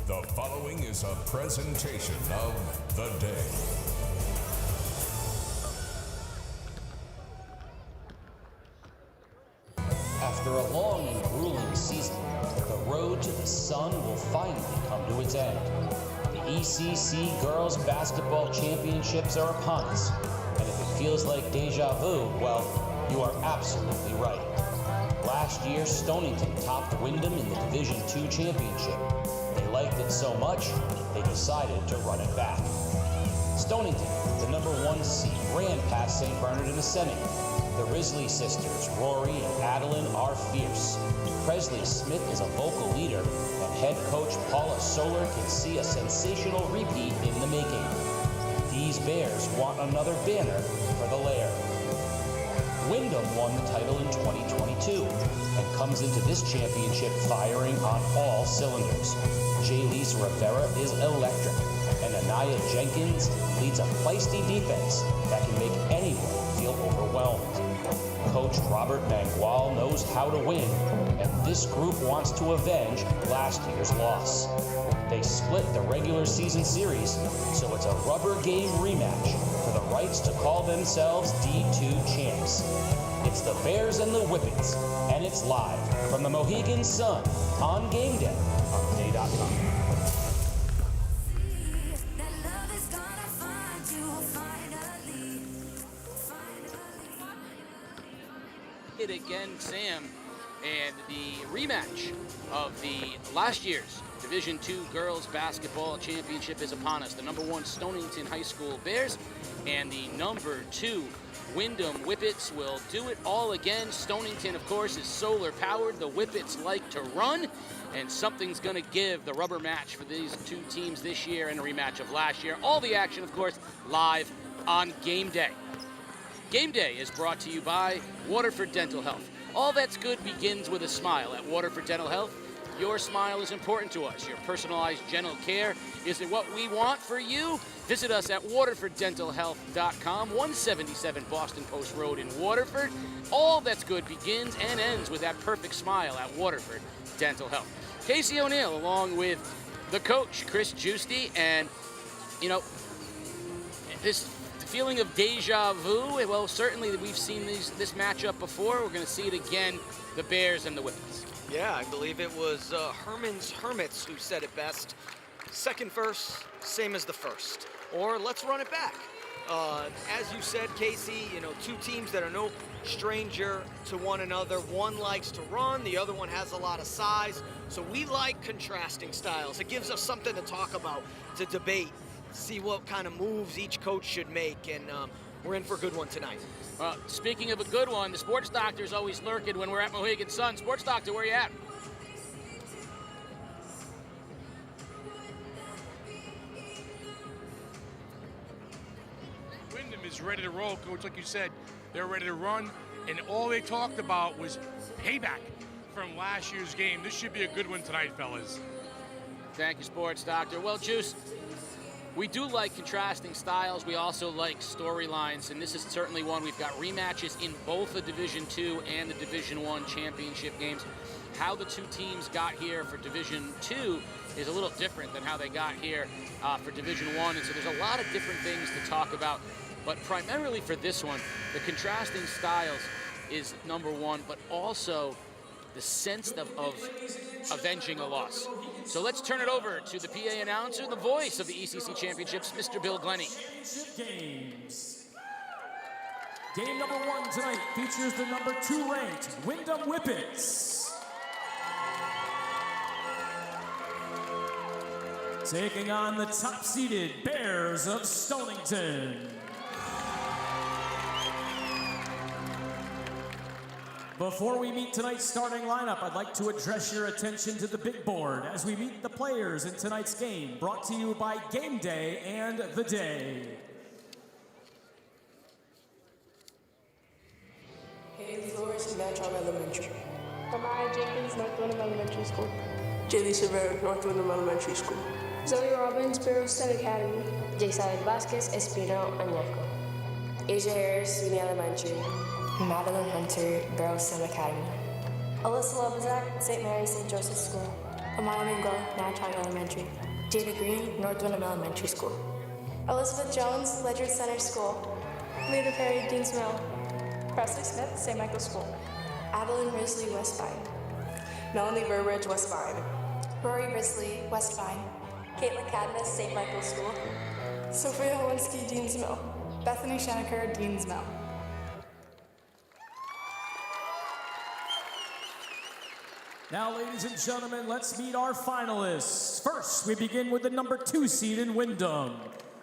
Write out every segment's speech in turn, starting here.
The following is a presentation of The Day. After a long and grueling season, the road to the sun will finally come to its end. The ECC Girls Basketball Championships are upon us, and if it feels like deja vu, well, you are absolutely right. Last year, Stonington topped Windham in the Division II championship. They liked it so much, they decided to run it back. Stonington, the #1 seed, ran past St. Bernard in the semi. The Risley sisters, Rory and Adeline, are fierce. Presley Smith is a vocal leader, and head coach Paula Soler can see a sensational repeat in the making. These Bears want another banner for the Lair. Windham won the title in 2022 and comes into this championship firing on all cylinders. Jaylise Rivera is electric, and Anaya Jenkins leads a feisty defense that can make anyone feel overwhelmed. Coach Robert Mangual knows how to win, and this group wants to avenge last year's loss. They split the regular season series, so it's a rubber game rematch for the rights to call themselves D2 champs. It's the Bears and the Whippets, and it's live from the Mohegan Sun on Game Day on theday.com. It again, Sam, and the rematch of the last year's Division II Girls Basketball Championship is upon us. The #1 Stonington High School Bears and the #2 Windham Whippets will do it all again. Stonington, of course, is solar powered. The Whippets like to run, and something's going to give the rubber match for these two teams this year and a rematch of last year. All the action, of course, live on Game Day. Game Day is brought to you by Waterford Dental Health. All that's good begins with a smile. At Waterford Dental Health, your smile is important to us. Your personalized dental care is what we want for you. Visit us at waterforddentalhealth.com, 177 Boston Post Road in Waterford. All that's good begins and ends with that perfect smile at Waterford Dental Health. Casey O'Neill along with the coach, Chris Giusti, and, you know, this feeling of deja vu, well, certainly we've seen this matchup before. We're going to see it again, the Bears and the Whippets. Yeah, I believe it was Herman's Hermits who said it best. Second verse, same as the first. Or let's run it back. As you said, Casey, you know, two teams that are no stranger to one another. One likes to run, the other one has a lot of size. So we like contrasting styles. It gives us something to talk about, to debate, see what kind of moves each coach should make, and we're in for a good one tonight. Speaking of a good one, the sports doctor's always lurking when we're at Mohegan Sun. Sports doctor, where you at? Windham is ready to roll, Coach. Like you said, they're ready to run, and all they talked about was payback from last year's game. This should be a good one tonight, fellas. Thank you, sports doctor. Well, Juice, we do like contrasting styles. We also like storylines, and this is certainly one. We've got rematches in both the Division II and the Division I championship games. How the two teams got here for Division II is a little different than how they got here for Division I, and so there's a lot of different things to talk about. But primarily for this one, the contrasting styles is #1, but also the sense of avenging a loss. So let's turn it over to the PA announcer, the voice of the ECC Championships, Mr. Bill Glennie. Games. Game #1 tonight features the #2 ranked Windham Whippets taking on the top-seeded Bears of Stonington. Before we meet tonight's starting lineup, I'd like to address your attention to the big board as we meet the players in tonight's game, brought to you by Game Day and The Day. Haley Flores, Manchon Elementary. Amaya Jenkins, North Windham Elementary School. Jaylise Rivera, North Windham Elementary School. Zoe Robbins, Barrow State Academy. Jason Vasquez, Espino, Añeco. Asia Harris, Sweeney Elementary. Madeline Hunter, Barrow State Academy. Alyssa Lobozak, St. Mary St. Joseph School. Amaya Mingo, Natchog Elementary. Jada Green, North Windham Elementary School. Elizabeth Jones, Ledyard Center School. Lita Perry, Dean's Mill. Presley Smith, St. Michael's School. Adeline Risley, West Vine. Melanie Burbridge, West Vine. Rory Risley, West Vine. Caitlin Cadmus, St. Michael's School. Sophia Holinsky, Dean's Mill. Bethany Scheneker, Dean's Mill. Now, ladies and gentlemen, let's meet our finalists. First, we begin with the number 2 seed in Windham.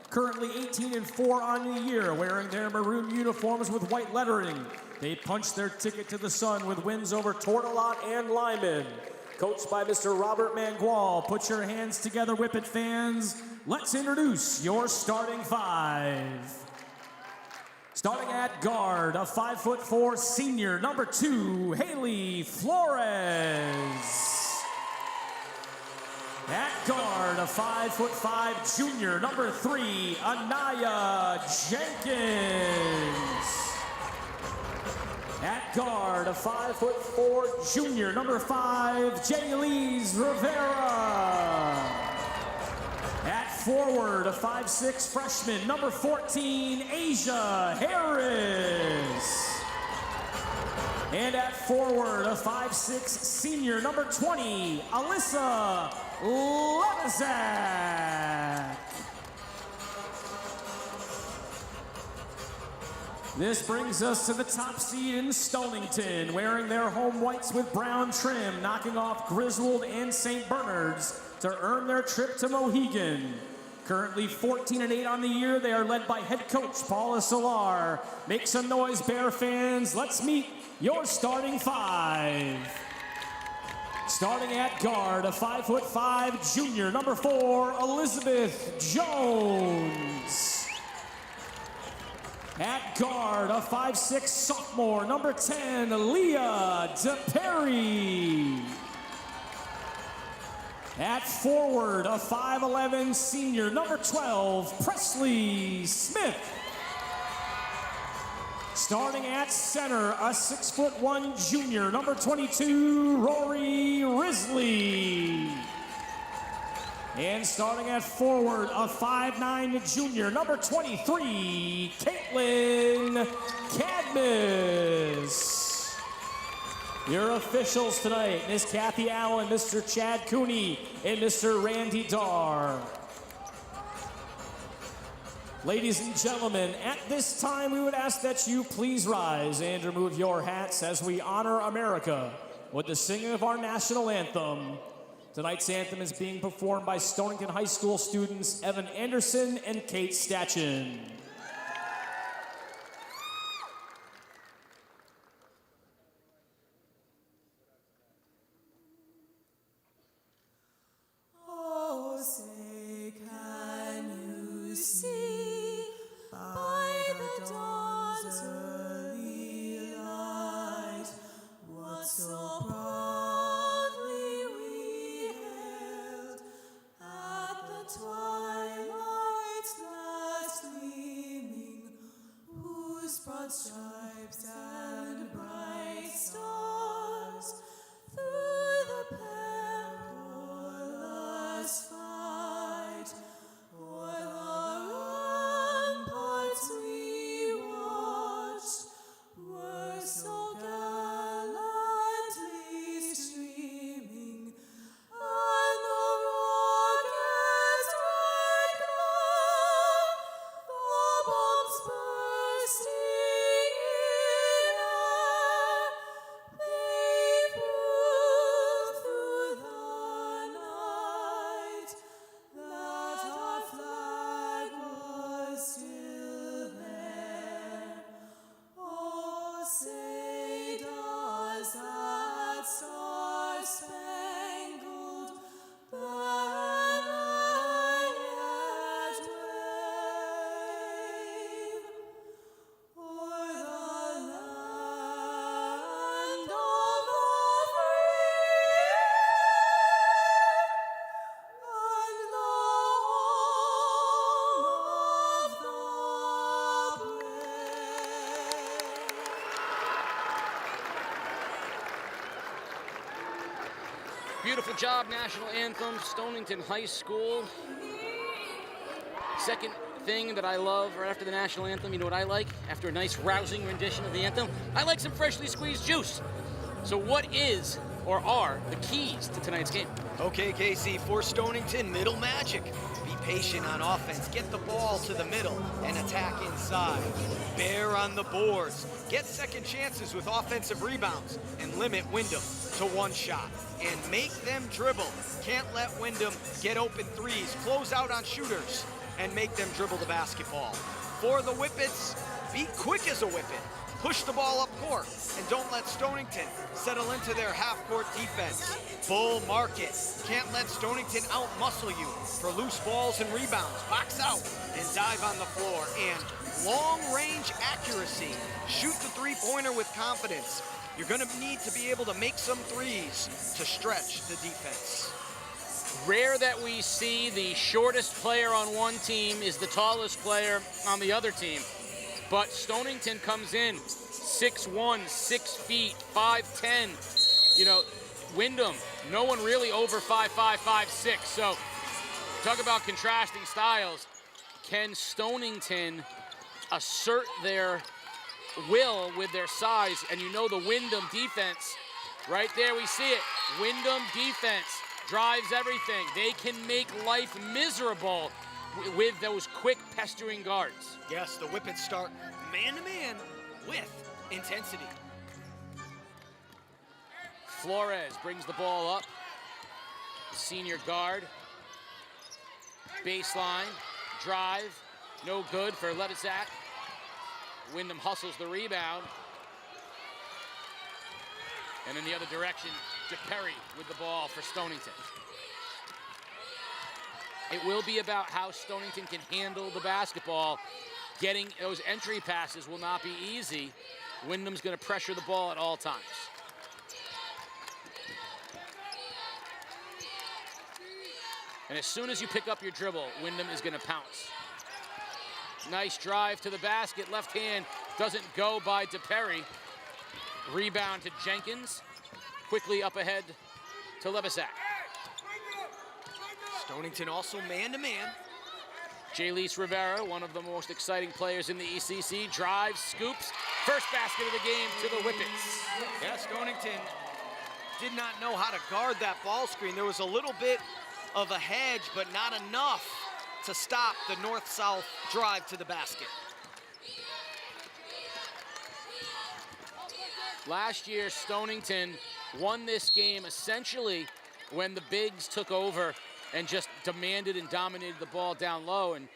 Currently 18-4 on the year, wearing their maroon uniforms with white lettering. They punched their ticket to the sun with wins over Tortolot and Lyman. Coached by Mr. Robert Mangual. Put your hands together, Whippet fans. Let's introduce your starting 5. Starting at guard, a 5'4" senior, number 2, Haley Flores. At guard, a 5'5" junior, number 3, Anaya Jenkins. At guard, a 5'4" junior, number 5, Jaylise Rivera. At forward, a 5'6" freshman, number 14, Asia Harris. And at forward, a 5'6" senior, number 20, Alyssa Levizak. This brings us to the top seed in Stonington, wearing their home whites with brown trim, knocking off Griswold and St. Bernard's to earn their trip to Mohegan. Currently 14-8 on the year, they are led by head coach Paula Solar. Make some noise, Bear fans. Let's meet your starting 5. Starting at guard, a 5'5" junior, number 4, Elizabeth Jones. At guard, a 5'6" sophomore, number 10, Leah DePerry. At forward, a 5'11" senior, number 12, Presley Smith. Starting at center, a 6'1" junior, number 22, Rory Risley. And starting at forward, a 5'9" junior, number 23, Caitlin Cadmus. Your officials tonight, Miss Kathy Allen, Mr. Chad Cooney, and Mr. Randy Darr. Ladies and gentlemen, at this time we would ask that you please rise and remove your hats as we honor America with the singing of our national anthem. Tonight's anthem is being performed by Stonington High School students Evan Anderson and Kate Stachin. Oh, say, can you see by the dawn's early light what so proudly we hailed at the twilight's last gleaming, whose broad stripes and bright stars through the perilous fight o'er the ramparts we watched were so gallantly streaming, and the rocket's red glow, the bombs bursting Beautiful job, national anthem, Stonington High School. Second thing that I love right after the national anthem, you know what I like? After a nice rousing rendition of the anthem, I like some freshly squeezed juice. So what is or are the keys to tonight's game? Okay, Casey, for Stonington, middle magic. Be patient on offense, get the ball to the middle and attack inside. Bear on the boards, get second chances with offensive rebounds and limit Windham to one shot. And make them dribble. Can't let Windham get open threes, close out on shooters, and make them dribble the basketball. For the Whippets, be quick as a Whippet. Push the ball up court, and don't let Stonington settle into their half-court defense. Bull market. Can't let Stonington out-muscle you for loose balls and rebounds. Box out and dive on the floor. And long-range accuracy. Shoot the three-pointer with confidence. You're gonna need to be able to make some threes to stretch the defense. Rare that we see the shortest player on one team is the tallest player on the other team. But Stonington comes in 6'1", 6 feet, 5'10". You know, Windham, no one really over 5'5", 5'6". So talk about contrasting styles. Can Stonington assert their will with their size? And you know the Windham defense, right there we see it. Windham defense drives everything. They can make life miserable with those quick pestering guards. Yes, the Whippets start man-to-man with intensity. Flores brings the ball up. The senior guard. Baseline, drive, no good for Ledyard. Windham hustles the rebound. And in the other direction, DePerry with the ball for Stonington. It will be about how Stonington can handle the basketball. Getting those entry passes will not be easy. Windham's going to pressure the ball at all times. And as soon as you pick up your dribble, Windham is going to pounce. Nice drive to the basket. Left hand doesn't go by DePerry. Rebound to Jenkins. Quickly up ahead to Lebysak. Stonington also man-to-man. Jaylise Rivera, one of the most exciting players in the ECC, drives, scoops. First basket of the game to the Whippets. Yeah, Stonington did not know how to guard that ball screen. There was a little bit of a hedge, but not enough to stop the north-south drive to the basket. Last year, Stonington won this game essentially when the bigs took over and just demanded and dominated the ball down low. And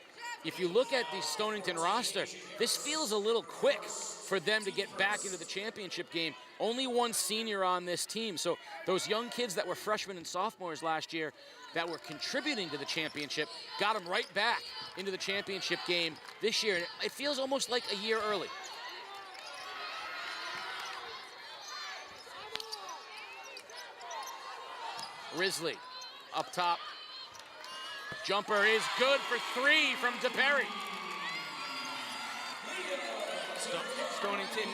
if you look at the Stonington roster, this feels a little quick for them to get back into the championship game. Only one senior on this team. So those young kids that were freshmen and sophomores last year that were contributing to the championship got them right back into the championship game this year. And it feels almost like a year early. Risley up top. Jumper is good for three from DePerry. Stonington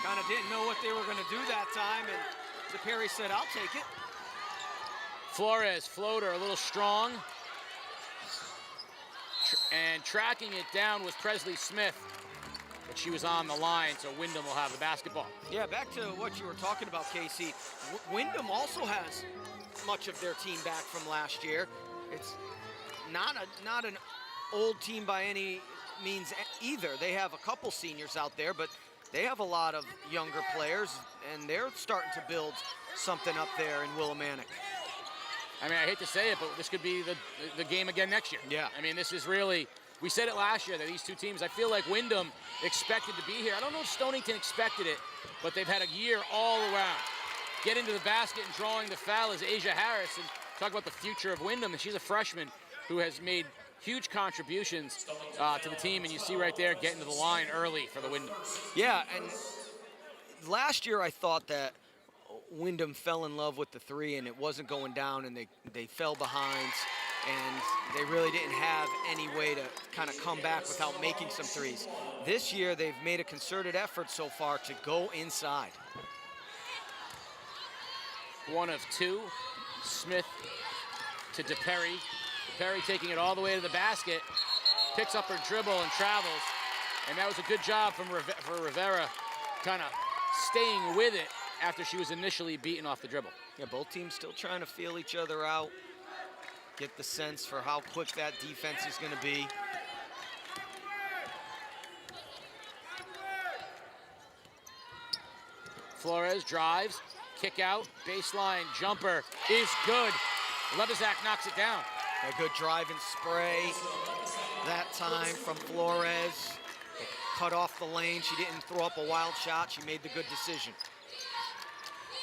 kind of didn't know what they were going to do that time, and DePerry said, I'll take it. Flores, floater, a little strong. And tracking it down was Presley Smith, but she was on the line, so Windham will have the basketball. Yeah, back to what you were talking about, Casey. Windham also has much of their team back from last year. It's not an old team by any means either. They have a couple seniors out there, but they have a lot of younger players, and they're starting to build something up there in Willimantic. I mean, I hate to say it, but this could be the game again next year. Yeah. I mean, this is really, we said it last year that these two teams, I feel like Windham expected to be here. I don't know if Stonington expected it, but they've had a year all around. Getting to the basket and drawing the foul is Asia Harris. And talk about the future of Windham. She's a freshman who has made huge contributions to the team. And you see right there getting to the line early for the Windham. Yeah, and last year I thought that Windham fell in love with the three and it wasn't going down, and they fell behind, and they really didn't have any way to kind of come back without making some threes. This year they've made a concerted effort so far to go inside. 1 of 2 Smith to DePerry. DePerry taking it all the way to the basket, picks up her dribble and travels. And that was a good job for Rivera, kind of staying with it after she was initially beaten off the dribble. Yeah, both teams still trying to feel each other out, get the sense for how quick that defense is going to be. Flores drives, kick out, baseline jumper is good. Lebezak knocks it down. A good drive and spray that time from Flores. It cut off the lane. She didn't throw up a wild shot. She made the good decision.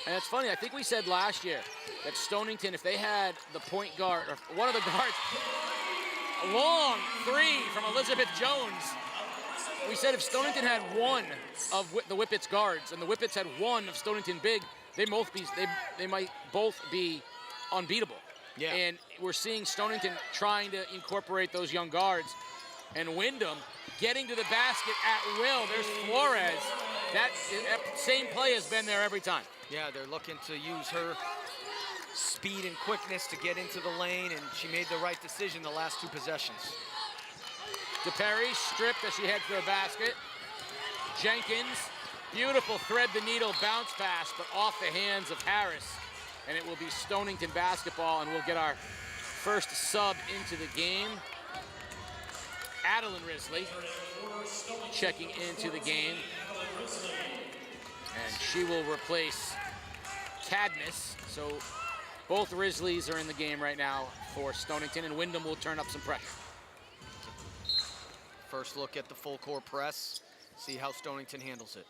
And it's funny, I think we said last year that Stonington, if they had the point guard, or one of the guards, a long three from Elizabeth Jones. We said if Stonington had one of the Whippets guards and the Whippets had one of Stonington big, they might both be unbeatable. Yeah. And we're seeing Stonington trying to incorporate those young guards. And Windham getting to the basket at will. There's Flores. That same play has been there every time. Yeah, they're looking to use her speed and quickness to get into the lane, and she made the right decision the last two possessions. DePerry stripped as she heads to the basket. Jenkins, beautiful thread the needle bounce pass, but off the hands of Harris. And it will be Stonington basketball, and we'll get our first sub into the game. Adeline Risley checking into the game. And she will replace Cadmus. So both Risleys are in the game right now for Stonington, and Windham will turn up some pressure. First look at the full court press, see how Stonington handles it.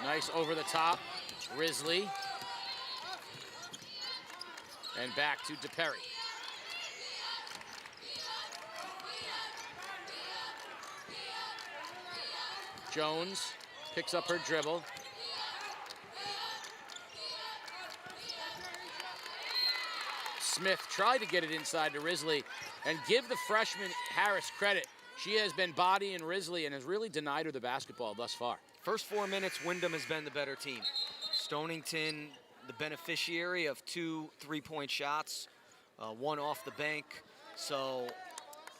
Nice over the top, Risley. And back to DePerry. Jones picks up her dribble. Smith tried to get it inside to Risley, and give the freshman Harris credit. She has been bodying Risley and has really denied her the basketball thus far. First 4 minutes, Windham has been the better team. Stonington, the beneficiary of 2 3-point shots, one off the bank. So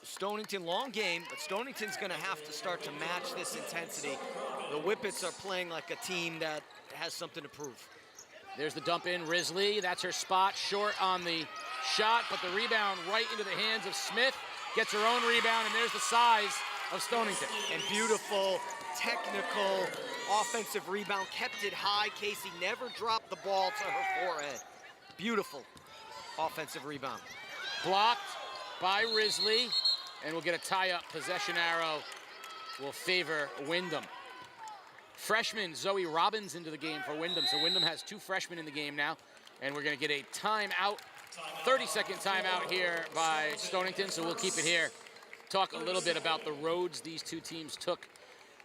Stonington, long game, but Stonington's going to have to start to match this intensity. The Whippets are playing like a team that has something to prove. There's the dump in, Risley. That's her spot, short on the shot, but the rebound right into the hands of Smith. Gets her own rebound, and there's the size of Stonington. And beautiful, technical, offensive rebound. Kept it high. Casey never dropped the ball to her forehead. Beautiful offensive rebound. Blocked by Risley, and we'll get a tie-up. Possession arrow will favor Windham. Freshman Zoe Robbins into the game for Windham. So Windham has 2 freshmen in the game now, and we're going to get a timeout. 30-second timeout here by Stonington, so we'll keep it here. Talk a little bit about the roads these two teams took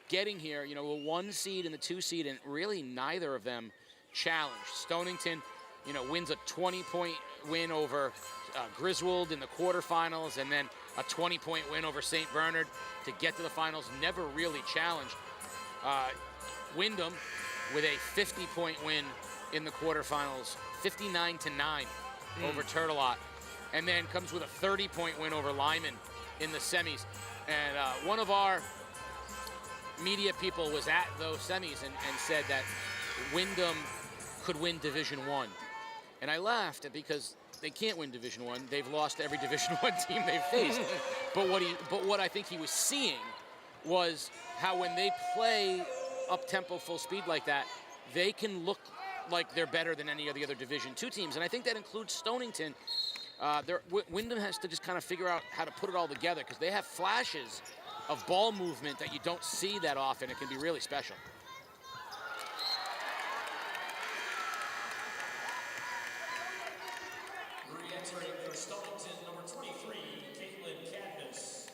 getting here. You know, a 1 seed and the 2 seed, and really neither of them challenged. Stonington, you know, wins a 20-point win over Griswold in the quarterfinals, and then a 20-point win over St. Bernard to get to the finals. Never really challenged. Windham with a 50-point win in the quarterfinals, 59-9 over Turtelot, and then comes with a 30-point win over Lyman in the semis. And one of our media people was at those semis and said that Windham could win Division I. And I laughed because they can't win Division I. They've lost every Division I team they've faced. But what I think he was seeing was how when they play up-tempo full speed like that, they can look like they're better than any of the other Division II teams. And I think that includes Stonington. Windham has to just kind of figure out how to put it all together, because they have flashes of ball movement that you don't see that often. It can be really special. Re-entering for Stonington, number 23, Caitlin Cadmus.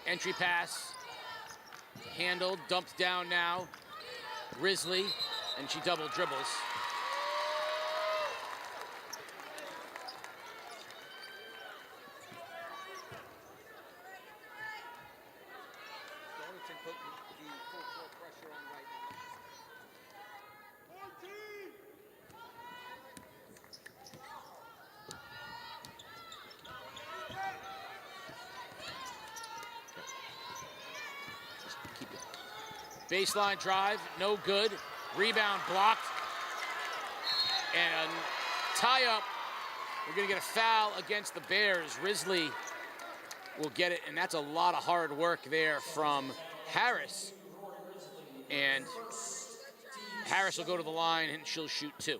Entry pass, handled, dumped down now. Risley, and she double dribbles. Baseline drive, no good. Rebound blocked. And tie up. We're gonna get a foul against the Bears. Risley will get it, and that's a lot of hard work there from Harris. And Harris will go to the line and she'll shoot 2.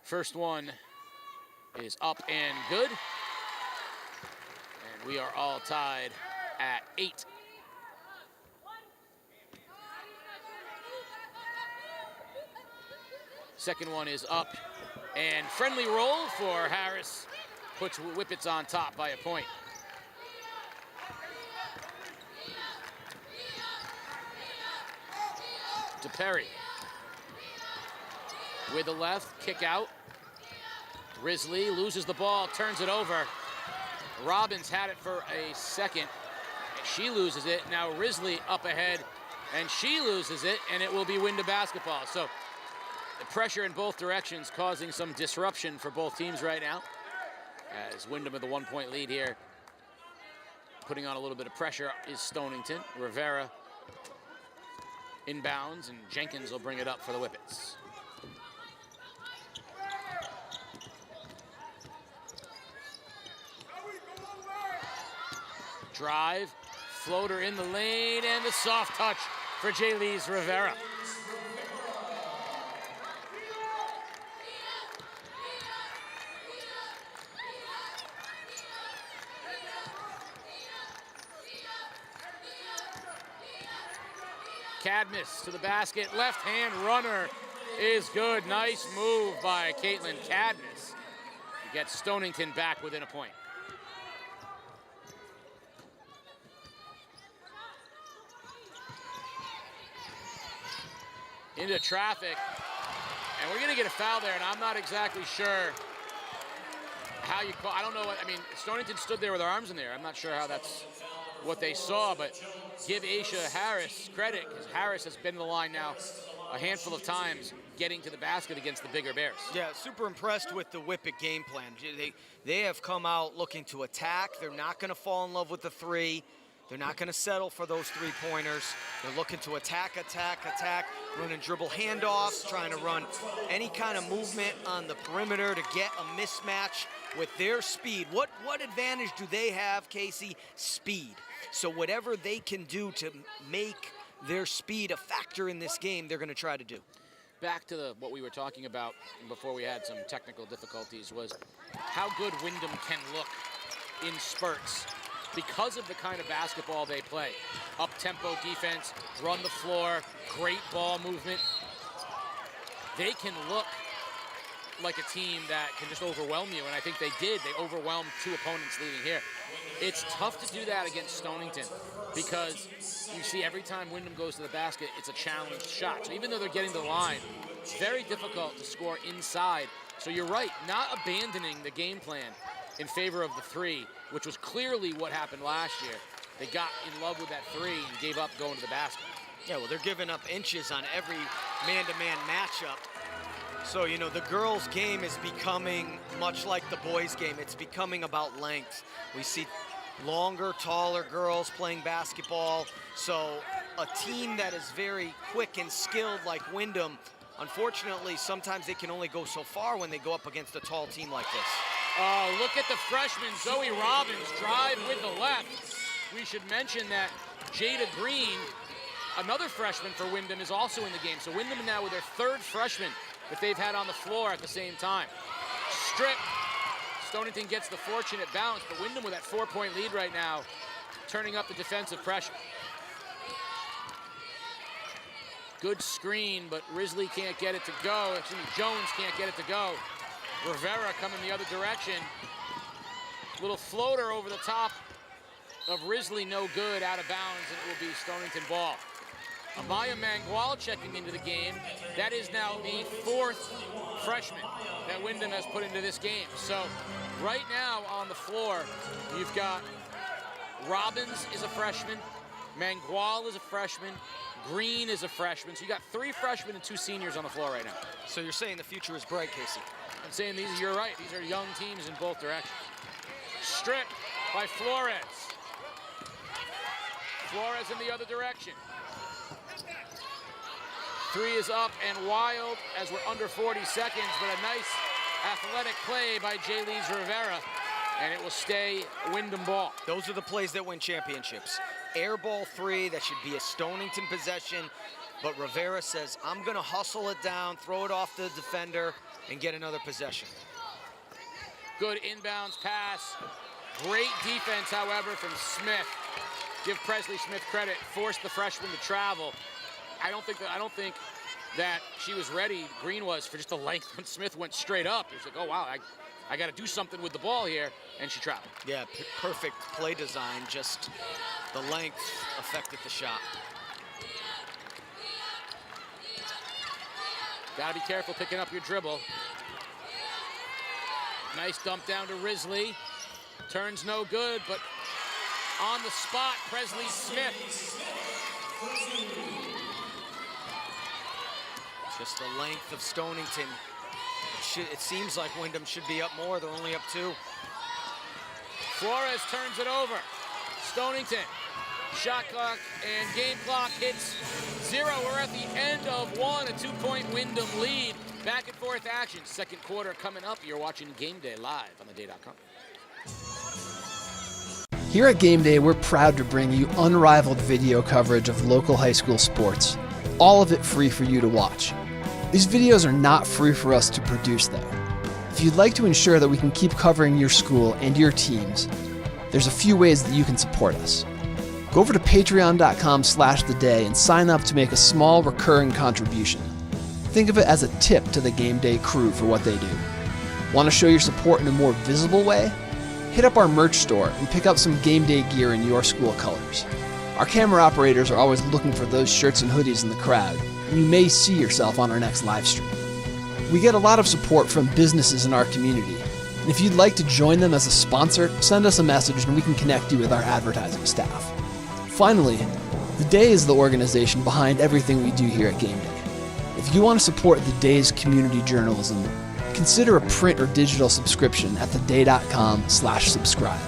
First one is up and good. And we are all tied at 8. Second one is up and friendly roll for Harris. Puts Whippets on top by a point. To Perry. With the left, kick out. Risley loses the ball, turns it over. Robbins had it for a second, and she loses it. Now Risley up ahead, and she loses it, and it will be Windham basketball. So the pressure in both directions causing some disruption for both teams right now. As Windham with a 1-point lead here. Putting on a little bit of pressure is Stonington. Rivera inbounds, and Jenkins will bring it up for the Whippets. Drive, floater in the lane, and the soft touch for Jaylise Rivera. Cadmus to the basket, left hand runner is good. Nice move by Caitlin Cadmus. Gets Stonington back within a point. Into traffic, and we're gonna get a foul there, and I'm not exactly sure how you call. I don't know what, I mean, Stonington stood there with their arms in there. I'm not sure how that's what they saw, but give Aisha Harris credit, because Harris has been to the line now a handful of times, getting to the basket against the bigger Bears. Yeah, super impressed with the Whippet game plan. They have come out looking to attack. They're not gonna fall in love with the 3. They're not going to settle for those 3-pointers. They're looking to attack, running dribble handoffs, trying to run any kind of movement on the perimeter to get a mismatch with their speed. What advantage do they have, Casey? Speed. So whatever they can do to make their speed a factor in this game, they're going to try to do. Back to what we were talking about before we had some technical difficulties was how good Windham can look in spurts, because of the kind of basketball they play. Up-tempo defense, run the floor, great ball movement. They can look like a team that can just overwhelm you, and I think they did. They overwhelmed 2 opponents leading here. It's tough to do that against Stonington because you see every time Windham goes to the basket, it's a challenged shot. So even though they're getting to the line, it's very difficult to score inside. So you're right, not abandoning the game plan in favor of the 3, which was clearly what happened last year. They got in love with that 3 and gave up going to the basket. Yeah, well, they're giving up inches on every man-to-man matchup. So, you know, the girls' game is becoming much like the boys' game. It's becoming about length. We see longer, taller girls playing basketball. So a team that is very quick and skilled like Windham, unfortunately, sometimes they can only go so far when they go up against a tall team like this. Look at the freshman, Zoe Robbins, drive with the left. We should mention that Jada Green, another freshman for Windham, is also in the game. So Windham now with their 3rd freshman that they've had on the floor at the same time. Strip. Stonington gets the fortunate bounce, but Windham with that 4-point lead right now, turning up the defensive pressure. Good screen, but Risley can't get it to go. Excuse me, Jones can't get it to go. Rivera coming the other direction. Little floater over the top of Risley, no good, out of bounds, and it will be Stonington ball. Amaya Mangual checking into the game. That is now the 4th freshman that Windham has put into this game. So right now on the floor, you've got Robbins is a freshman, Mangual is a freshman, Green is a freshman. So you got 3 freshmen and 2 seniors on the floor right now. So you're saying the future is bright, Casey? I'm saying you're right. These are young teams in both directions. Strip, by Flores. Flores in the other direction. Three is up and wild as we're under 40 seconds, but a nice athletic play by J-Lees Rivera, and it will stay Windham ball. Those are the plays that win championships. Air ball three, that should be a Stonington possession, but Rivera says, I'm gonna hustle it down, throw it off the defender, and get another possession. Good inbounds pass. Great defense, however, from Smith. Give Presley Smith credit, forced the freshman to travel. I don't think that she was ready, Green was, for just the length when Smith went straight up. It was like, oh wow, I got to do something with the ball here, and she traveled. Yeah, perfect play design, just the length affected the shot. Gotta be careful picking up your dribble. Nice dump down to Risley. Turns no good, but on the spot, Presley Smith. Just the length of Stonington. It seems like Windham should be up more. They're only up 2. Flores turns it over. Stonington. Shot clock and game clock hits 0. We're at the end of one, a 2-point Windham lead. Back and forth action. Second quarter coming up. You're watching Game Day live on theday.com. Here at Game Day, we're proud to bring you unrivaled video coverage of local high school sports. All of it free for you to watch. These videos are not free for us to produce, though. If you'd like to ensure that we can keep covering your school and your teams, there's a few ways that you can support us. Go over to patreon.com/theday and sign up to make a small recurring contribution. Think of it as a tip to the Game Day crew for what they do. Want to show your support in a more visible way? Hit up our merch store and pick up some Game Day gear in your school colors. Our camera operators are always looking for those shirts and hoodies in the crowd, and you may see yourself on our next live stream. We get a lot of support from businesses in our community, and if you'd like to join them as a sponsor, send us a message and we can connect you with our advertising staff. Finally, The Day is the organization behind everything we do here at Game Day. If you want to support The Day's community journalism, consider a print or digital subscription at theday.com/subscribe.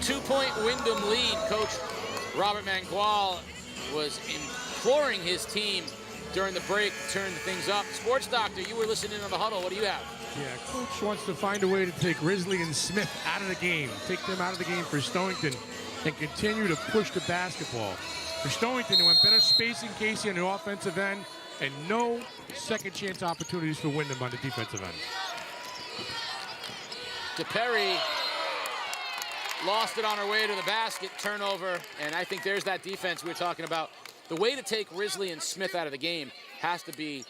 2-point Windham lead. Coach Robert Mangual was imploring his team during the break to turn things up. Sports Doctor, you were listening on the huddle. What do you have? Yeah, Coach wants to find a way to take Risley and Smith out of the game, take them out of the game for Stonington, and continue to push the basketball. For Stonington, they want better spacing, Casey, on the offensive end, and no second chance opportunities for Windham on the defensive end. DePerry lost it on her way to the basket, turnover, and I think there's that defense we were talking about. The way to take Risley and Smith out of the game has to be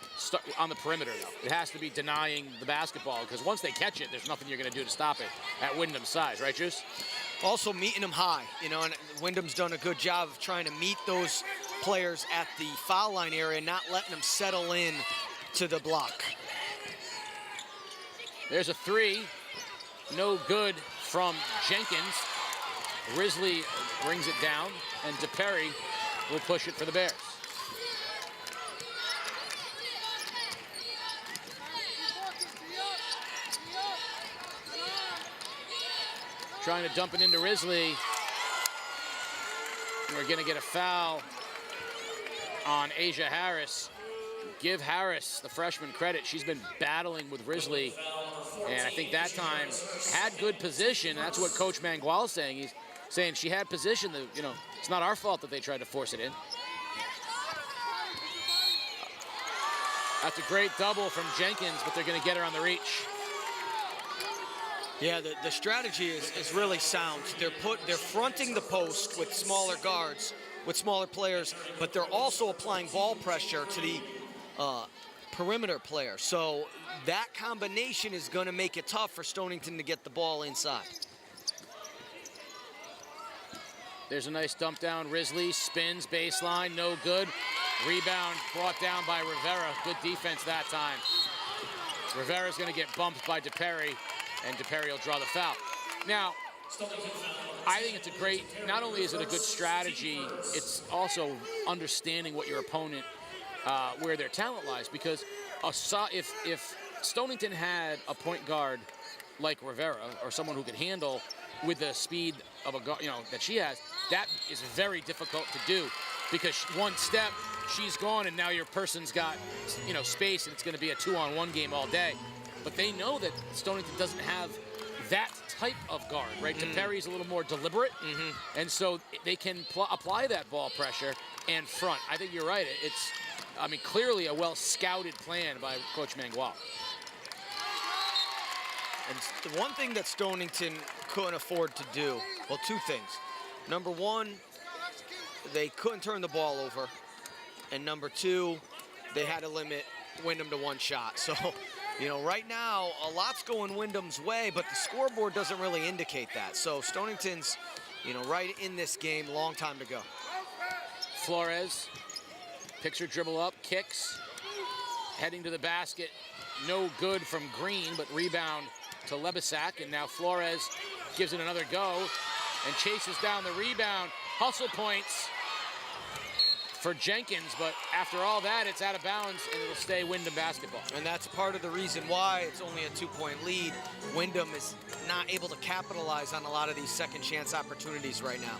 on the perimeter, though. It has to be denying the basketball, because once they catch it, there's nothing you're going to do to stop it at Windham's size, right, Juice? Also meeting them high, you know, and Windham's done a good job of trying to meet those players at the foul line area, not letting them settle in to the block. There's a three, no good from Jenkins. Risley brings it down, and DePerry will push it for the Bears. Trying to dump it into Risley. We're going to get a foul on Asia Harris. Give Harris, the freshman, credit. She's been battling with Risley, and I think that time had good position. That's what Coach Mangual is saying. He's saying she had position. That, you know, it's not our fault that they tried to force it in. That's a great double from Jenkins, but they're going to get her on the reach. Yeah, the strategy is really sound. They're fronting the post with smaller guards, with smaller players, but they're also applying ball pressure to the perimeter player. So that combination is going to make it tough for Stonington to get the ball inside. There's a nice dump down. Risley spins, baseline, no good. Rebound brought down by Rivera. Good defense that time. Rivera's going to get bumped by DePerry, and DePerry will draw the foul. Now, I think it's a great, not only is it a good strategy, it's also understanding what your opponent, where their talent lies, because if Stonington had a point guard like Rivera, or someone who could handle with the speed of a guard, that she has. That is very difficult to do because one step, she's gone, and now your person's got, space, and it's going to be a 2-on-1 game all day. But they know that Stonington doesn't have that type of guard, right? Perry's a little more deliberate, and so they can apply that ball pressure and front. I think you're right. It's, clearly a well-scouted plan by Coach Mangual. And the one thing that Stonington couldn't afford to do, well, two things. Number one, they couldn't turn the ball over. And number two, they had to limit Windham to one shot. So, right now, a lot's going Windham's way, but the scoreboard doesn't really indicate that. So Stonington's, right in this game, long time to go. Flores, picture dribble up, kicks, heading to the basket. No good from Green, but rebound to Lebysak, and now Flores gives it another go and chases down the rebound. Hustle points for Jenkins, but after all that, it's out of bounds, and it'll stay Windham basketball. And that's part of the reason why it's only a 2-point lead. Windham is not able to capitalize on a lot of these second chance opportunities right now.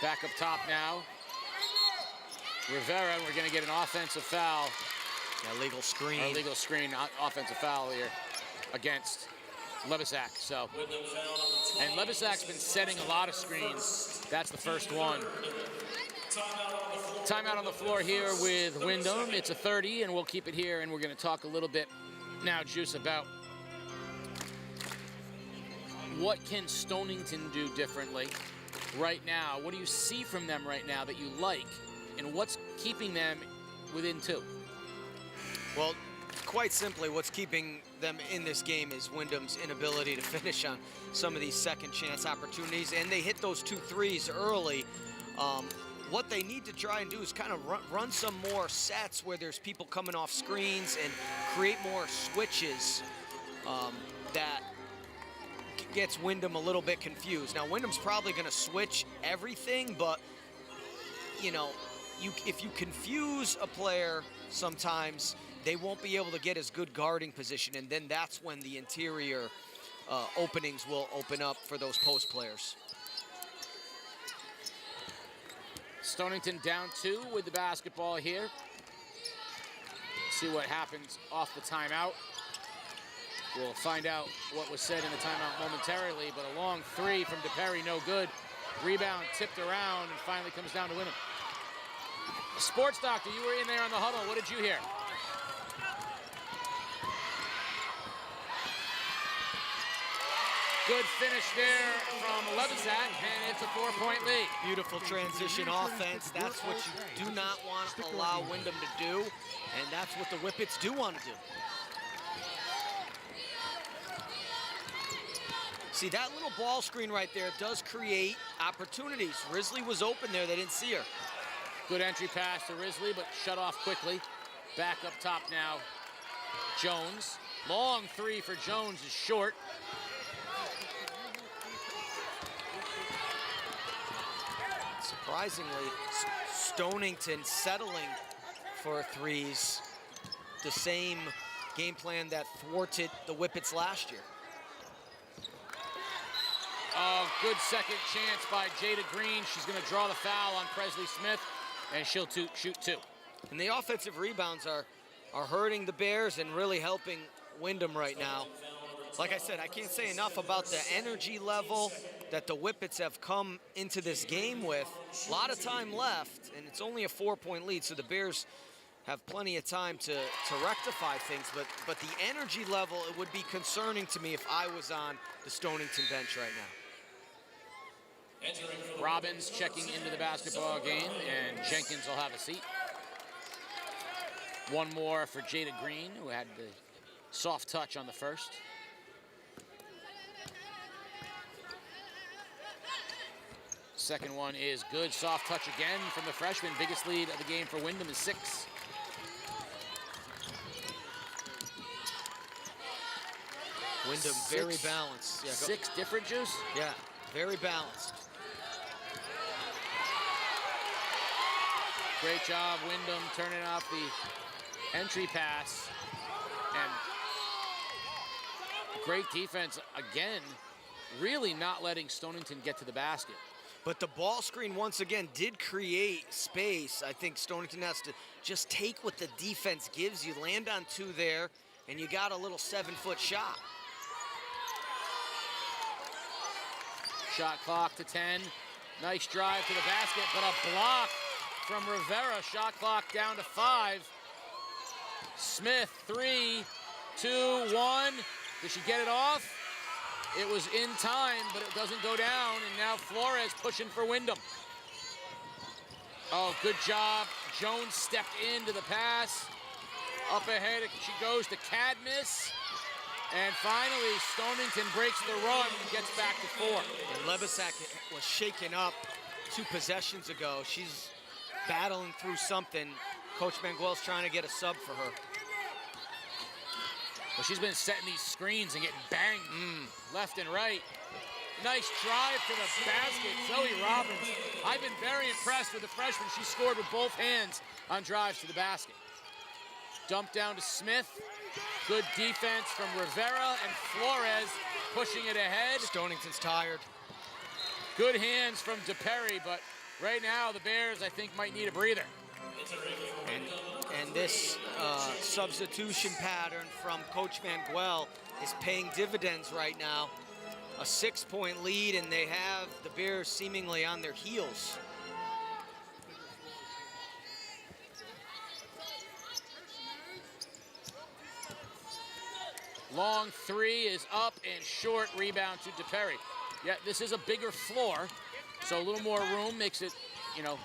Back up top now. Rivera, we're going to get an offensive foul. Illegal screen. Illegal screen, offensive foul here against Lebysak. So, and Lebysak's been setting a lot of screens. That's the first one. Timeout on the floor here with Windham. It's a 30, and we'll keep it here, and we're going to talk a little bit now, Juice, about what can Stonington do differently right now. What do you see from them right now that you like? And what's keeping them within 2? Well, quite simply, what's keeping them in this game is Windham's inability to finish on some of these second chance opportunities, and they hit those 2 threes early. What they need to try and do is kind of run some more sets where there's people coming off screens and create more switches that gets Windham a little bit confused. Now, Windham's probably going to switch everything, but, if you confuse a player, sometimes they won't be able to get as good guarding position, and then that's when the interior openings will open up for those post players. Stonington down 2 with the basketball here. See what happens off the timeout. We'll find out what was said in the timeout momentarily, but a long 3 from DePerry, no good. Rebound tipped around and finally comes down to Windham. Sports Doctor, you were in there on the huddle. What did you hear? Good finish there from Lebysak, and it's a 4-point lead. Beautiful transition offense. That's what you do not want to allow Windham to do, and that's what the Whippets do want to do. See, that little ball screen right there does create opportunities. Risley was open there. They didn't see her. Good entry pass to Risley, but shut off quickly. Back up top now, Jones. Long 3 for Jones is short. Surprisingly, Stonington settling for threes. The same game plan that thwarted the Whippets last year. Oh, good second chance by Jada Green. She's going to draw the foul on Presley Smith, and she'll shoot 2. And the offensive rebounds are hurting the Bears and really helping Windham right now. Like I said, I can't say enough about the energy level that the Whippets have come into this game with. A lot of time left, and it's only a 4-point lead, so the Bears have plenty of time to rectify things, but the energy level, it would be concerning to me if I was on the Stonington bench right now. Robbins checking into the basketball game, and Jenkins will have a seat. One more for Jada Green, who had the soft touch on the first. Second one is good. Soft touch again from the freshman. Biggest lead of the game for Windham is 6. Windham very balanced. Yeah, 6 different, Juice? Yeah, very balanced. Great job, Windham, turning off the entry pass. And great defense again, really not letting Stonington get to the basket. But the ball screen, once again, did create space. I think Stonington has to just take what the defense gives you, land on 2 there, and you got a little 7-foot shot. Shot clock to 10. Nice drive to the basket, but a block from Rivera. Shot clock down to 5. Smith, 3, 2, 1. Did she get it off? It was in time, but it doesn't go down, and now Flores pushing for Windham. Oh, good job. Jones stepped into the pass. Up ahead, she goes to Cadmus. And finally, Stonington breaks the run and gets back to 4. And Levisak was shaken up 2 possessions ago. She's battling through something. Coach Manguel's trying to get a sub for her. Well, she's been setting these screens and getting banged left and right. Nice drive to the basket, Zoe Robbins. I've been very impressed with the freshman. She scored with both hands on drives to the basket. Dump down to Smith. Good defense from Rivera, and Flores pushing it ahead. Stonington's tired. Good hands from DePerry, but right now the Bears, I think, might need a breather. And this substitution pattern from Coach Manguel is paying dividends right now. A 6-point lead, and they have the Bears seemingly on their heels. Long 3 is up and short, rebound to DePerry. Yeah, this is a bigger floor, so a little more room makes it, you know,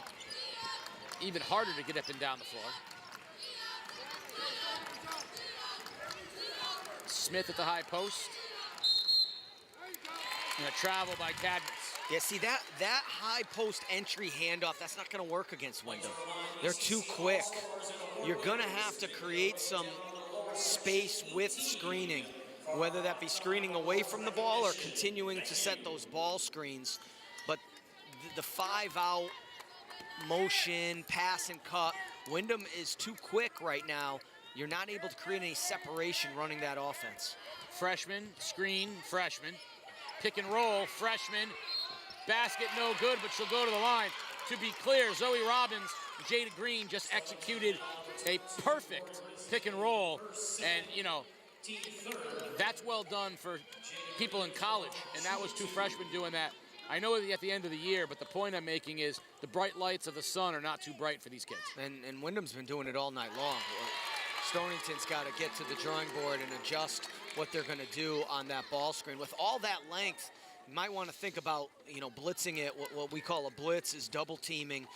even harder to get up and down the floor. Smith at the high post. And a travel by Cadmus. Yeah, see, that high post entry handoff, that's not going to work against Windham. They're too quick. You're going to have to create some space with screening, whether that be screening away from the ball or continuing to set those ball screens. But the 5-out motion, pass and cut, Windham is too quick right now. You're not able to create any separation running that offense. Freshman, screen, freshman. Pick and roll, freshman. Basket no good, but she'll go to the line. To be clear, Zoe Robbins, Jada Green just executed a perfect pick and roll. And, you know, that's well done for people in college. And that was 2 freshmen doing that. I know at the end of the year, but the point I'm making is the bright lights of the sun are not too bright for these kids. And Wyndham's been doing it all night long. Stonington's got to get to the drawing board and adjust what they're going to do on that ball screen. With all that length, you might want to think about, you know, blitzing it. What we call a blitz is double teaming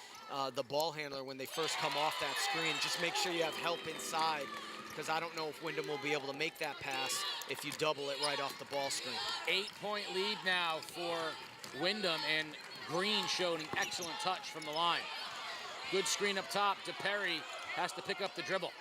the ball handler when they first come off that screen. Just make sure you have help inside, because I don't know if Windham will be able to make that pass if you double it right off the ball screen. 8-point lead now for Windham, and Green showed an excellent touch from the line. Good screen up top. DePerry has to pick up the dribble.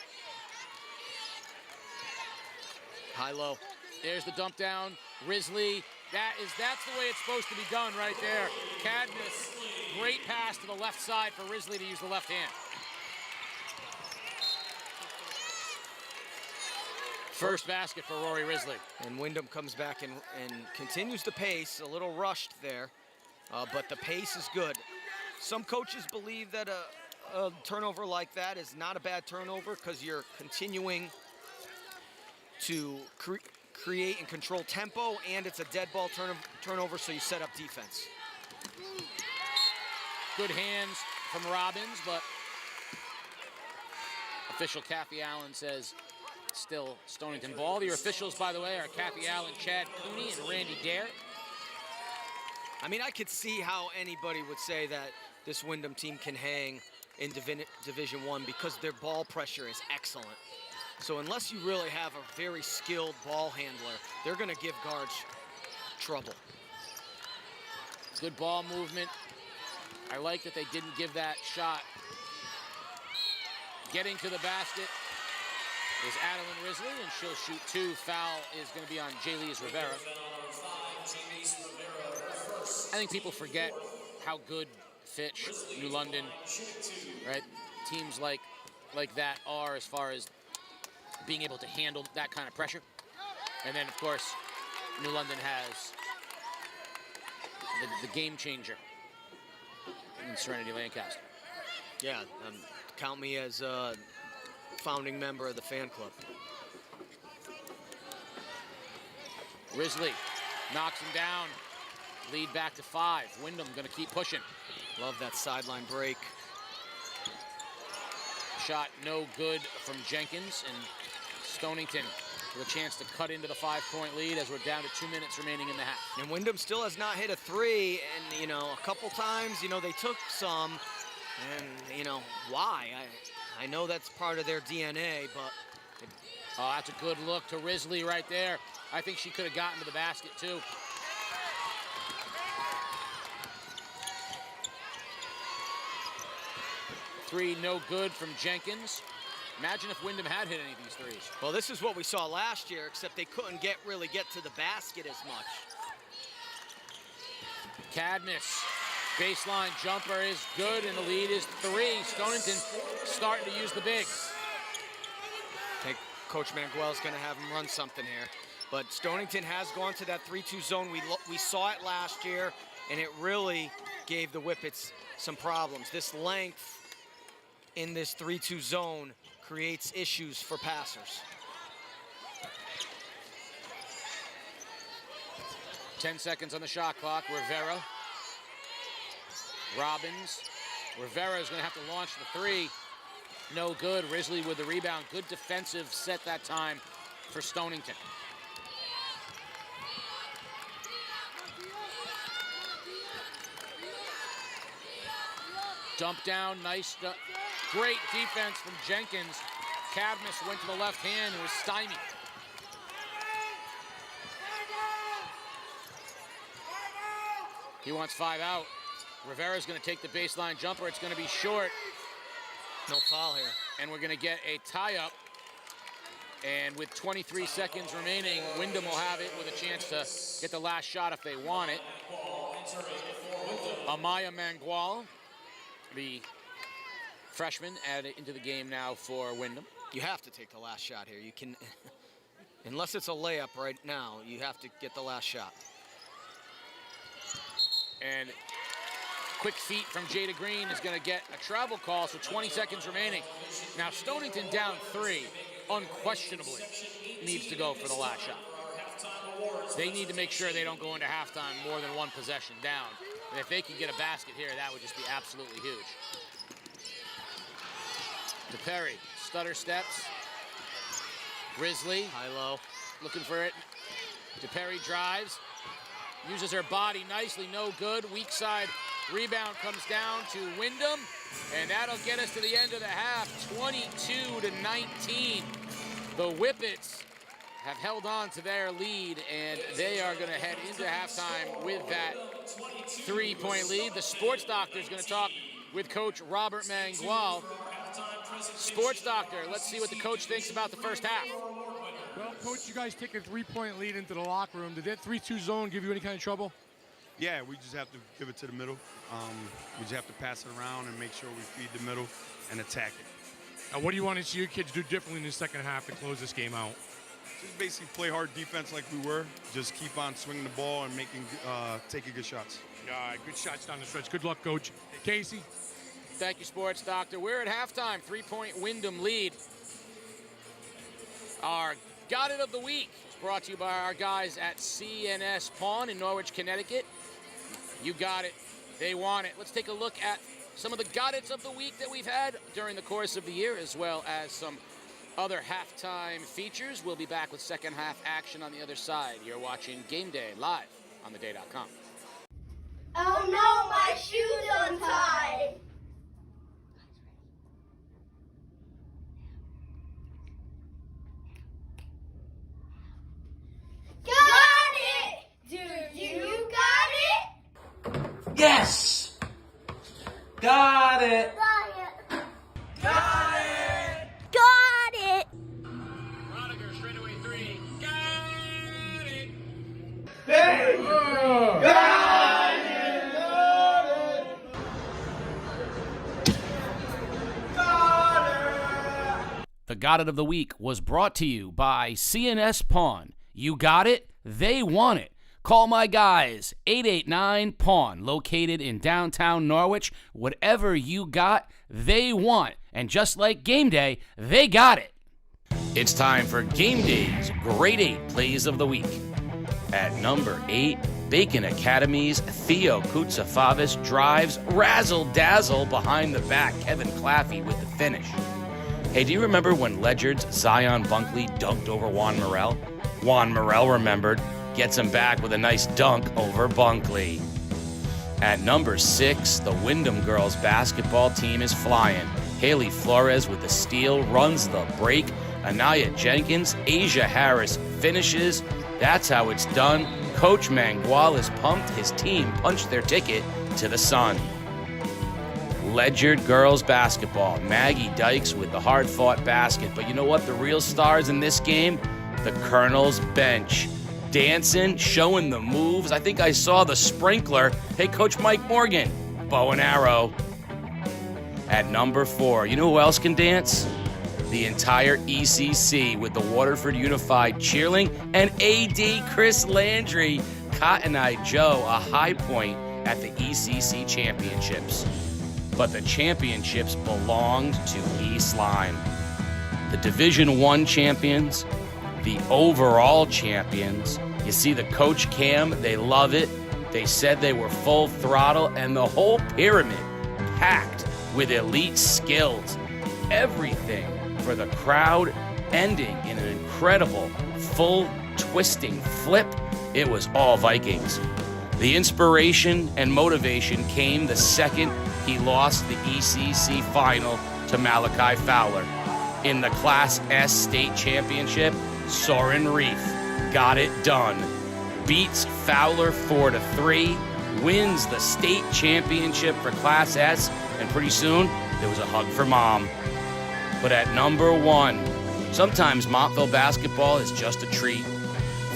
High-low. There's the dump down. Risley. That's the way it's supposed to be done right there. Cadmus, great pass to the left side for Risley to use the left hand. First basket for Rory Risley. And Windham comes back and continues the pace, a little rushed there, but the pace is good. Some coaches believe that a turnover like that is not a bad turnover because you're continuing to create and control tempo, and it's a dead ball turnover, so you set up defense. Good hands from Robbins, but official Kathy Allen says still Stonington ball. The officials, by the way, are Kathy Allen, Chad Cooney, and Randy Dare. I mean, I could see how anybody would say that this Windham team can hang in Division I because their ball pressure is excellent. So unless you really have a very skilled ball handler, they're going to give guards trouble. Good ball movement. I like that they didn't give that shot. Getting to the basket is Adeline Risley, and she'll shoot 2. Foul is going to be on Jalise Rivera. I think people forget how good Fitch, New London, right? Teams like that are as far as being able to handle that kind of pressure. And then, of course, New London has the game changer in Serenity Lancaster. Yeah, count me as a founding member of the fan club. Risley knocks him down. Lead back to 5. Windham going to keep pushing. Love that sideline break. Shot no good from Jenkins, and Stonington with a chance to cut into the 5-point lead as we're down to 2 minutes remaining in the half. And Windham still has not hit a 3, and, you know, a couple times, you know, they took some, and, you know, why? I know that's part of their DNA, but... Oh, that's a good look to Risley right there. I think she could have gotten to the basket, too. Three no good from Jenkins. Imagine if Windham had hit any of these threes. Well, this is what we saw last year, except they couldn't really get to the basket as much. Cadmus, baseline jumper is good, and the lead is 3. Stonington starting to use the bigs. I think Coach Manguel's going to have him run something here. But Stonington has gone to that 3-2 zone. We saw it last year, and it really gave the Whippets some problems. This length in this 3-2 zone creates issues for passers. 10 seconds on the shot clock. Rivera. Robbins. Rivera is going to have to launch the 3. No good. Risley with the rebound. Good defensive set that time for Stonington. Dump down, nice, great defense from Jenkins. Cadmus went to the left hand and was stymied. He wants 5 out. Rivera's going to take the baseline jumper. It's going to be short. No foul here. And we're going to get a tie-up. And with 23 seconds remaining, Windham will have it with a chance to get the last shot if they want it. Amaya Mangual, the freshman, added into the game now for Windham. You have to take the last shot here. You can, unless it's a layup right now, you have to get the last shot. And quick feet from Jada Green is going to get a travel call, so 20 seconds remaining. Now Stonington down 3, unquestionably needs to go for the last shot. They need to make sure they don't go into halftime more than 1 possession down. And if they can get a basket here, that would just be absolutely huge. To Perry, stutter steps. Risley, high-low, looking for it. To Perry drives, uses her body nicely, no good. Weak side rebound comes down to Windham, and that'll get us to the end of the half, 22-19. The Whippets have held on to their lead, and they are going to head into halftime with that 3-point lead. The sports doctor is going to talk with Coach Robert Mangual. Sports doctor, let's see what the coach thinks about the first half. Well, Coach, you guys take a 3-point lead into the locker room. Did that 3-2 zone give you any kind of trouble? Yeah, we just have to give it to the middle. We just have to pass it around and make sure we feed the middle and attack it. Now, what do you want to see your kids do differently in the second half to close this game out? Just basically play hard defense like we were. Just keep on swinging the ball and taking good shots. Good shots down the stretch. Good luck, Coach. Casey? Thank you, Sports Doctor. We're at halftime, 3-point Windham lead. Our Got It of the Week is brought to you by our guys at CNS Pawn in Norwich, Connecticut. You got it. They want it. Let's take a look at some of the Got It's of the Week that we've had during the course of the year, as well as some other halftime features. We'll be back with second half action on the other side. You're watching Game Day live on theday.com. Oh no, my shoe's untied! Got it! Do you got it? Yes! Got it! Got it! Got it! Got it! Rodiger, straightaway 3. Got it! Hey! Got it! The Got It of the Week was brought to you by CNS Pawn. You got it, they want it. Call my guys, 889-PAWN, located in downtown Norwich. Whatever you got, they want. And just like game day, they got it. It's time for Game Day's Grade 8 Plays of the Week. At number 8, Bacon Academy's Theo Koutsafavis drives razzle-dazzle behind the back Kevin Claffey with the finish. Hey, do you remember when Ledyard's Zion Bunkley dunked over Juan Morel? Juan Morel remembered, gets him back with a nice dunk over Bunkley. At number 6, the Windham girls basketball team is flying. Haley Flores with the steal runs the break. Anaya Jenkins, Asia Harris finishes. That's how it's done. Coach Mangual is pumped. His team punched their ticket to the sun. Ledyard girls basketball. Maggie Dykes with the hard-fought basket. But you know what? The real stars in this game? The Colonel's bench. Dancing, showing the moves. I think I saw the sprinkler. Hey, Coach Mike Morgan, bow and arrow. At number 4, you know who else can dance? The entire ECC with the Waterford Unified Cheerleading and AD Chris Landry. Cotton Eye Joe, a high point at the ECC championships. But the championships belonged to East Lyme. The Division I champions, the overall champions. You see the Coach Cam, they love it. They said they were full throttle, and the whole pyramid packed with elite skills. Everything for the crowd, ending in an incredible full twisting flip. It was all Vikings. The inspiration and motivation came the second he lost the ECC final to Malachi Fowler. In the Class S state championship, Soren Reef got it done. Beats Fowler 4-3, wins the state championship for Class S, and pretty soon there was a hug for Mom. But at number 1, sometimes Montville basketball is just a treat.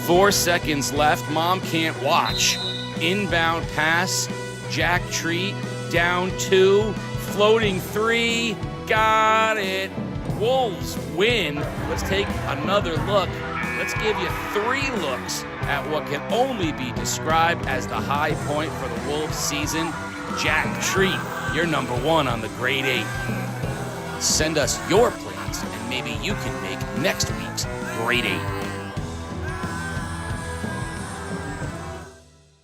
4 seconds left, Mom can't watch. Inbound pass, Jack Treat, down 2, floating 3, got it. Wolves win. Let's take another look. Let's give you 3 looks at what can only be described as the high point for the Wolves season. Jack Treat, you're number 1 on the Grade 8. Send us your plays, and maybe you can make next week's Grade 8.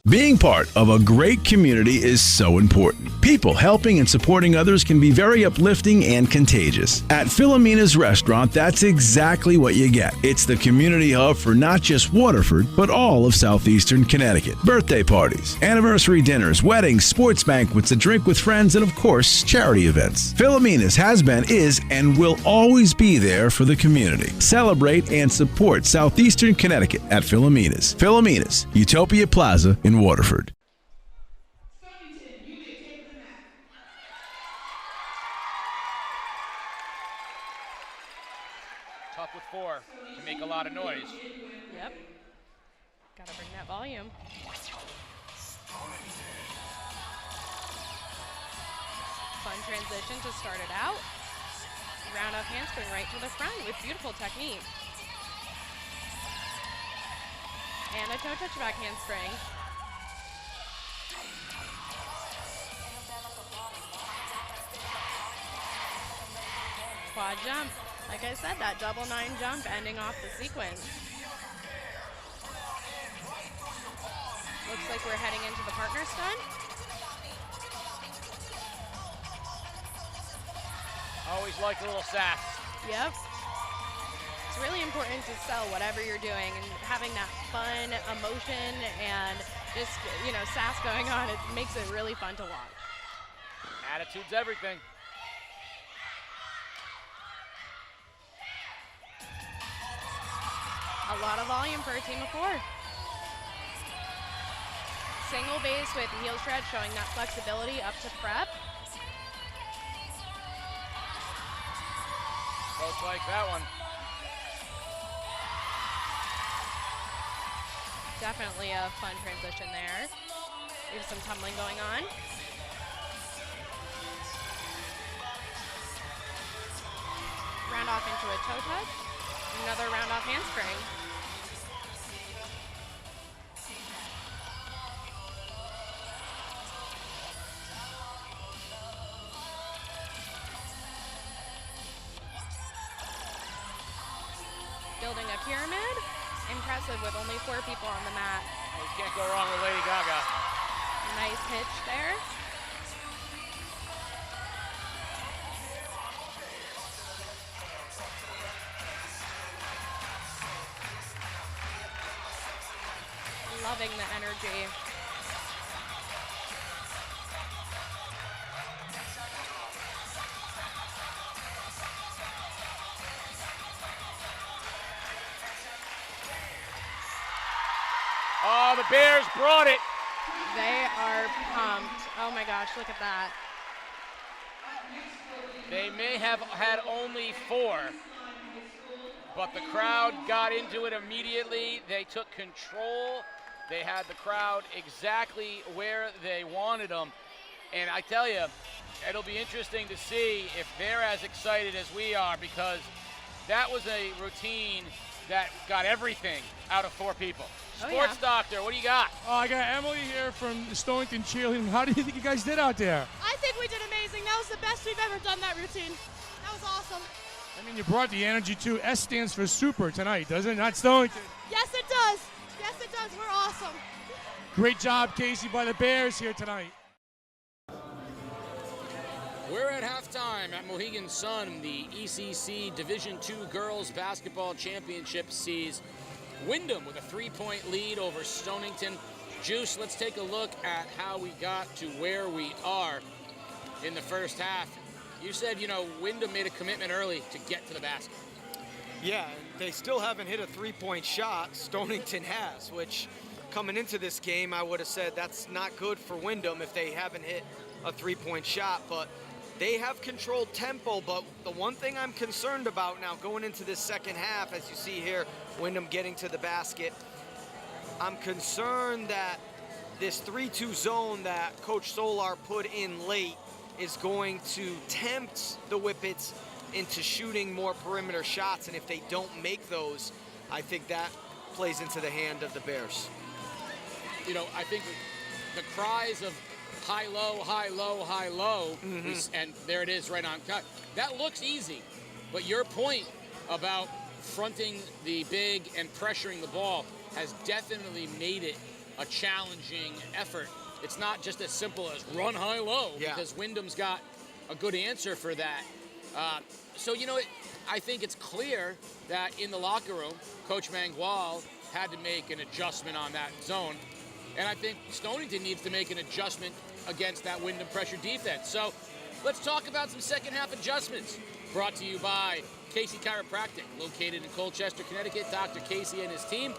Being part of a great community is so important. People helping and supporting others can be very uplifting and contagious. At Philomena's Restaurant, that's exactly what you get. It's the community hub for not just Waterford, but all of southeastern Connecticut. Birthday parties, anniversary dinners, weddings, sports banquets, a drink with friends, and of course, charity events. Philomena's has been, is, and will always be there for the community. Celebrate and support southeastern Connecticut at Philomena's. Philomena's, Utopia Plaza in Waterford. Tough with 4 to make a lot of noise. Yep. Gotta bring that volume. Fun transition to start it out. Round off handspring right to the front with beautiful technique. And a toe touch back handspring. Quad jump. Like I said, that double 9 jump ending off the sequence. Looks like we're heading into the partner stunt. Always like a little sass. Yep. It's really important to sell whatever you're doing, and having that fun emotion and just, sass going on, it makes it really fun to watch. Attitude's everything. A lot of volume for a team of 4. Single base with heel shred showing that flexibility up to prep. Coach like that one. Definitely a fun transition there. We have some tumbling going on. Round off into a toe touch. Another round off handspring. Building a pyramid. Impressive with only 4 people on the mat. You can't go wrong with Lady Gaga. Nice hitch there. Loving the energy. Oh, the Bears brought it. They are pumped. Oh my gosh, look at that. They may have had only 4, but the crowd got into it immediately. They took control. They had the crowd exactly where they wanted them. And I tell you, it'll be interesting to see if they're as excited as we are, because that was a routine that got everything out of 4 people. Oh, Sports yeah. Doctor, what do you got? Oh, I got Emily here from Stonington Cheerleading. How do you think you guys did out there? I think we did amazing. That was the best we've ever done that routine. That was awesome. I mean, you brought the energy too. S stands for super tonight, doesn't it? Not Stonington. Yes, it does. Yes, it does. We're awesome. Great job, Casey, by the Bears here tonight. We're at halftime at Mohegan Sun. The ECC Division II Girls Basketball Championship sees Windham with a 3-point lead over Stonington. Juice, let's take a look at how we got to where we are in the first half. You said, Windham made a commitment early to get to the basket. Yeah, they still haven't hit a 3-point shot. Stonington has, which coming into this game, I would have said that's not good for Windham if they haven't hit a 3-point shot. But they have controlled tempo. But the one thing I'm concerned about now going into this second half, as you see here, Windham getting to the basket, I'm concerned that this 3-2 zone that Coach Solar put in late is going to tempt the Whippets into shooting more perimeter shots, and if they don't make those, I think that plays into the hand of the Bears. I think the cries of high, low, high, low, high, low, and there it is right on cut. That looks easy, but your point about fronting the big and pressuring the ball has definitely made it a challenging effort. It's not just as simple as run high, low, because Windham's got a good answer for that. I think it's clear that in the locker room, Coach Mangual had to make an adjustment on that zone. And I think Stonington needs to make an adjustment against that Windham pressure defense. So let's talk about some second half adjustments. Brought to you by Casey Chiropractic, located in Colchester, Connecticut. Dr. Casey and his team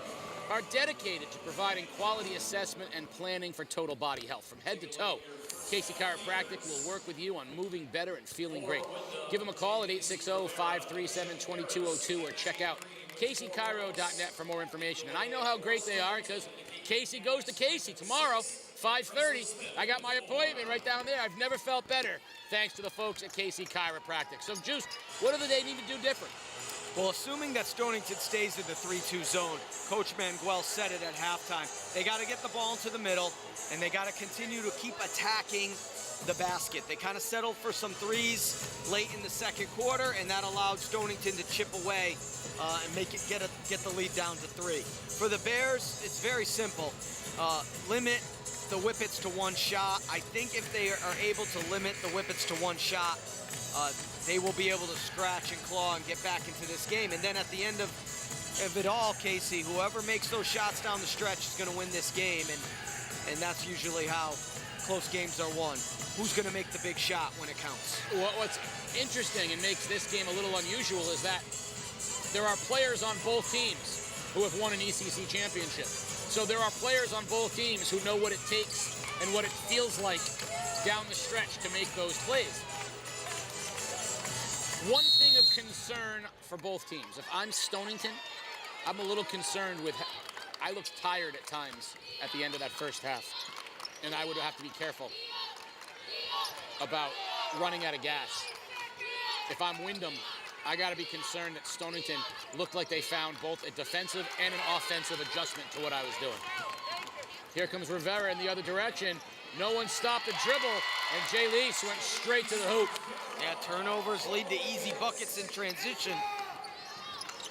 are dedicated to providing quality assessment and planning for total body health from head to toe. Casey Chiropractic will work with you on moving better and feeling great. Give them a call at 860-537-2202 or check out CaseyChiro.net for more information. And I know how great they are because Casey goes to Casey tomorrow, 5:30. I got my appointment right down there. I've never felt better thanks to the folks at Casey Chiropractic. So, Juice, what do they need to do different? Well, assuming that Stonington stays in the 3-2 zone, Coach Mangual said it at halftime. They got to get the ball into the middle, and they got to continue to keep attacking the basket. They kind of settled for some threes late in the second quarter, and that allowed Stonington to chip away and get the lead down to 3. For the Bears, it's very simple. Limit the Whippets to 1 shot. I think if they are able to limit the Whippets to 1 shot, they will be able to scratch and claw and get back into this game. And then at the end of it all, Casey, whoever makes those shots down the stretch is going to win this game. And that's usually how close games are won. Who's going to make the big shot when it counts? What's interesting and makes this game a little unusual is that there are players on both teams who have won an ECC championship. So there are players on both teams who know what it takes and what it feels like down the stretch to make those plays. One thing of concern for both teams. If I'm Stonington, I'm a little concerned with, I looked tired at times at the end of that first half. And I would have to be careful about running out of gas. If I'm Windham, I got to be concerned that Stonington looked like they found both a defensive and an offensive adjustment to what I was doing. Here comes Rivera in the other direction. No one stopped the dribble, and Jay Lease went straight to the hoop. Yeah, turnovers lead to easy buckets in transition.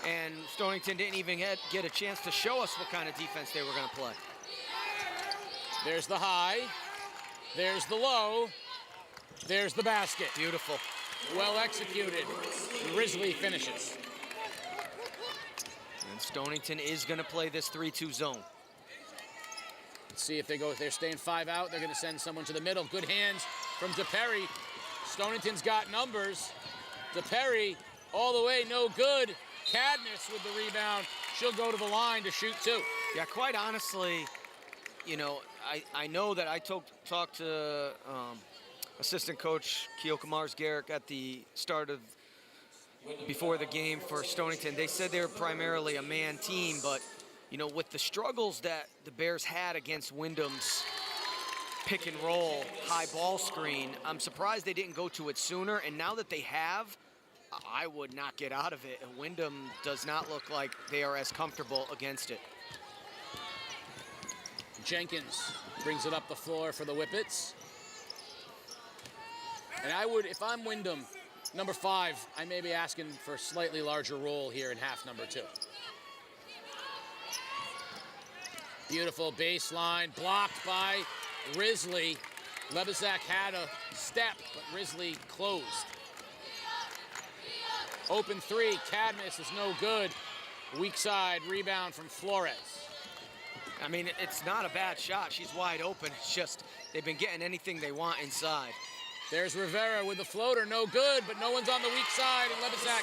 And Stonington didn't even get a chance to show us what kind of defense they were going to play. There's the high. There's the low. There's the basket. Beautiful. Well executed. Grizzly finishes. And Stonington is going to play this 3-2 zone. Let's see if they go. If they're staying 5 out, they're going to send someone to the middle. Good hands from DePerry. Stonington's got numbers. DePerry all the way, no good. Cadmus with the rebound. She'll go to the line to shoot 2. Yeah, quite honestly, you know, I know that I talked to assistant coach Keoka Mars-Garrick at the start of, before the game for Stonington. They said they were primarily a man team, but, you know, with the struggles that the Bears had against Windham's pick and roll, high ball screen, I'm surprised they didn't go to it sooner. And now that they have, I would not get out of it. And Windham does not look like they are as comfortable against it. Jenkins brings it up the floor for the Whippets. And I would, if I'm Windham, number 5, I may be asking for a slightly larger role here in half number 2. Beautiful baseline, blocked by Risley. Lebizak had a step, but Risley closed. Open 3, Cadmus is no good. Weak side rebound from Flores. I mean, it's not a bad shot. She's wide open. It's just they've been getting anything they want inside. There's Rivera with the floater, no good, but no one's on the weak side, and Lebizak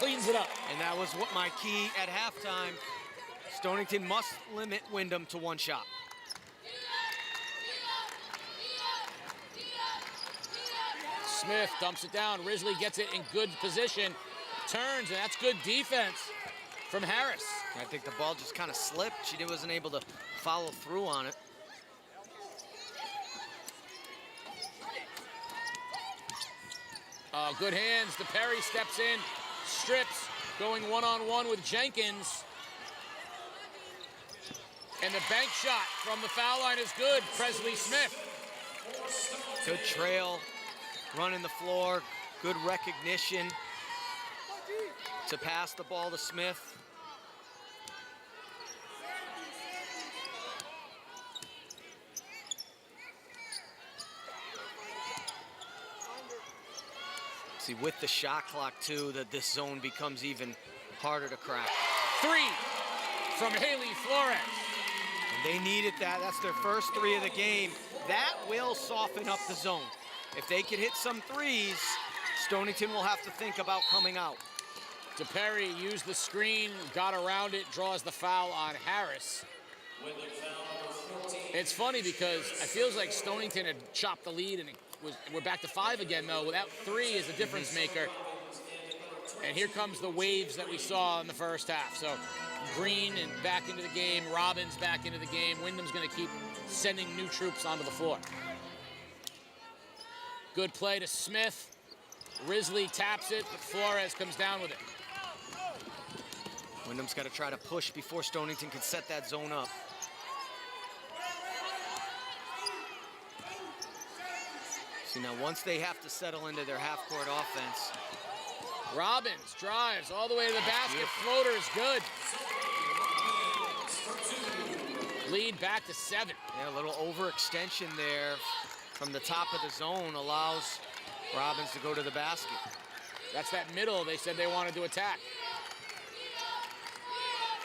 cleans it up. And that was what my key at halftime. Stonington must limit Windham to 1 shot. Smith dumps it down. Risley gets it in good position, turns, and that's good defense from Harris. I think the ball just kind of slipped. She wasn't able to follow through on it. Good hands. DePerry steps in, strips, going one-on-one with Jenkins. And the bank shot from the foul line is good. Presley Smith. Good trail, running the floor, good recognition to pass the ball to Smith. See, with the shot clock too, that this zone becomes even harder to crack. 3 from Haley Flores. And they needed that. That's their first 3 of the game. That will soften up the zone. If they can hit some threes, Stonington will have to think about coming out. DePerry used the screen, got around it, draws the foul on Harris. It's funny because it feels like Stonington had chopped the lead, and we're back to 5 again, though. Without 3 is a difference maker. And here comes the waves that we saw in the first half. So Green and back into the game, Robbins back into the game. Windham's going to keep sending new troops onto the floor. Good play to Smith. Risley taps it, but Flores comes down with it. Windham's got to try to push before Stonington can set that zone up. See, now once they have to settle into their half-court offense. Robbins drives all the way to the basket. Floater is good. Lead back to 7. Yeah, a little overextension there from the top of the zone allows Robbins to go to the basket. That's that middle they said they wanted to attack.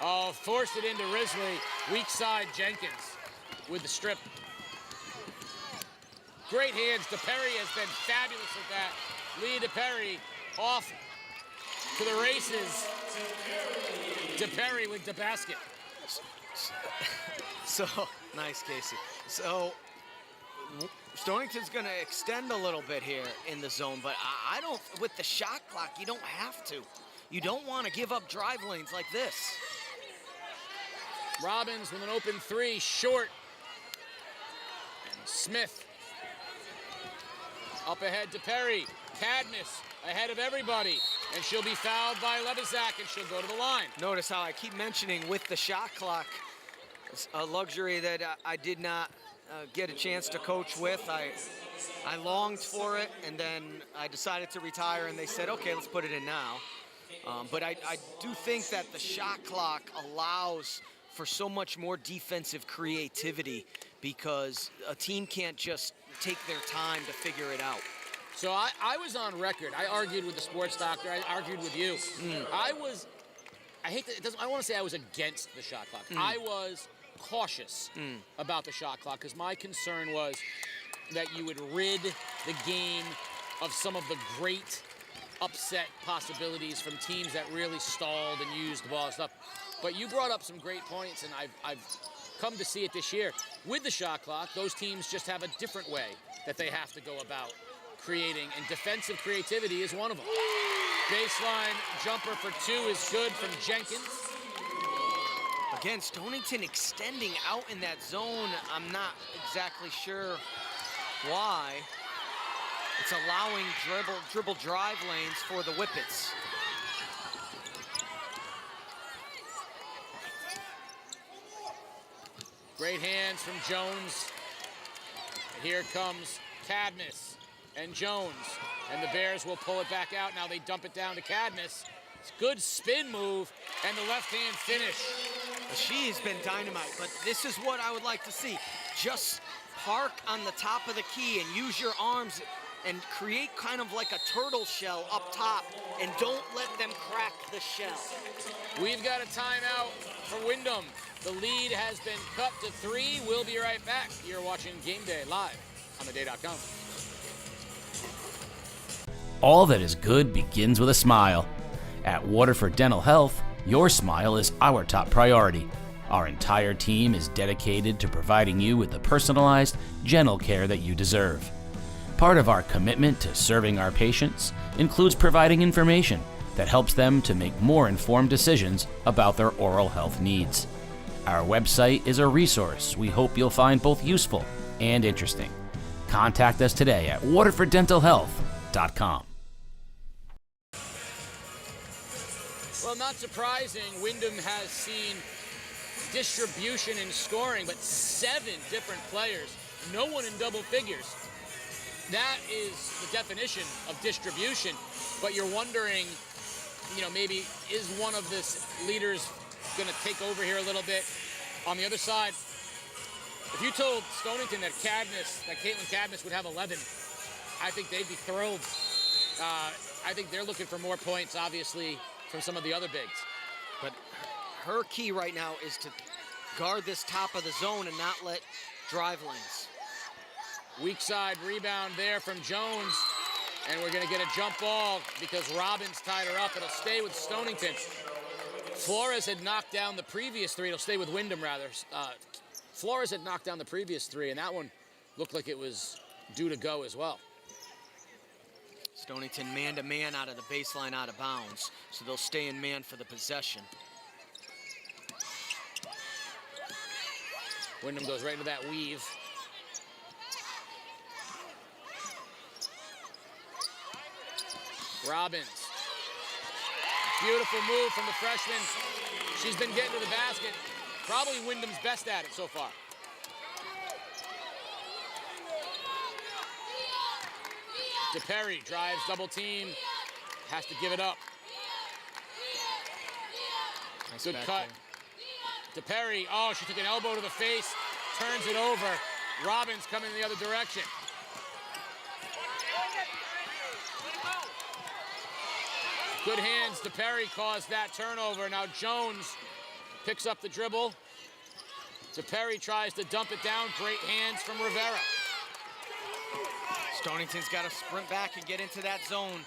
Oh, forced it into Risley. Weak side Jenkins with the strip. Great hands. DePerry has been fabulous with that. Lee DePerry off to the races. DePerry with the basket. So, nice, Casey. So, Stonington's going to extend a little bit here in the zone, but I don't, with the shot clock, you don't have to. You don't want to give up drive lanes like this. Robbins with an open 3, short. And Smith. Up ahead to Perry. Cadmus ahead of everybody, and she'll be fouled by Lebyzak, and she'll go to the line. Notice how I keep mentioning with the shot clock, it's a luxury that I did not get a chance to coach with. I longed for it, and then I decided to retire, and they said, okay, let's put it in now. But I do think that the shot clock allows for so much more defensive creativity because a team can't just take their time to figure it out. So I was on record. I argued with the sports doctor. I argued with you. I want to say I was against the shot clock. I was cautious about the shot clock because my concern was that you would rid the game of some of the great upset possibilities from teams that really stalled and used the ball and stuff. But you brought up some great points, and I've come to see it this year. With the shot clock, those teams just have a different way that they have to go about creating, and defensive creativity is one of them. Baseline jumper for 2 is good from Jenkins. Again, Stonington extending out in that zone. I'm not exactly sure why. It's allowing dribble drive lanes for the Whippets. Great hands from Jones. Here comes Cadmus and Jones, and the Bears will pull it back out. Now they dump it down to Cadmus. It's a good spin move, and the left-hand finish. She's been dynamite, but this is what I would like to see. Just park on the top of the key and use your arms and create kind of like a turtle shell up top, and don't let them crack the shell. We've got a timeout for Windham. The lead has been cut to 3. We'll be right back. You're watching Game Day live on theday.com. All that is good begins with a smile. At Waterford Dental Health, your smile is our top priority. Our entire team is dedicated to providing you with the personalized, gentle care that you deserve. Part of our commitment to serving our patients includes providing information that helps them to make more informed decisions about their oral health needs. Our website is a resource we hope you'll find both useful and interesting. Contact us today at waterforddentalhealth.com. Well, not surprising, Windham has seen distribution in scoring, but 7 different players, no one in double figures. That is the definition of distribution, but you're wondering, maybe is one of the leaders going to take over here a little bit? On the other side, if you told Stonington that Caitlin Cadmus would have 11, I think they'd be thrilled. I think they're looking for more points, obviously, from some of the other bigs. But her key right now is to guard this top of the zone and not let drive lanes. Weak side rebound there from Jones, and we're going to get a jump ball because Robbins tied her up. It'll stay with Stonington. Flores had knocked down the previous 3. It'll stay with Windham, rather. Flores had knocked down the previous 3, and that one looked like it was due to go as well. Stonington man-to-man out of the baseline, out of bounds, so they'll stay in man for the possession. Windham goes right into that weave. Robbins. Beautiful move from the freshman. She's been getting to the basket. Probably Windham's best at it so far. DePerry drives double team. Has to give it up. Nice Good cut. DePerry, she took an elbow to the face. Turns it over. Robbins coming in the other direction. Good hands. DePerry caused that turnover. Now Jones picks up the dribble. DePerry tries to dump it down. Great hands from Rivera. Stonington's got to sprint back and get into that zone.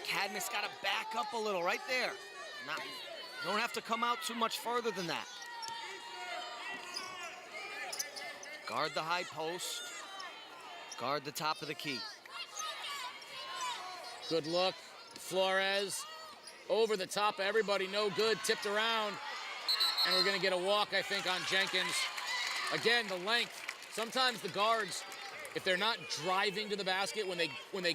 Cadmus got to back up a little right there. Don't have to come out too much further than that. Guard the high post. Guard the top of the key. Good look. Flores over the top of everybody, no good, tipped around, and we're gonna get a walk, I think, on Jenkins. Again, the length. Sometimes the guards if they're not driving to the basket, when they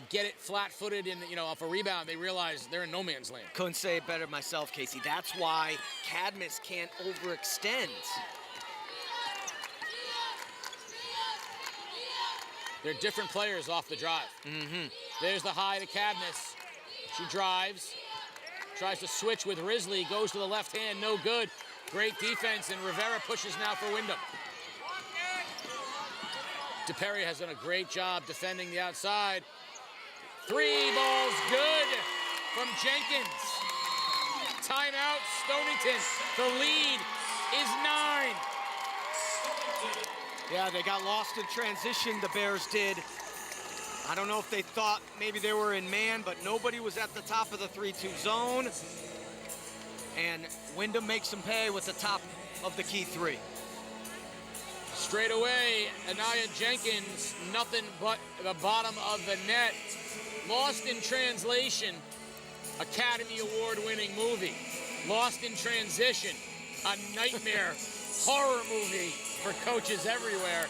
get it flat-footed and off a rebound, they realize they're in no man's land. Couldn't say it better myself, Casey. That's why Cadmus can't overextend. They're different players off the drive. There's the high to Cadmus. She drives, tries to switch with Risley, goes to the left hand, no good. Great defense, and Rivera pushes now for Windham. DePerry has done a great job defending the outside. 3 balls good from Jenkins. Timeout, Stonington. The lead is 9. Yeah, they got lost in transition, the Bears did. I don't know if they thought maybe they were in man, but nobody was at the top of the 3-2 zone. And Windham makes them pay with the top of the key 3. Straight away, Anaya Jenkins, nothing but the bottom of the net. Lost in Translation, Academy Award-winning movie. Lost in Transition, a nightmare horror movie for coaches everywhere,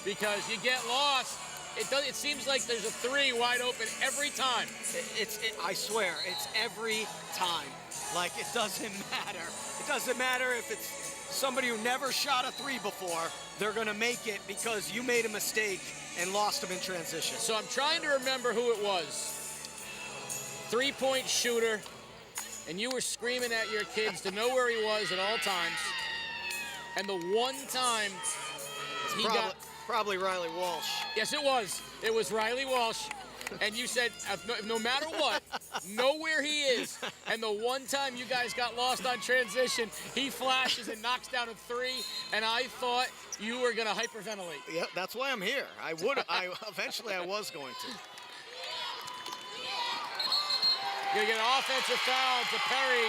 because you get lost. It seems like there's a 3 wide open every time. I swear, it's every time. Like, it doesn't matter. It doesn't matter if it's somebody who never shot a 3 before. They're going to make it because you made a mistake and lost them in transition. So I'm trying to remember who it was. 3-point shooter, and you were screaming at your kids to know where he was at all times. And the one time he got... Probably Riley Walsh. Yes, it was. It was Riley Walsh. And you said, no matter what, know where he is. And the one time you guys got lost on transition, he flashes and knocks down a 3, and I thought you were going to hyperventilate. Yep, that's why I'm here. Eventually I was going to. Going to get an offensive foul to Perry.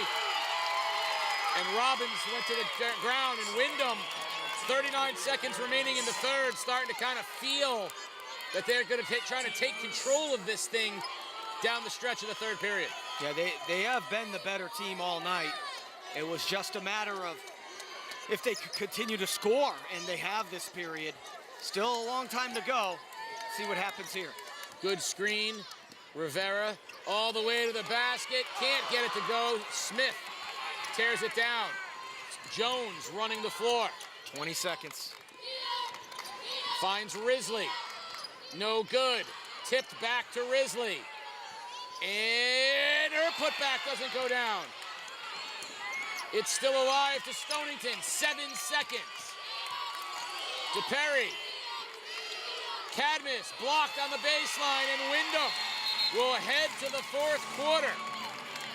And Robbins went to the ground, and Windham, 39 seconds remaining in the third, starting to kind of feel that they're going to trying to take control of this thing down the stretch of the third period. Yeah, they have been the better team all night. It was just a matter of if they could continue to score, and they have this period. Still a long time to go. See what happens here. Good screen. Rivera all the way to the basket. Can't get it to go. Smith tears it down. Jones running the floor. 20 seconds. Finds Risley. No good. Tipped back to Risley. And her putback doesn't go down. It's still alive to Stonington. 7 seconds. To Perry. Cadmus blocked on the baseline, and Windham will head to the fourth quarter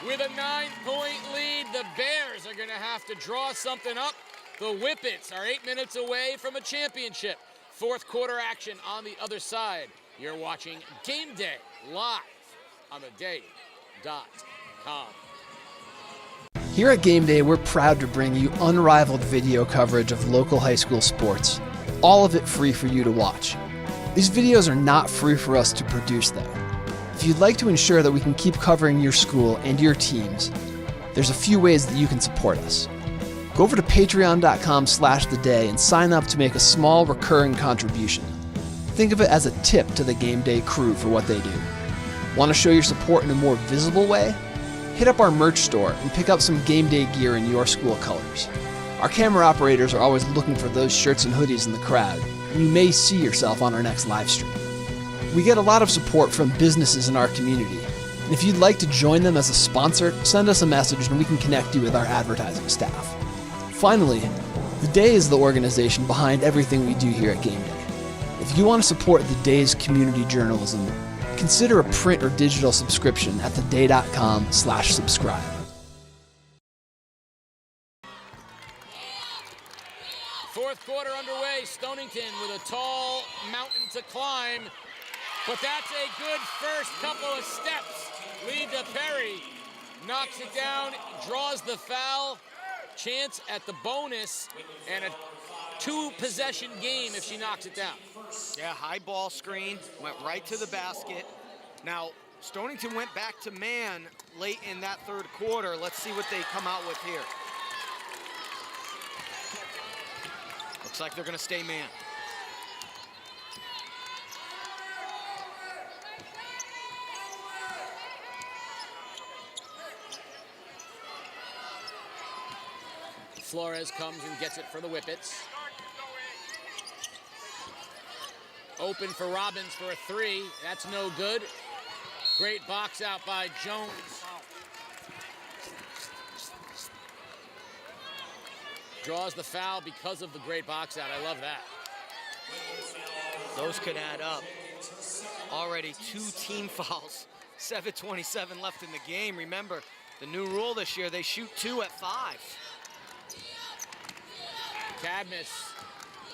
with a 9-point lead. The Bears are going to have to draw something up. The Whippets are 8 minutes away from a championship. Fourth quarter action on the other side. You're watching Game Day live on theday.com. Here at Game Day, we're proud to bring you unrivaled video coverage of local high school sports. All of it free for you to watch. These videos are not free for us to produce, though. If you'd like to ensure that we can keep covering your school and your teams, there's a few ways that you can support us. Go over to patreon.com/theday and sign up to make a small recurring contribution. Think of it as a tip to the Game Day crew for what they do. Want to show your support in a more visible way? Hit up our merch store and pick up some Game Day gear in your school colors. Our camera operators are always looking for those shirts and hoodies in the crowd, and you may see yourself on our next live stream. We get a lot of support from businesses in our community, and if you'd like to join them as a sponsor, send us a message and we can connect you with our advertising staff. Finally, The Day is the organization behind everything we do here at Game Day. If you want to support The Day's community journalism, consider a print or digital subscription at theday.com/subscribe. Fourth quarter underway. Stonington with a tall mountain to climb, but that's a good first couple of steps. Lead to Perry, knocks it down, draws the foul. Chance at the bonus, and a 2-possession game if she knocks it down. Yeah, high ball screen, went right to the basket. Now, Stonington went back to man late in that third quarter. Let's see what they come out with here. Looks like they're going to stay man. Flores comes and gets it for the Whippets. Open for Robbins for a three. That's no good. Great box out by Jones. Draws the foul because of the great box out. I love that. Those could add up. Already 2 team fouls. 7:27 left in the game. Remember, the new rule this year, they shoot 2 at 5. Cadmus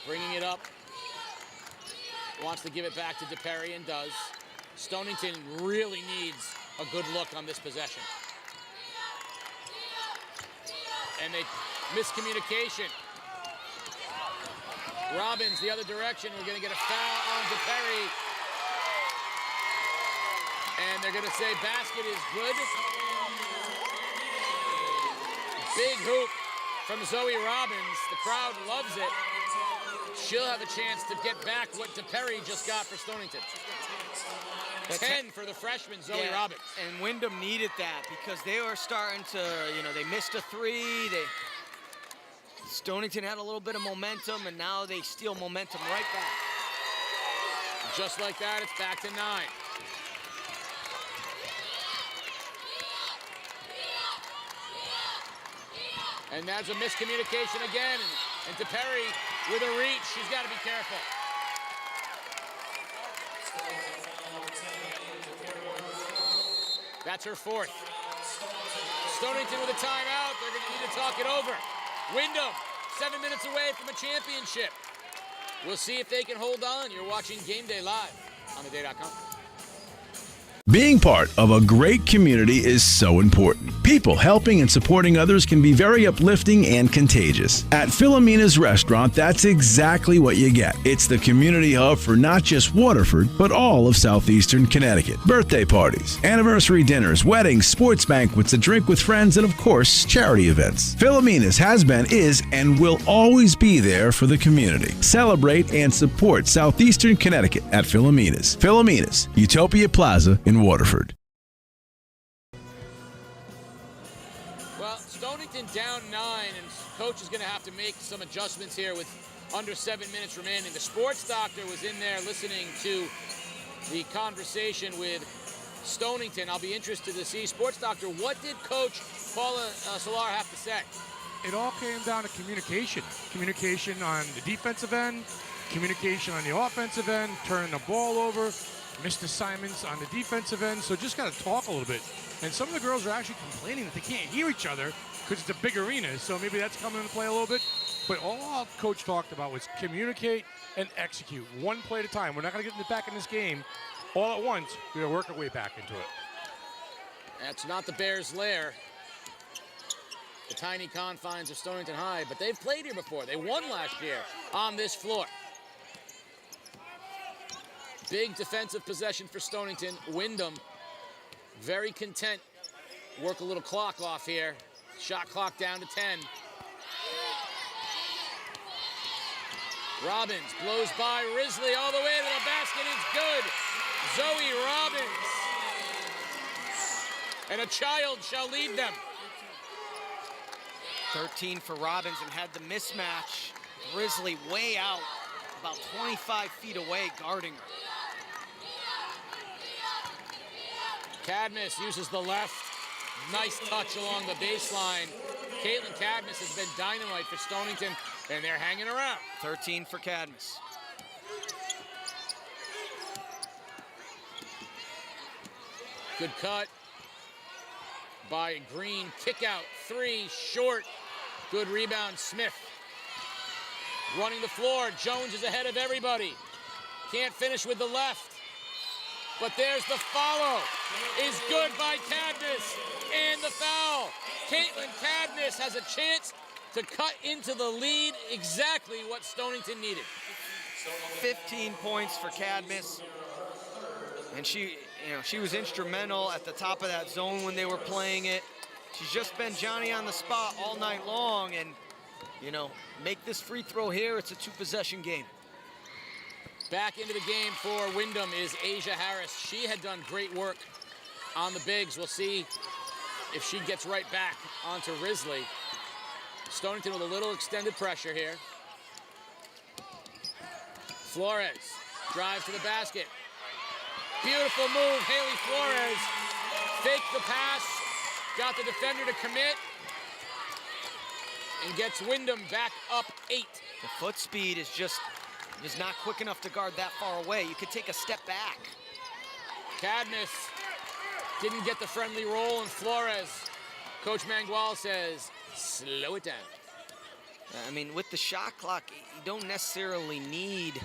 bringing it up. Wants to give it back to DePerry and does. Stonington really needs a good look on this possession. And they miscommunication. Robbins the other direction. We're going to get a foul on DePerry. And they're going to say basket is good. Big hoop from Zoe Robbins. The crowd loves it. She'll have a chance to get back what DePerry just got for Stonington. 10 for the freshman, Zoe Robbins. And Windham needed that because they were starting to, they missed a 3. Stonington had a little bit of momentum, and now they steal momentum right back. Just like that, it's back to 9. And that's a miscommunication again. And DePerry with a reach. She's got to be careful. That's her 4th. Stonington with a timeout. They're going to need to talk it over. Windham, 7 minutes away from a championship. We'll see if they can hold on. You're watching Game Day Live on theday.com. Being part of a great community is so important. People helping and supporting others can be very uplifting and contagious. At Philomena's Restaurant, that's exactly what you get. It's the community hub for not just Waterford, but all of southeastern Connecticut. Birthday parties, anniversary dinners, weddings, sports banquets, a drink with friends, and of course, charity events. Philomena's has been, is, and will always be there for the community. Celebrate and support southeastern Connecticut at Philomena's. Philomena's, Utopia Plaza in Waterford. Well, Stonington down 9, and coach is going to have to make some adjustments here with under 7 minutes remaining. The sports doctor was in there listening to the conversation with Stonington. I'll be interested to see. Sports doctor, what did Coach Paula Solar have to say? It all came down to communication. Communication on the defensive end, communication on the offensive end, turning the ball over, missed assignments on the defensive end, so just got to talk a little bit. And some of the girls are actually complaining that they can't hear each other because it's a big arena, so maybe that's coming into play a little bit. But all Coach talked about was communicate and execute, one play at a time. We're not going to get back in this game all at once. We're going to work our way back into it. That's not the Bears' lair, the tiny confines of Stonington High, but they've played here before. They won last year on this floor. Big defensive possession for Stonington. Windham, very content. Work a little clock off here. Shot clock down to 10. Robbins blows by Risley all the way to the basket. It's good. Zoe Robbins. And a child shall lead them. 13 for Robbins, and had the mismatch. Risley way out, about 25 feet away, guarding her. Cadmus uses the left. Nice touch along the baseline. Caitlin Cadmus has been dynamite for Stonington, and they're hanging around. 13 for Cadmus. Good cut by Green. Kick out, 3, short. Good rebound, Smith. Running the floor. Jones is ahead of everybody. Can't finish with the left. But there's the follow. Is good by Cadmus. And the foul. Caitlin Cadmus has a chance to cut into the lead. Exactly what Stonington needed. 15 points for Cadmus. And she was instrumental at the top of that zone when they were playing it. She's just been Johnny on the spot all night long. And, make this free throw here. It's a 2-possession game. Back into the game for Windham is Asia Harris. She had done great work on the bigs. We'll see if she gets right back onto Risley. Stonington with a little extended pressure here. Flores drives to the basket. Beautiful move, Haley Flores. Faked the pass, got the defender to commit, and gets Windham back up 8. The foot speed is not quick enough to guard that far away. You could take a step back. Cadmus didn't get the friendly roll, and Flores, Coach Mangual says, slow it down. I mean, with the shot clock, you don't necessarily need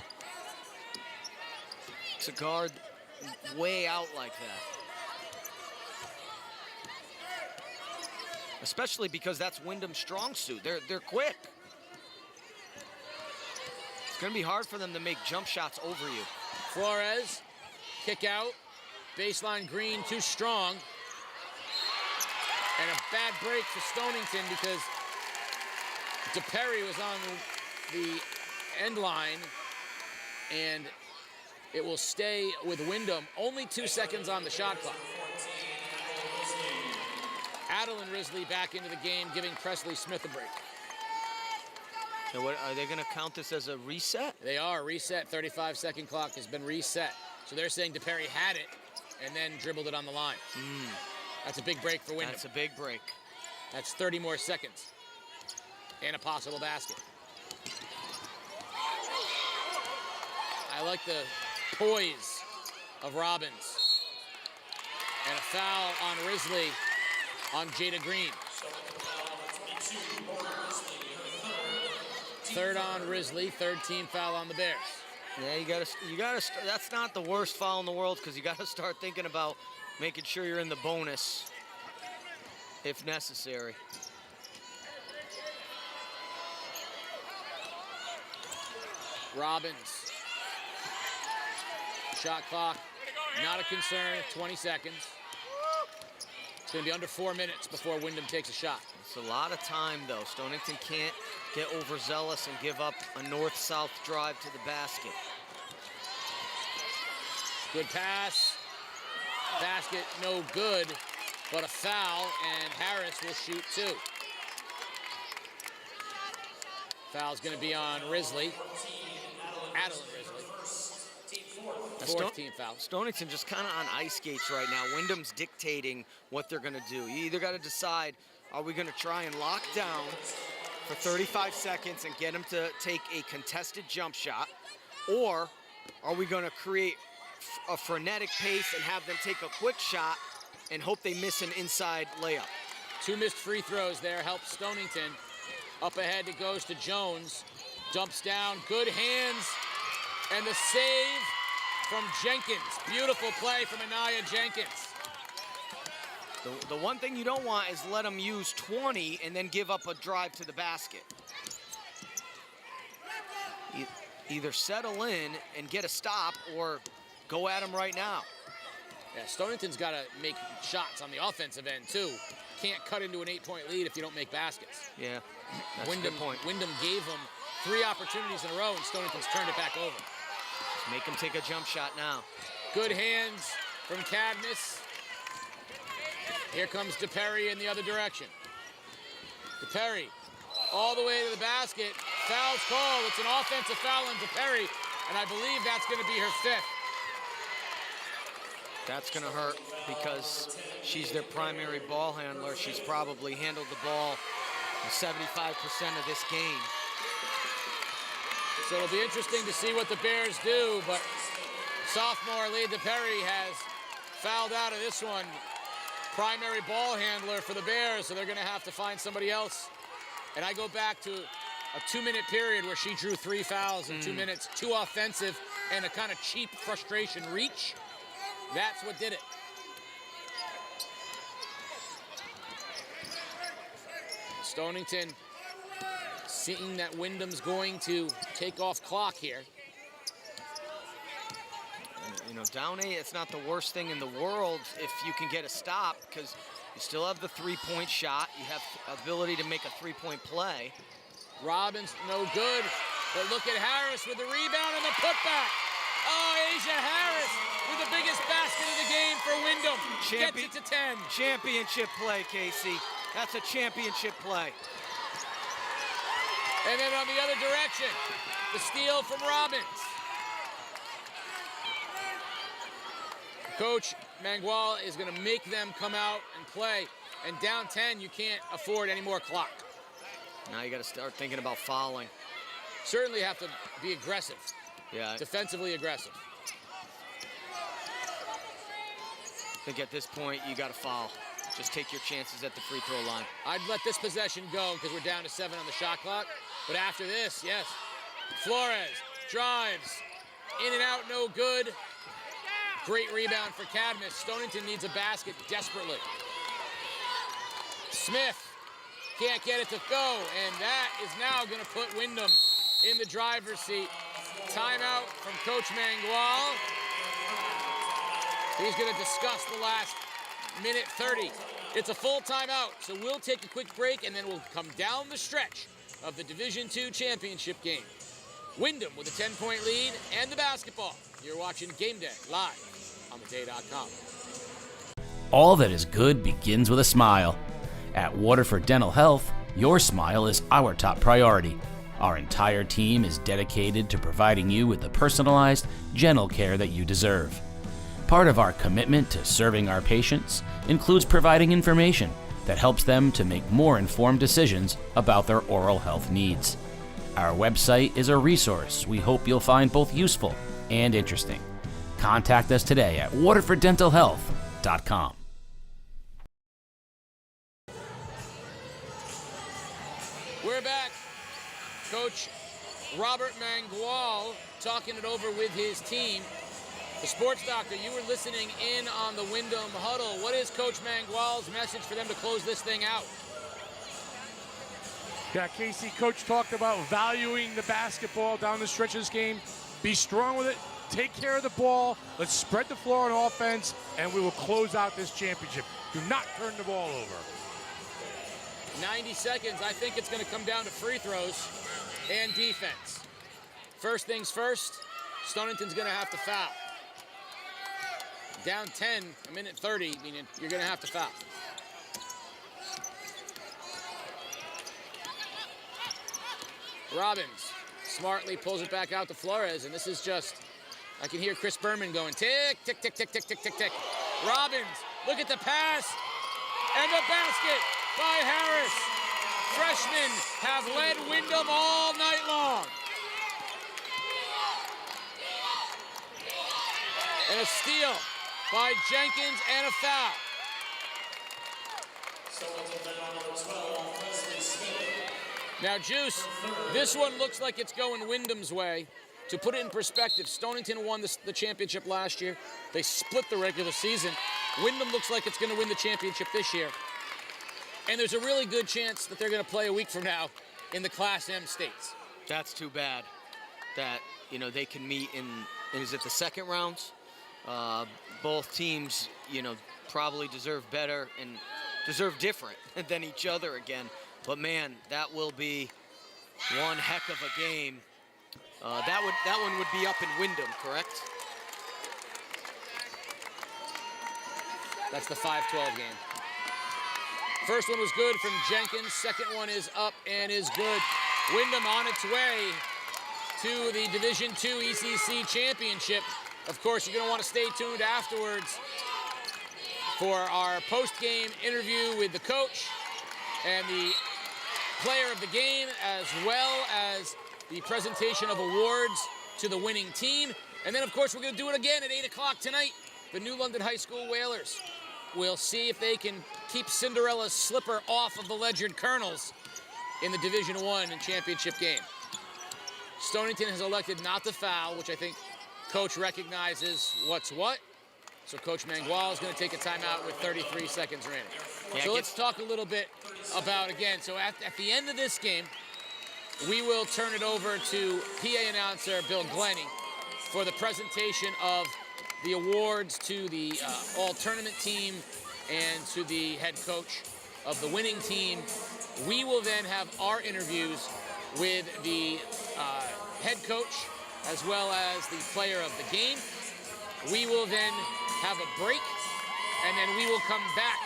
to guard way out like that. Especially because that's Windham's strong suit. They're quick. It's gonna be hard for them to make jump shots over you. Flores, kick out, baseline Green too strong. And a bad break for Stonington because DePerry was on the end line, and it will stay with Windham. Only 2 seconds on the shot clock. Adeline Risley back into the game, giving Presley Smith a break. So what, are they gonna count this as a reset? They are, reset, 35-second clock has been reset. So they're saying DePerry had it and then dribbled it on the line. That's a big break for Windham. That's a big break. That's 30 more seconds and a possible basket. I like the poise of Robbins. And a foul on Risley on Jada Green. Third on Risley, third team foul on the Bears. Yeah, you gotta. That's not the worst foul in the world because you gotta start thinking about making sure you're in the bonus if necessary. Robbins. Shot clock, not a concern, 20 seconds. It's gonna be under 4 minutes before Windham takes a shot. It's a lot of time though. Stonington can't get overzealous and give up a north-south drive to the basket. Good pass. Basket no good, but a foul, and Harris will shoot 2. Foul's gonna be on Risley. Adeline Risley. Fourth team foul. Stonington just kind of on ice skates right now. Windham's dictating what they're gonna do. You either gotta decide, are we gonna try and lock down for 35 seconds and get him to take a contested jump shot, or are we gonna create a frenetic pace and have them take a quick shot and hope they miss an inside layup? 2 missed free throws there help Stonington. Up ahead it goes to Jones. Dumps down, good hands, and the save from Jenkins. Beautiful play from Anaya Jenkins. The one thing you don't want is let them use 20 and then give up a drive to the basket. Either settle in and get a stop or go at them right now. Yeah, Stonington's got to make shots on the offensive end, too. Can't cut into an 8-point lead if you don't make baskets. Yeah, that's a good point. Windham gave them 3 opportunities in a row, and Stonington's turned it back over. Just make them take a jump shot now. Good hands from Cadmus. Here comes DePerry in the other direction. DePerry all the way to the basket. Foul's called. It's an offensive foul on DePerry, and I believe that's going to be her 5th. That's going to hurt because she's their primary ball handler. She's probably handled the ball 75% of this game. So it'll be interesting to see what the Bears do, but sophomore Lee DePerry has fouled out of this one. Primary ball handler for the Bears, so they're going to have to find somebody else. And I go back to a 2-minute period where she drew 3 fouls in 2 minutes, 2 offensive and a kind of cheap frustration reach. That's what did it. Stonington seeing that Windham's going to take off clock here. You know, down 8, it's not the worst thing in the world if you can get a stop because you still have the 3-point shot. You have ability to make a 3-point play. Robbins, no good, but look at Harris with the rebound and the putback. Oh, Asia Harris with the biggest basket of the game for Windham. Gets it to 10. Championship play, Casey. That's a championship play. And then on the other direction, the steal from Robbins. Coach Mangual is going to make them come out and play. And down 10, you can't afford any more clock. Now you got to start thinking about fouling. Certainly have to be aggressive. Yeah. Defensively aggressive. I think at this point, you got to foul. Just take your chances at the free throw line. I'd let this possession go because we're down to 7 on the shot clock. But after this, yes. Flores drives. In and out, no good. Great rebound for Cadmus. Stonington needs a basket desperately. Smith can't get it to go, and that is now going to put Windham in the driver's seat. Timeout from Coach Mangual. He's going to discuss the last minute 30. It's a full timeout, so we'll take a quick break, and then we'll come down the stretch of the Division II championship game. Windham with a 10-point lead and the basketball. You're watching Game Day live on theday.com. All that is good begins with a smile. At Waterford Dental Health, your smile is our top priority. Our entire team is dedicated to providing you with the personalized, gentle care that you deserve. Part of our commitment to serving our patients includes providing information that helps them to make more informed decisions about their oral health needs. Our website is a resource we hope you'll find both useful and interesting. Contact us today at waterforddentalhealth.com. We're back. Coach Robert Mangual talking it over with his team. The sports doctor, you were listening in on the Windham huddle. What is Coach Mangual's message for them to close this thing out? Yeah, Casey, Coach talked about valuing the basketball down the stretch of this game. Be strong with it. Take care of the ball. Let's spread the floor on offense, and we will close out this championship. Do not turn the ball over. 90 seconds. I think it's going to come down to free throws and defense. First things first, Stonington's going to have to foul. Down 10, a minute 30, meaning you're going to have to foul. Robbins smartly pulls it back out to Flores, and this is just, I can hear Chris Berman going, tick, tick, tick, tick, tick, tick, tick, tick. Robbins, look at the pass, and the basket by Harris. Freshmen have led Windham all night long. And a steal by Jenkins and a foul. Now, Juice, this one looks like it's going Windham's way. To put it in perspective, Stonington won the championship last year. They split the regular season. Windham looks like it's going to win the championship this year. And there's a really good chance that they're going to play a week from now in the Class M states. That's too bad that, you know, they can meet in is it the second rounds? Both teams, you know, probably deserve better and deserve different than each other again. But man, that will be one heck of a game. That one would be up in Windham, correct? That's the 5-12 game. First one was good from Jenkins. Second one is up and is good. Windham on its way to the Division II ECC championship. Of course, you're going to want to stay tuned afterwards for our post-game interview with the coach and the player of the game, as well as the presentation of awards to the winning team. And then, of course, we're going to do it again at 8 o'clock tonight. The New London High School Whalers. We'll see if they can keep Cinderella's slipper off of the Ledyard Colonels in the Division I and championship game. Stonington has elected not to foul, which I think Coach recognizes what's what. So Coach Mangual is going to take a timeout with 33 seconds remaining. Yeah, so let's talk a little bit about, again, so at the end of this game, we will turn it over to PA announcer Bill Glennie for the presentation of the awards to the all-tournament team and to the head coach of the winning team. We will then have our interviews with the head coach as well as the player of the game. We will then have a break, and then we will come back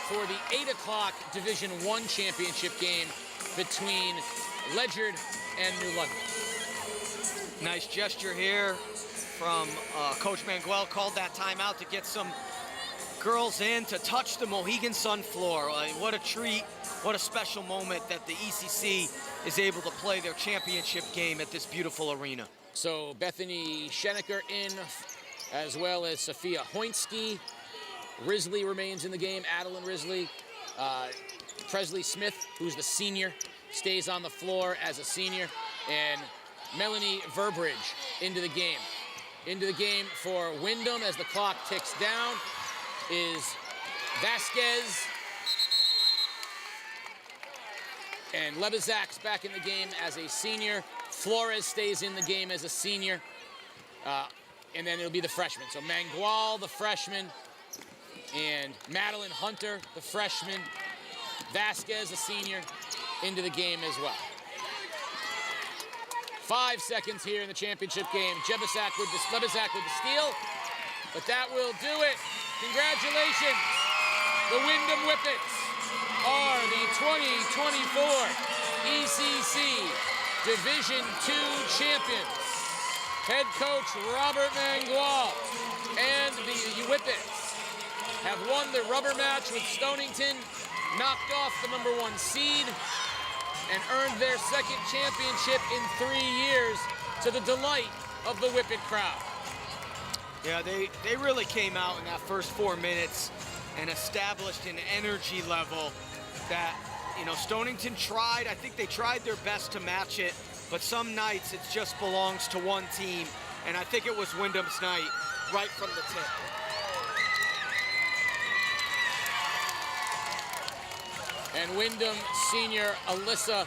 for the 8 o'clock Division I championship game between Ledyard and New London. Nice gesture here from Coach Manguel. Called that timeout to get some girls in to touch the Mohegan Sun floor. What a treat, what a special moment that the ECC is able to play their championship game at this beautiful arena. So Bethany Schenecker in, as well as Sophia Hoinski. Risley remains in the game, Adeline Risley. Presley Smith, who's the senior, stays on the floor as a senior. And Melanie Verbridge into the game. Into the game for Windham as the clock ticks down is Vasquez. And Lebezak's back in the game as a senior. Flores stays in the game as a senior. And then it'll be the freshman. So Mangual, the freshman, and Madeline Hunter, the freshman. Vasquez, a senior, into the game as well. 5 seconds here in the championship game. Lebezak with the steal, but that will do it. Congratulations. The Windham Whippets are the 2024 ECC Division II champions. Head coach Robert Mangual and the Whippets have won the rubber match with Stonington, knocked off the #1 seed, and earned their second championship in 3 years to the delight of the Whippet crowd. Yeah, they really came out in that first 4 minutes and established an energy level that, you know, Stonington tried. I think they tried their best to match it, but some nights it just belongs to one team, and I think it was Windham's night right from the tip. And Windham senior Alyssa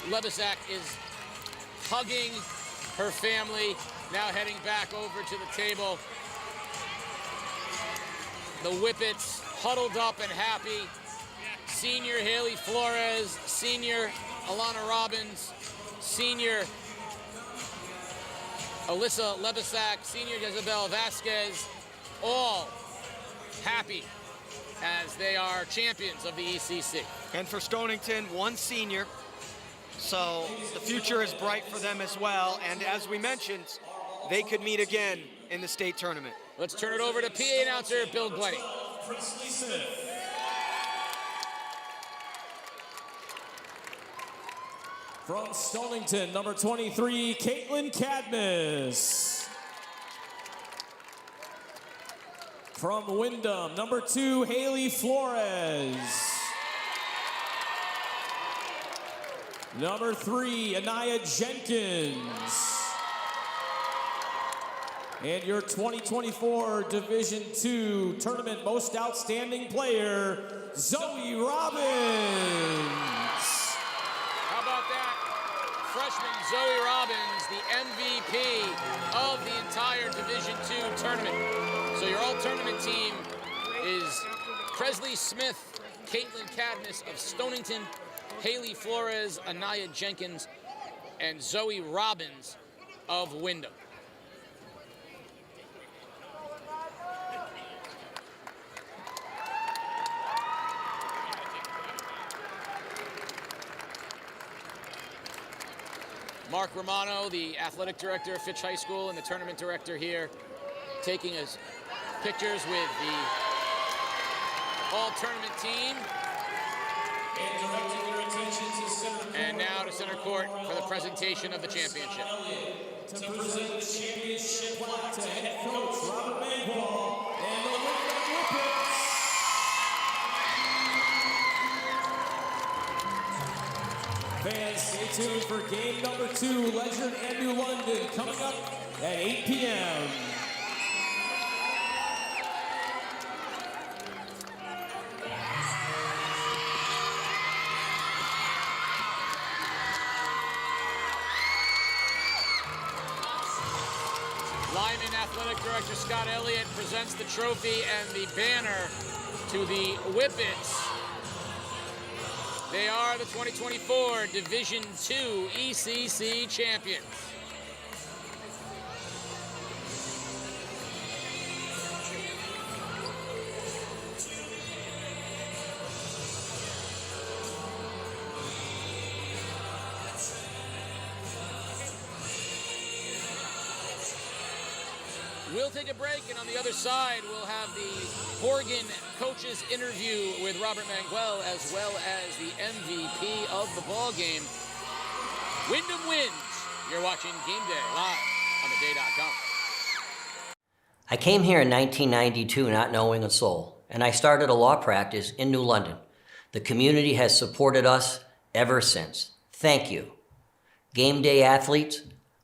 Lebezak is hugging her family, now heading back over to the table. The Whippets huddled up and happy. Senior Haley Flores, senior Alana Robbins, senior Alyssa Lebezak, senior Jezebel Vasquez, all happy as they are champions of the ECC. And for Stonington, one senior, so the future is bright for them as well. And as we mentioned, they could meet again in the state tournament. Let's turn it over to PA announcer Bill Glennie. From Stonington, number 23, Caitlin Cadmus. From Windham, number 2, Haley Flores. Number 3, Anaya Jenkins. And your 2024 Division II Tournament Most Outstanding Player, Zoe Robbins. How about that? Freshman Zoe Robbins, the MVP of the entire Division II tournament. So your all-tournament team is Presley Smith, Caitlin Cadmus of Stonington, Haley Flores, Anaya Jenkins, and Zoe Robbins of Windham. Mark Romano, the athletic director of Fitch High School and the tournament director here, taking his pictures with the all-tournament team. And now to center court for the presentation of the championship. To present the championship plaque to head coach Robert Mangual and the Windham Whippets. Fans, stay tuned for game number 2, Ledyard and New London, coming up at 8 p.m. Lyman Athletic Director Scott Elliott presents the trophy and the banner to the Whippets. They are the 2024 Division II ECC champions. We'll take a break, and on the other side, we'll have the Oregon coaches interview with Robert Manguel, as well as the MVP of the ball game. Windham wins. You're watching Game Day live on theday.com. I came here in 1992 not knowing a soul, and I started a law practice in New London. The community has supported us ever since. Thank you. Game Day athletes,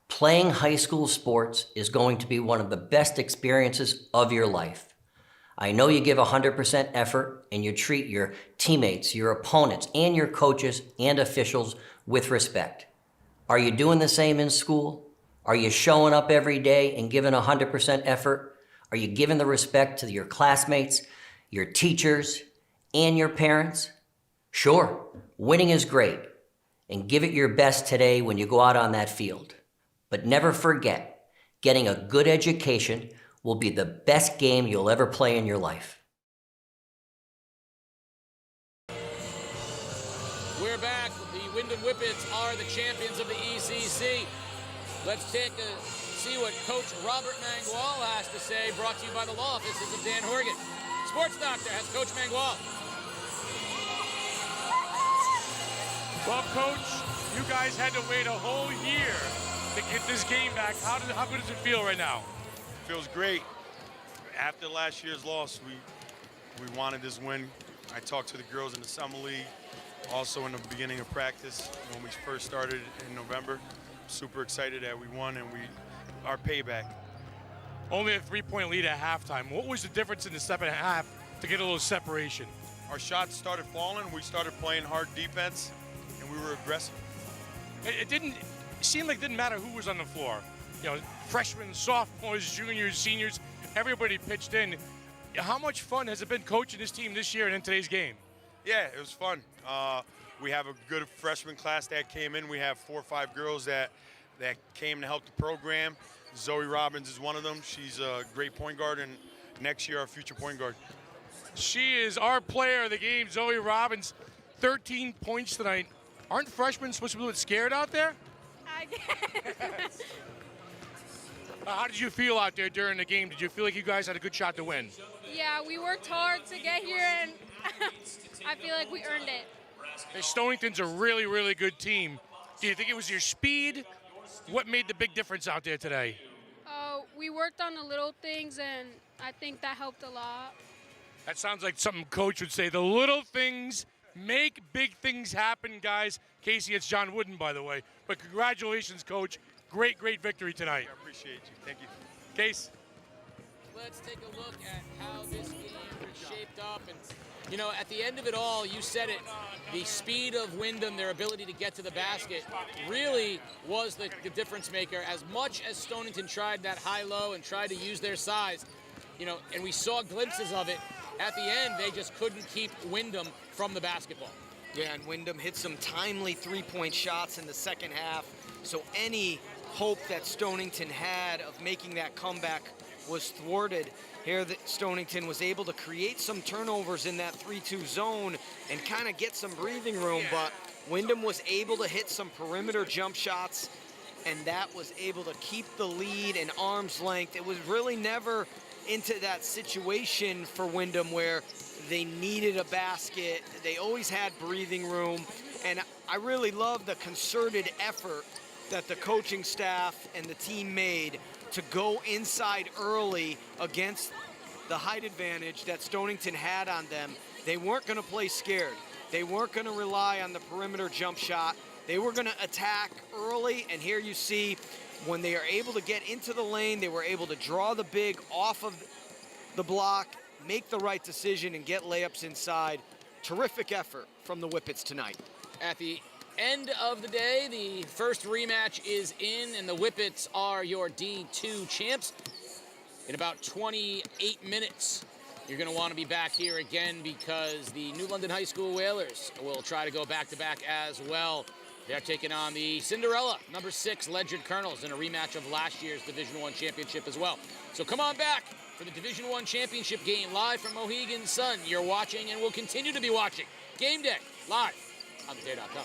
playing high school sports is going to be one of the best experiences of your life. I know you give 100% effort and you treat your teammates, your opponents, and your coaches and officials with respect. Are you doing the same in school? Are you showing up every day and giving 100% effort? Are you giving the respect to your classmates, your teachers, and your parents? Sure, winning is great, and give it your best today when you go out on that field. But never forget, getting a good education will be the best game you'll ever play in your life. We're back. The Windham Whippets are the champions of the ECC. Let's see what Coach Robert Manguel has to say, brought to you by the law offices of Dan Horgan. Sports Doctor has Coach Manguel. Well, Coach, you guys had to wait a whole year to get this game back. How good does it feel right now? It feels great. After last year's loss, we wanted this win. I talked to the girls in the Summer League, also in the beginning of practice when we first started in November. Super excited that we won and our payback. Only a 3-point lead at halftime. What was the difference in the second half to get a little separation? Our shots started falling. We started playing hard defense, and we were aggressive. It seemed like it didn't matter who was on the floor. You know, freshmen, sophomores, juniors, seniors, everybody pitched in. How much fun has it been coaching this team this year and in today's game? Yeah, it was fun. We have a good freshman class that came in. We have 4 or 5 girls that came to help the program. Zoe Robbins is one of them. She's a great point guard, and next year our future point guard. She is our player of the game, Zoe Robbins. 13 points tonight. Aren't freshmen supposed to be a little scared out there? I guess. How did you feel out there during the game? Did you feel like you guys had a good shot to win? Yeah, we worked hard to get here, and I feel like we earned it. Hey, Stonington's a really, really good team. Do you think it was your speed? What made the big difference out there today? We worked on the little things, and I think that helped a lot. That sounds like something Coach would say. The little things make big things happen, guys. Casey, it's John Wooden, by the way. But congratulations, Coach. Great, great victory tonight. I appreciate you. Thank you. Case. Let's take a look at how this game is shaped up. And, you know, at the end of it all, you said it, the speed of Windham, their ability to get to the basket, really was the difference maker. As much as Stonington tried that high-low and tried to use their size, you know, and we saw glimpses of it, at the end, they just couldn't keep Windham from the basketball. Yeah, and Windham hit some timely three-point shots in the second half, so any hope that Stonington had of making that comeback was thwarted. Here that Stonington was able to create some turnovers in that 3-2 zone and kind of get some breathing room, but Windham was able to hit some perimeter jump shots, and that was able to keep the lead in arm's length. It was really never into that situation for Windham where they needed a basket. They always had breathing room, and I really love the concerted effort that the coaching staff and the team made to go inside early against the height advantage that Stonington had on them. They weren't going to play scared. They weren't going to rely on the perimeter jump shot. They were going to attack early, and here you see when they are able to get into the lane, they were able to draw the big off of the block, make the right decision, and get layups inside. Terrific effort from the Whippets tonight. At the end of the day, the first rematch is in, and the Whippets are your D2 champs. In about 28 minutes, you're going to want to be back here again because the New London High School Whalers will try to go back-to-back as well. They're taking on the Cinderella, number 6, Ledyard Colonels, in a rematch of last year's Division I championship as well. So come on back for the Division I championship game live from Mohegan Sun. You're watching and will continue to be watching Game Day live on theday.com.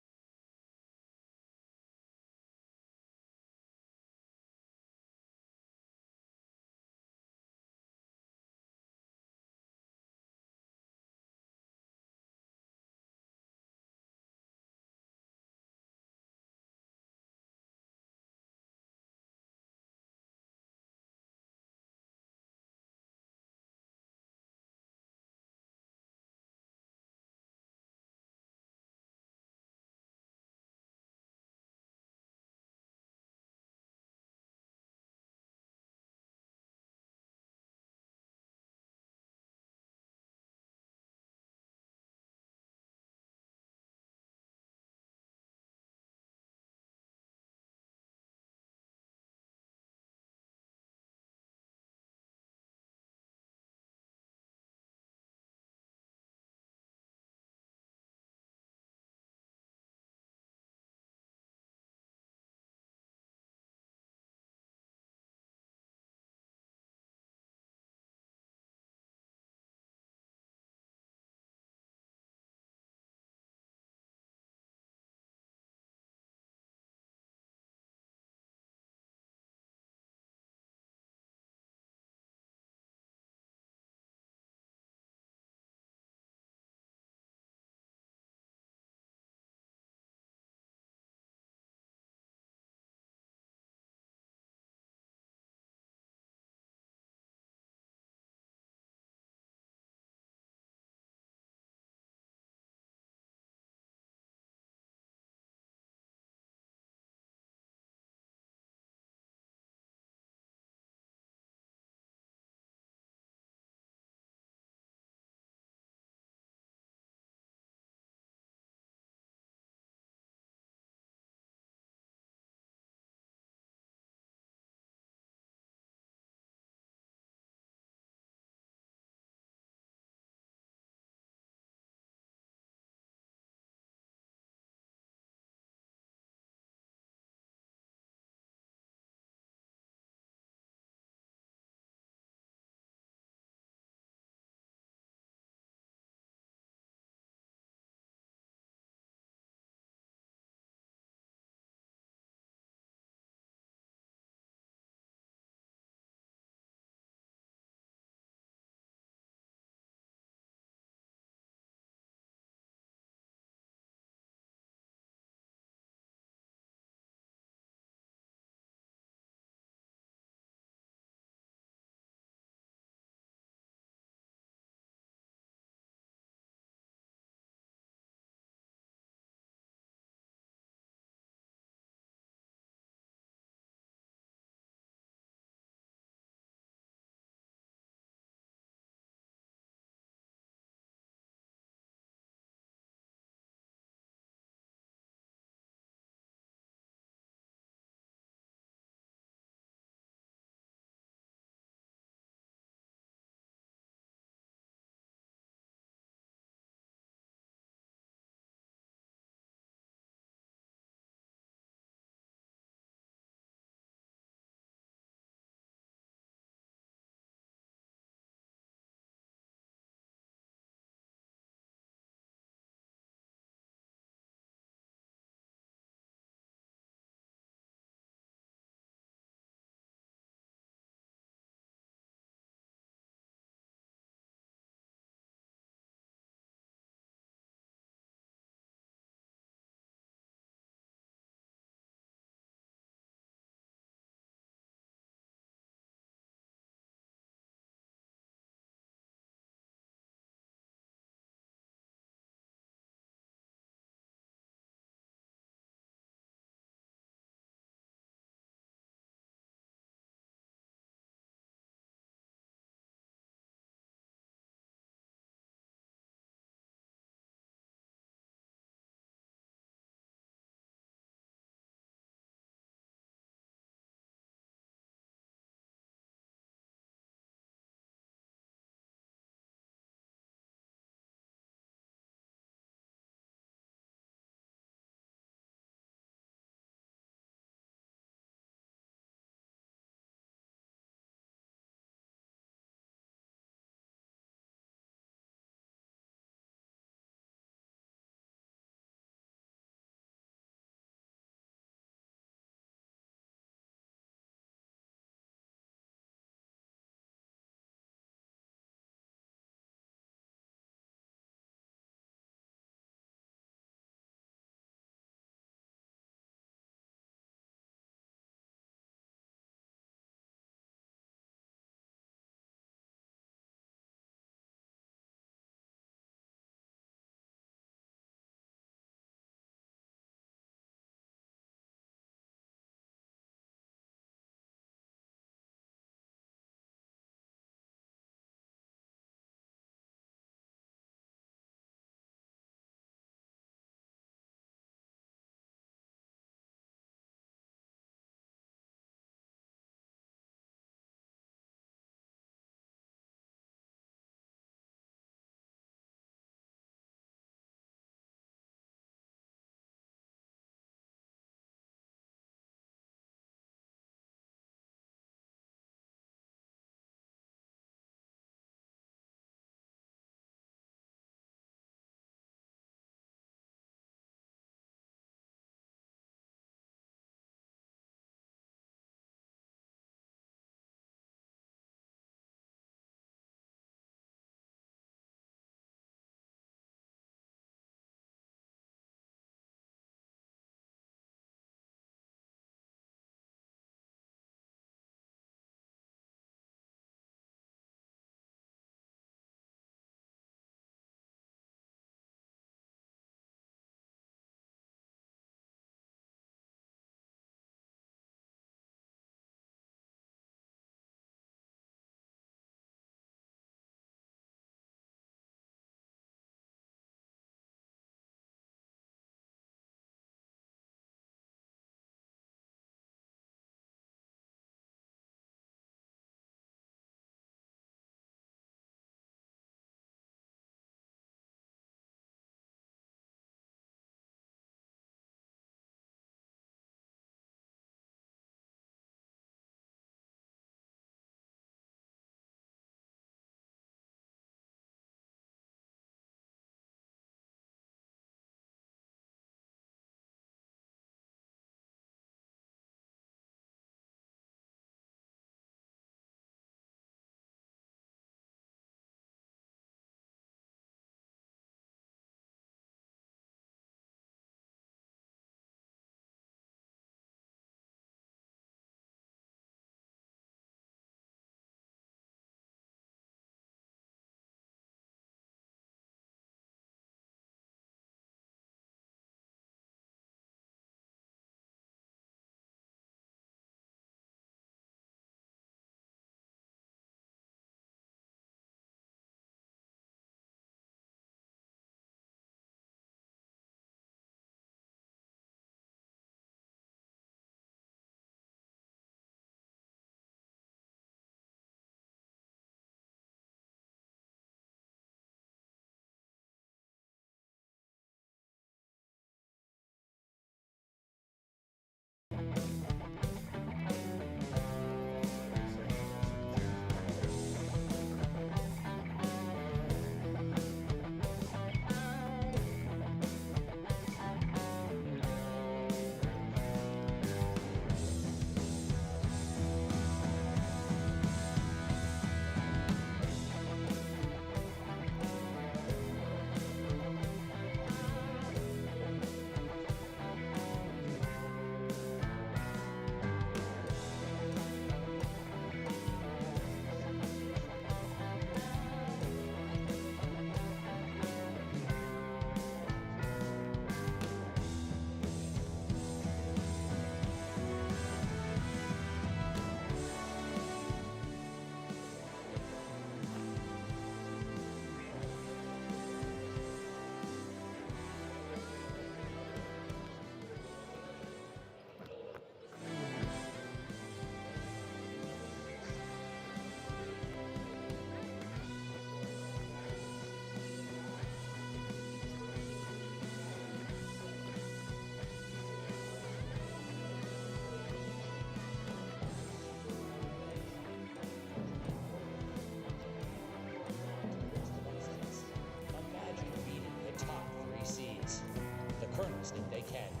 Academy.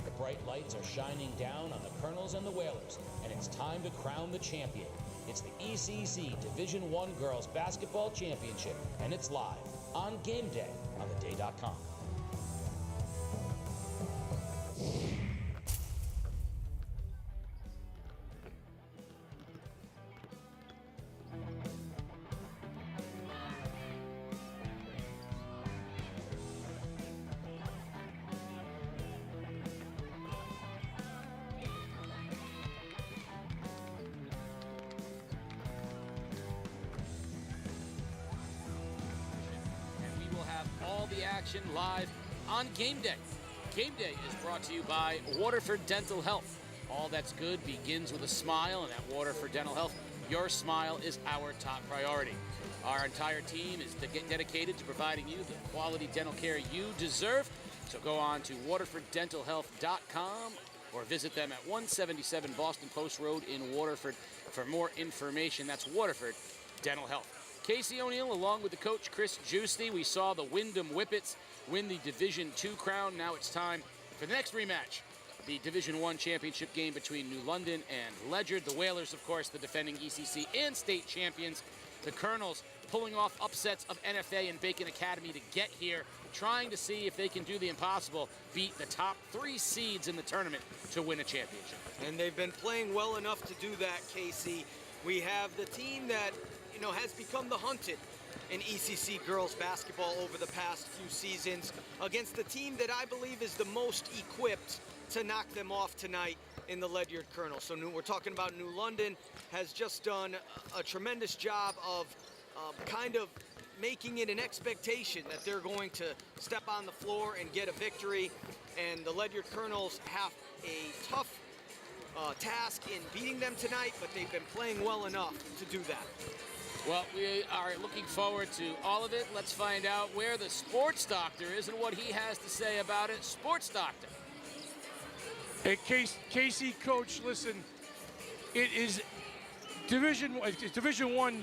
The bright lights are shining down on the Colonels and the Whalers, and it's time to crown the champion. It's the ECC Division I Girls Basketball Championship, and it's live on Game Day on theday.com. All the action live on Game Day. Game Day is brought to you by Waterford Dental Health. All that's good begins with a smile, and at Waterford Dental Health, your smile is our top priority. Our entire team is dedicated to providing you the quality dental care you deserve. So go on to waterforddentalhealth.com or visit them at 177 Boston Post Road in Waterford for more information. That's Waterford Dental Health. Casey O'Neill, along with the coach, Chris Giusti. We saw the Windham Whippets win the Division II crown. Now it's time for the next rematch, the Division I championship game between New London and Ledyard. The Whalers, of course, the defending ECC and state champions. The Colonels pulling off upsets of NFA and Bacon Academy to get here, trying to see if they can do the impossible, beat the top 3 seeds in the tournament to win a championship. And they've been playing well enough to do that, Casey. We have the team that has become the hunted in ECC girls basketball over the past few seasons against the team that I believe is the most equipped to knock them off tonight in the Ledyard Colonels. So we're talking about New London has just done a tremendous job of kind of making it an expectation that they're going to step on the floor and get a victory. And the Ledyard Colonels have a tough task in beating them tonight, but they've been playing well enough to do that. Well, we are looking forward to all of it. Let's find out where the sports doctor is and what he has to say about it. Sports doctor. Hey, Casey, coach, listen, it is Division I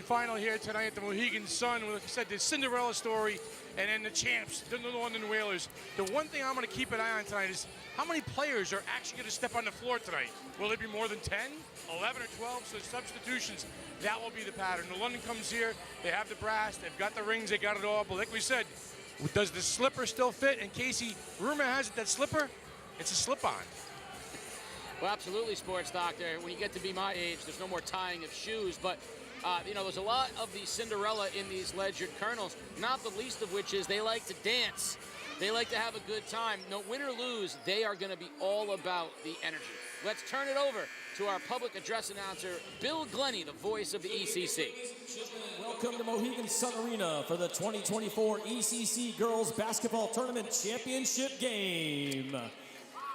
final here tonight at the Mohegan Sun. Like I said, the Cinderella story, and then the champs, the New London Whalers. The one thing I'm going to keep an eye on tonight is how many players are actually going to step on the floor tonight. Will it be more than 10, 11, or 12? So substitutions, that will be the pattern. New London comes here, they have the brass, they've got the rings, they got it all. But like we said, does the slipper still fit? And Casey, rumor has it that slipper, it's a slip-on. Well, absolutely, sports doctor. When you get to be my age, there's no more tying of shoes. But, there's a lot of the Cinderella in these Ledyard Colonels, not the least of which is they like to dance. They like to have a good time. No, win or lose, they are going to be all about the energy. Let's turn it over to our public address announcer, Bill Glennie, the voice of the ECC. Welcome to Mohegan Sun Arena for the 2024 ECC Girls Basketball Tournament Championship Game.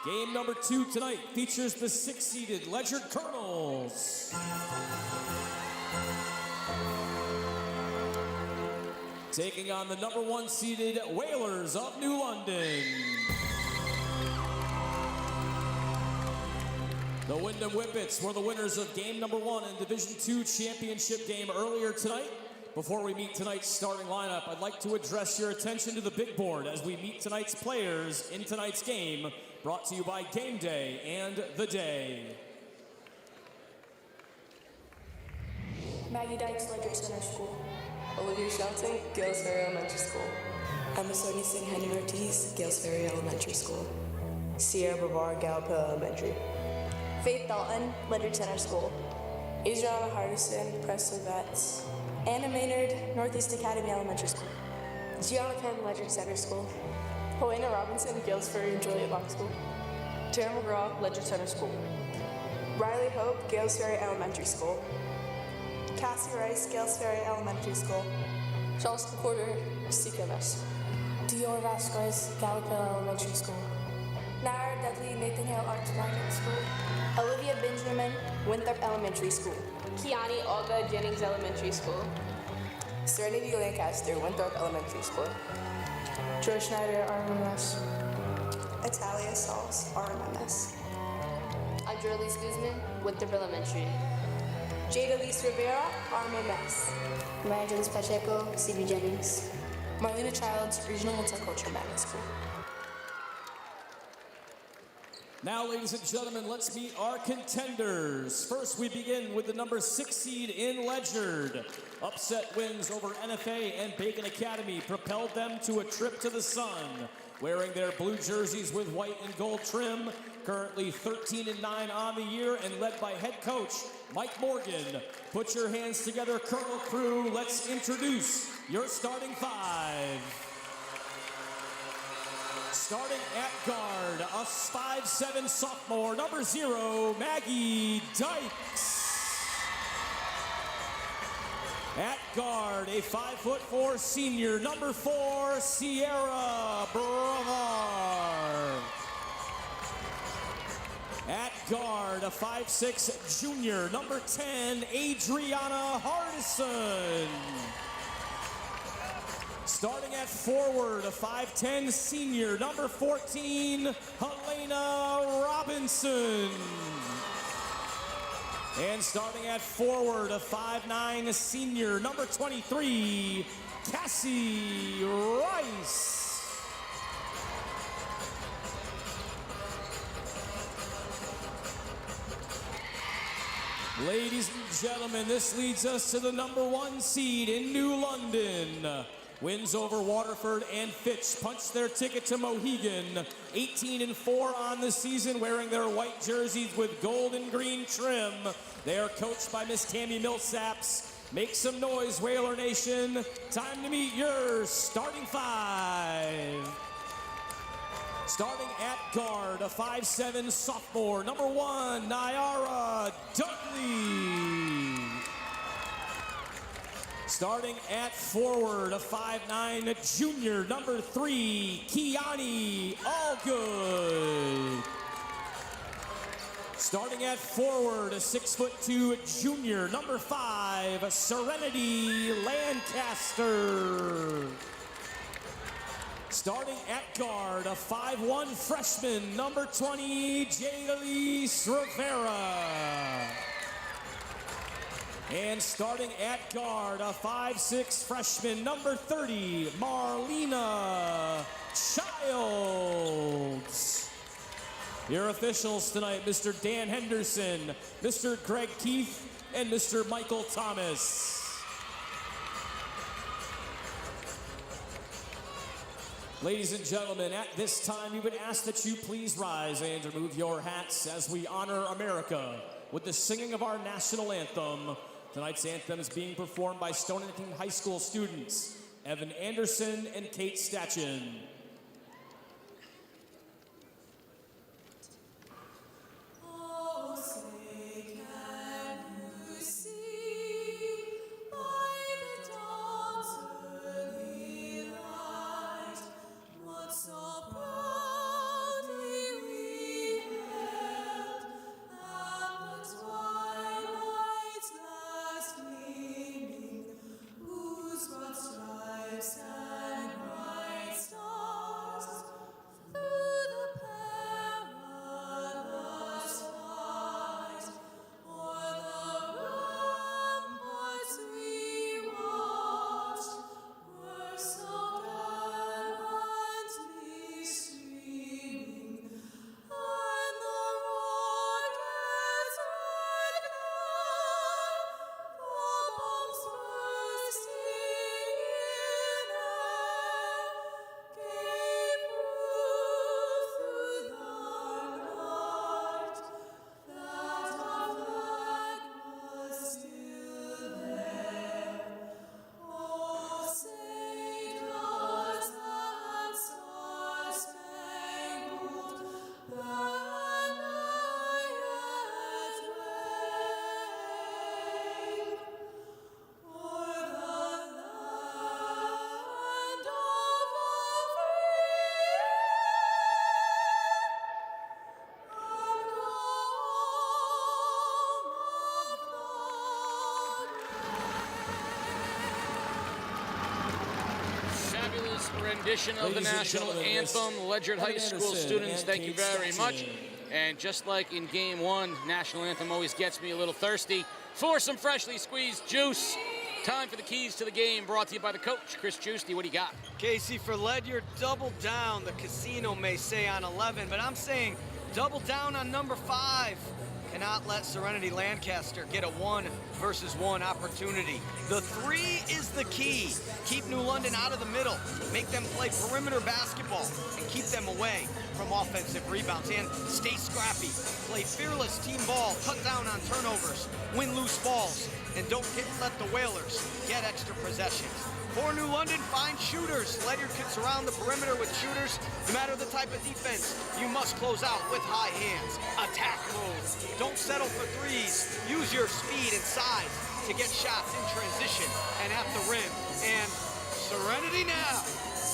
Game number 2 tonight features the 6-seeded Ledyard Colonels taking on the number 1-seeded Whalers of New London. The Windham Whippets were the winners of game number 1 in Division II championship game earlier tonight. Before we meet tonight's starting lineup, I'd like to address your attention to the big board as we meet tonight's players in tonight's game, brought to you by Game Day and The Day. Maggie Dykes, Ledyard Center School. Olivia Shelton, Gales Ferry Elementary School. Emma Sorensen, Henry Ortiz, Gales Ferry Elementary School. Sierra Brevard, Gallup Elementary. Faith Dalton, Ledyard Center School. Adriana Hardison, Presley Vets. Anna Maynard, Northeast Academy Elementary School. Gianna Penn, Ledyard Center School. Helena Robinson, Gales Ferry and Juliet Locke School. Tara McGraw, Ledyard Center School. Riley Hope, Gales Ferry Elementary School. Cassie Rice, Gales Ferry Elementary School. Charleston Porter, CKMS. Dior Vasquez, Gallup Elementary School. Nair Dudley, Nathan Hale Arts Graduate School. Olivia Benjamin, Winthrop Elementary School. Kiani Olga, Jennings Elementary School. Serenity Lancaster, Winthrop Elementary School. Joy Schneider, RMMS. Italia Sauls, RMMS. Andrea Elise Guzman, Winthrop Elementary. Jada Elise Rivera, RMMS. Evangelist Pacheco, CB Jennings. Marlena Childs, Regional Multicultural Magnet School. Now, ladies and gentlemen, let's meet our contenders. First, we begin with the number 6 seed in Ledyard. Upset wins over NFA and Bacon Academy propelled them to a trip to the sun. Wearing their blue jerseys with white and gold trim, currently 13-9 on the year and led by head coach Mike Morgan. Put your hands together, Colonel Crew. Let's introduce your starting 5. Starting at guard, a 5'7" sophomore, number 0, Maggie Dykes. At guard, a 5'4" senior, number 4, Sierra Brevard. At guard, a 5'6" junior, number 10, Adriana Hardison. Starting at forward, a 5'10" senior, number 14, Helena Robinson. And starting at forward, a 5'9" senior, number 23, Cassie Rice. Ladies and gentlemen, this leads us to the number 1 seed in New London. Wins over Waterford and Fitch punched their ticket to Mohegan. 18-4 on the season, wearing their white jerseys with gold and green trim. They are coached by Miss Tammy Millsaps. Make some noise, Whaler Nation. Time to meet your starting 5. Starting at guard, a 5'7" sophomore, number 1, Nyara Dudley. Starting at forward, a 5'9" junior, number 3, Kiani Allgood. Starting at forward, a 6'2" junior, number 5, Serenity Lancaster. Starting at guard, a 5'1" freshman, number 20, Jaydelise Rivera. And starting at guard, a 5'6" freshman, number 30, Marlena Childs. Your officials tonight, Mr. Dan Henderson, Mr. Greg Keith, and Mr. Michael Thomas. Ladies and gentlemen, at this time, we would ask that you please rise and remove your hats as we honor America with the singing of our national anthem. Tonight's anthem is being performed by Stonington High School students, Evan Anderson and Kate Stachin. Oh, say can you see by the dawn's early light what so proudly we hailed at the twilight's last gleaming, whose broad stripes and bright stars through the perilous fight o'er the ramparts we watched were so gallantly streaming, and the rocket's red glare, the bombs bursting in air, gave proof through the night that our flag was still there. Oh, say does that star-spangled banner yet wave o'er the land of Fabulous rendition of the Ladies and national gentlemen, anthem. Ledyard High School Anderson students, and thank you Kate very much. Stachin. And just like in game 1, national anthem always gets me a little thirsty for some freshly squeezed juice. Time for the keys to the game, brought to you by the coach, Chris Giusti. What do you got? Casey, for Ledyard, double down, the casino may say on 11, but I'm saying Double down on number 5. Cannot let Serenity Lancaster get a 1-versus-1 opportunity. The 3 is the key. Keep New London out of the middle. Make them play perimeter basketball and keep them away from offensive rebounds. And stay scrappy. Play fearless team ball. Cut down on turnovers. Win loose balls. And don't let the Whalers get extra possessions. For New London, find shooters. Ledyard can surround the perimeter with shooters. No matter the type of defense, you must close out with high hands. Attack mode. Don't settle for threes. Use your speed and size to get shots in transition and at the rim. And Serenity now.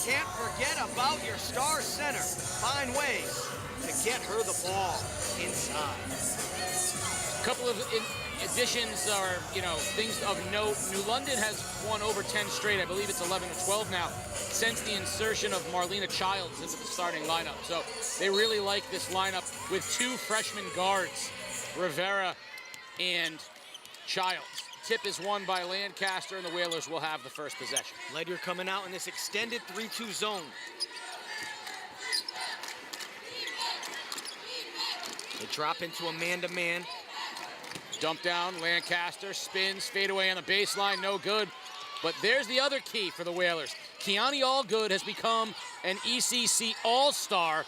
Can't forget about your star center. Find ways to get her the ball inside. A couple of additions are, things of note. New London has won over 10 straight. I believe it's 11 or 12 now since the insertion of Marlena Childs into the starting lineup. So they really like this lineup with 2 freshman guards, Rivera and Childs. Tip is won by Lancaster, and the Whalers will have the first possession. Ledyard coming out in this extended 3-2 zone. They drop into a man-to-man. Dump down, Lancaster spins, fade away on the baseline, no good. But there's the other key for the Whalers. Kiani Allgood has become an ECC All-Star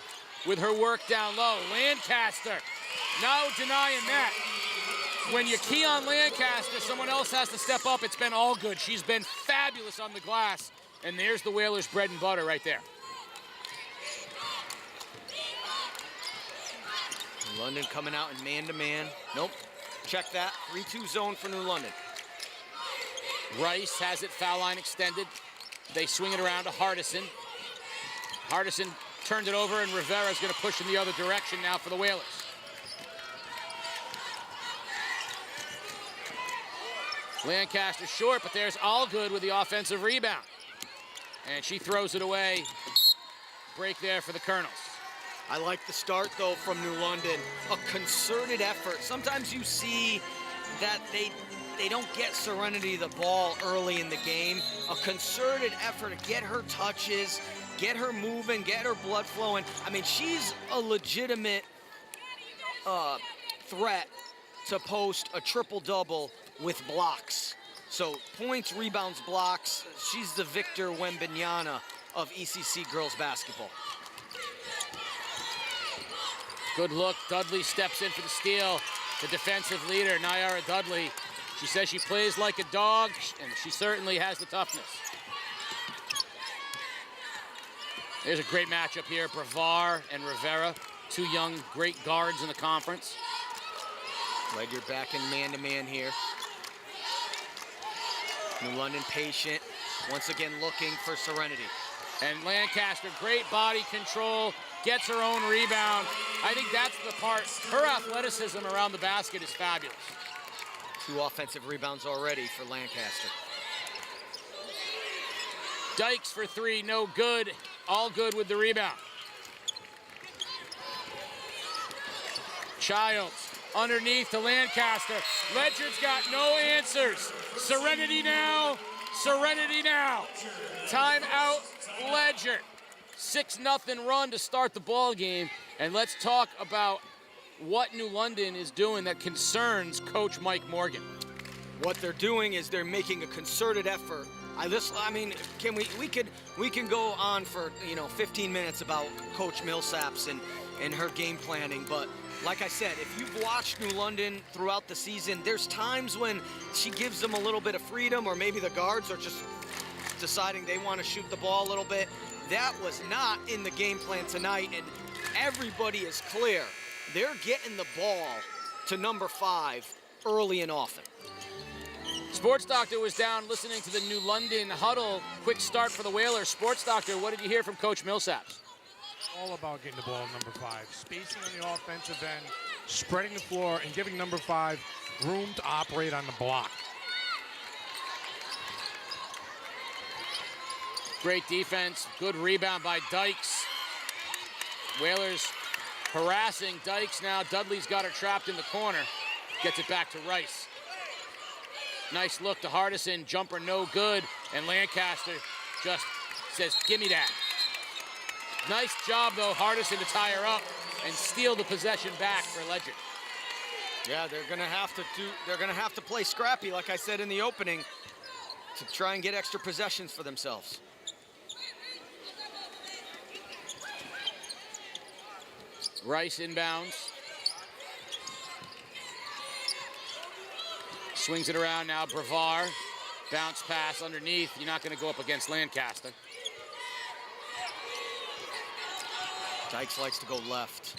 with her work down low. Lancaster, no denying that. When you key on Lancaster, someone else has to step up. It's been Allgood. She's been fabulous on the glass. And there's the Whalers' bread and butter right there. London coming out in man-to-man. Nope. Check that. 3-2 zone for New London. Rice has it, foul line extended. They swing it around to Hardison. Hardison turned it over, and Rivera's going to push in the other direction now for the Whalers. Lancaster short, but there's Allgood with the offensive rebound. And she throws it away. Break there for the Colonels. I like the start, though, from New London. A concerted effort. Sometimes you see that they don't get Serenity the ball early in the game. A concerted effort to get her touches, get her moving, get her blood flowing. I mean, she's a legitimate threat to post a triple-double with blocks. So points, rebounds, blocks. She's the Victor Wembanyama of ECC girls basketball. Good look. Dudley steps in for the steal. The defensive leader, Nyara Dudley. She says she plays like a dog, and she certainly has the toughness. There's a great matchup here. Brevard and Rivera, 2 young, great guards in the conference. Ledyard back in man-to-man here. New London patient, once again looking for Serenity. And Lancaster, great body control, gets her own rebound. I think that's the part. Her athleticism around the basket is fabulous. 2 offensive rebounds already for Lancaster. Dykes for 3, no good. Allgood with the rebound. Childs underneath to Lancaster. Ledyard's got no answers. Serenity now. Serenity now. Timeout, Ledyard. 6-0 run to start the ball game. And let's talk about what New London is doing that concerns Coach Mike Morgan. What they're doing is they're making a concerted effort. I mean, we can go on for 15 minutes about Coach Millsaps and her game planning, but like I said, if you've watched New London throughout the season, there's times when she gives them a little bit of freedom, or maybe the guards are just deciding they want to shoot the ball a little bit. That was not in the game plan tonight, and everybody is clear. They're getting the ball to number 5 early and often. Sports Doctor was down listening to the New London huddle. Quick start for the Whalers. Sports Doctor, what did you hear from Coach Millsaps? All about getting the ball in number 5. Spacing on the offensive end, spreading the floor, and giving number 5 room to operate on the block. Great defense, good rebound by Dykes. Whalers harassing Dykes now. Dudley's got her trapped in the corner. Gets it back to Rice. Nice look to Hardison, jumper no good, and Lancaster just says, give me that. Nice job though, Hardison, to tie her up. and steal the possession back for Ledyard. Yeah, they're gonna have to play scrappy, like I said in the opening, to try and get extra possessions for themselves. Rice inbounds. Swings it around now, Brevard. Bounce pass underneath. You're not going to go up against Lancaster. Dykes likes to go left.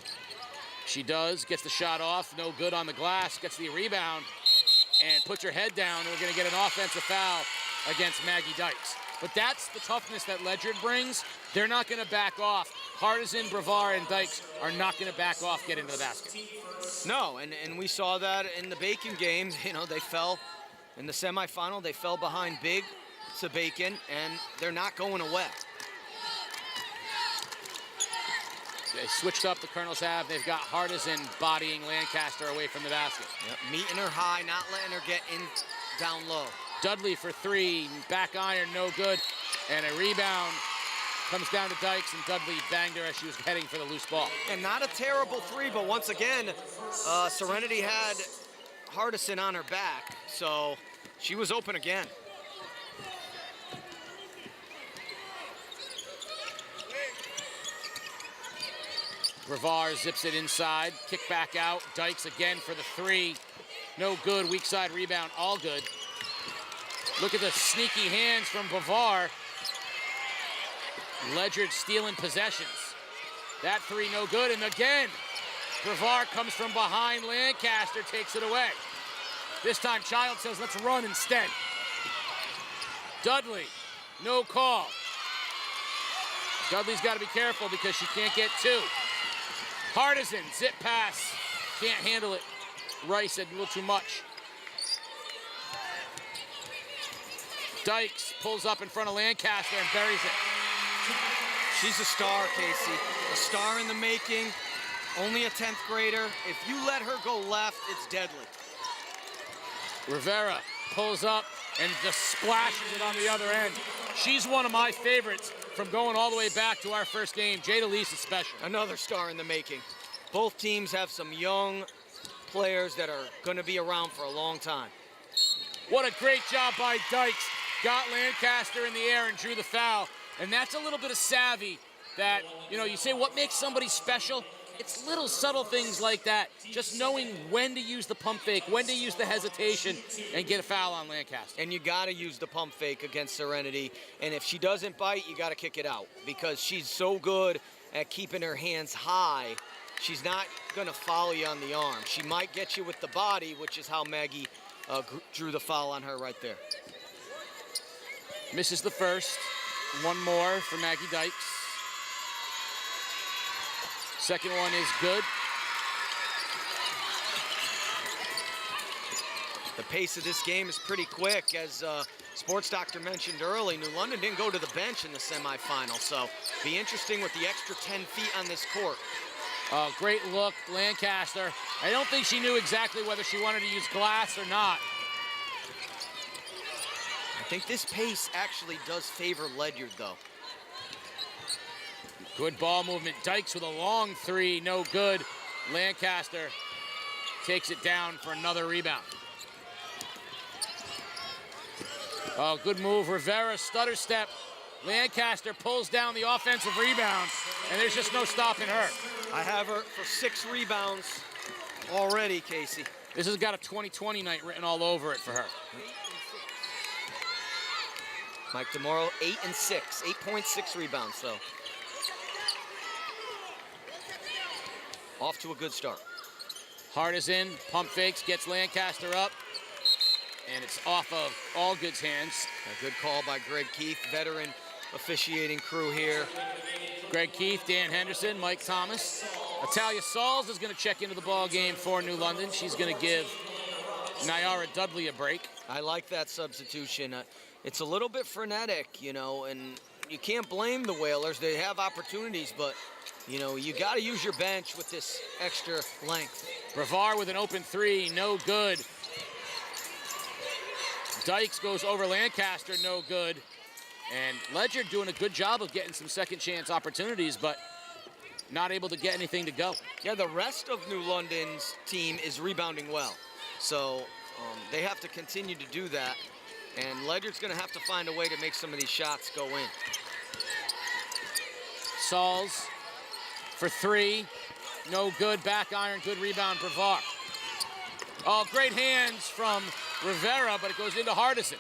She does, gets the shot off, no good on the glass, gets the rebound, and puts her head down, and we're going to get an offensive foul against Maggie Dykes. But that's the toughness that Ledyard brings. They're not going to back off. Hardison, Brevard, and Dykes are not going to back off, get into the basket. No, and we saw that in the Bacon game. You know, they fell in the semifinal. They fell behind big to Bacon, and they're not going away. They switched up, the Colonels have. They've got Hardison bodying Lancaster away from the basket. Yep. Meeting her high, not letting her get in down low. Dudley for three, back iron, no good. And a rebound comes down to Dykes, and Dudley banged her as she was heading for the loose ball. And not a terrible three, but once again, Serenity had Hardison on her back, so she was open again. Brevard zips it inside, kick back out. Dykes again for the three. No good, weak side rebound, all good. Look at the sneaky hands from Brevard. Ledyard stealing possessions. That three no good, and again, Brevard comes from behind Lancaster, takes it away. This time Child says, let's run instead. Dudley, no call. Dudley's got to be careful because she can't get two. Hardison, zip pass, can't handle it. Rice had a little too much. Dykes pulls up in front of Lancaster and buries it. She's a star, Casey. A star in the making, only a 10th grader. If you let her go left, it's deadly. Rivera pulls up and just splashes it on the other end. She's one of my favorites from going all the way back to our first game. Jada Lease is special. Another star in the making. Both teams have some young players that are going to be around for a long time. What a great job by Dykes. Got Lancaster in the air and drew the foul. And that's a little bit of savvy that, you know, you say what makes somebody special? It's little subtle things like that. Just knowing when to use the pump fake, when to use the hesitation, and get a foul on Lancaster. And you got to use the pump fake against Serenity. And if she doesn't bite, you got to kick it out because she's so good at keeping her hands high. She's not going to follow you on the arm. She might get you with the body, which is how Maggie drew the foul on her right there. Misses the first. One more for Maggie Dykes. Second one is good. The pace of this game is pretty quick. As Sports Doctor mentioned early, New London didn't go to the bench in the semifinal, so be interesting with the extra 10 feet on this court. Great look, Lancaster. I don't think she knew exactly whether she wanted to use glass or not. I think this pace actually does favor Ledyard, though. Good ball movement. Dykes with a long three, no good. Lancaster takes it down for another rebound. Oh, good move. Rivera, stutter step. Lancaster pulls down the offensive rebound, and there's just no stopping her. I have her for 6 rebounds already, Casey. This has got a 2020 night written all over it for her. Mike DeMoro, 8 and 6, 8.6 rebounds, though. Off to a good start. Hardison, pump fakes, gets Lancaster up, and it's off of Allgood's hands. A good call by Greg Keith, veteran officiating crew here. Greg Keith, Dan Henderson, Mike Thomas. Natalia Sauls is going to check into the ball game for New London. She's going to give Nyara Dudley a break. I like that substitution. It's a little bit frenetic, you know, and you can't blame the Whalers. They have opportunities, but, you know, you got to use your bench with this extra length. Brevard with an open three, no good. Dykes goes over Lancaster, no good. And Ledyard doing a good job of getting some second chance opportunities, but not able to get anything to go. Yeah, the rest of New London's team is rebounding well. So they have to continue to do that. And Ledyard's going to have to find a way to make some of these shots go in. Sauls for three. No good. Back iron. Good rebound. Brevard. Oh, great hands from Rivera, but it goes into Hardison.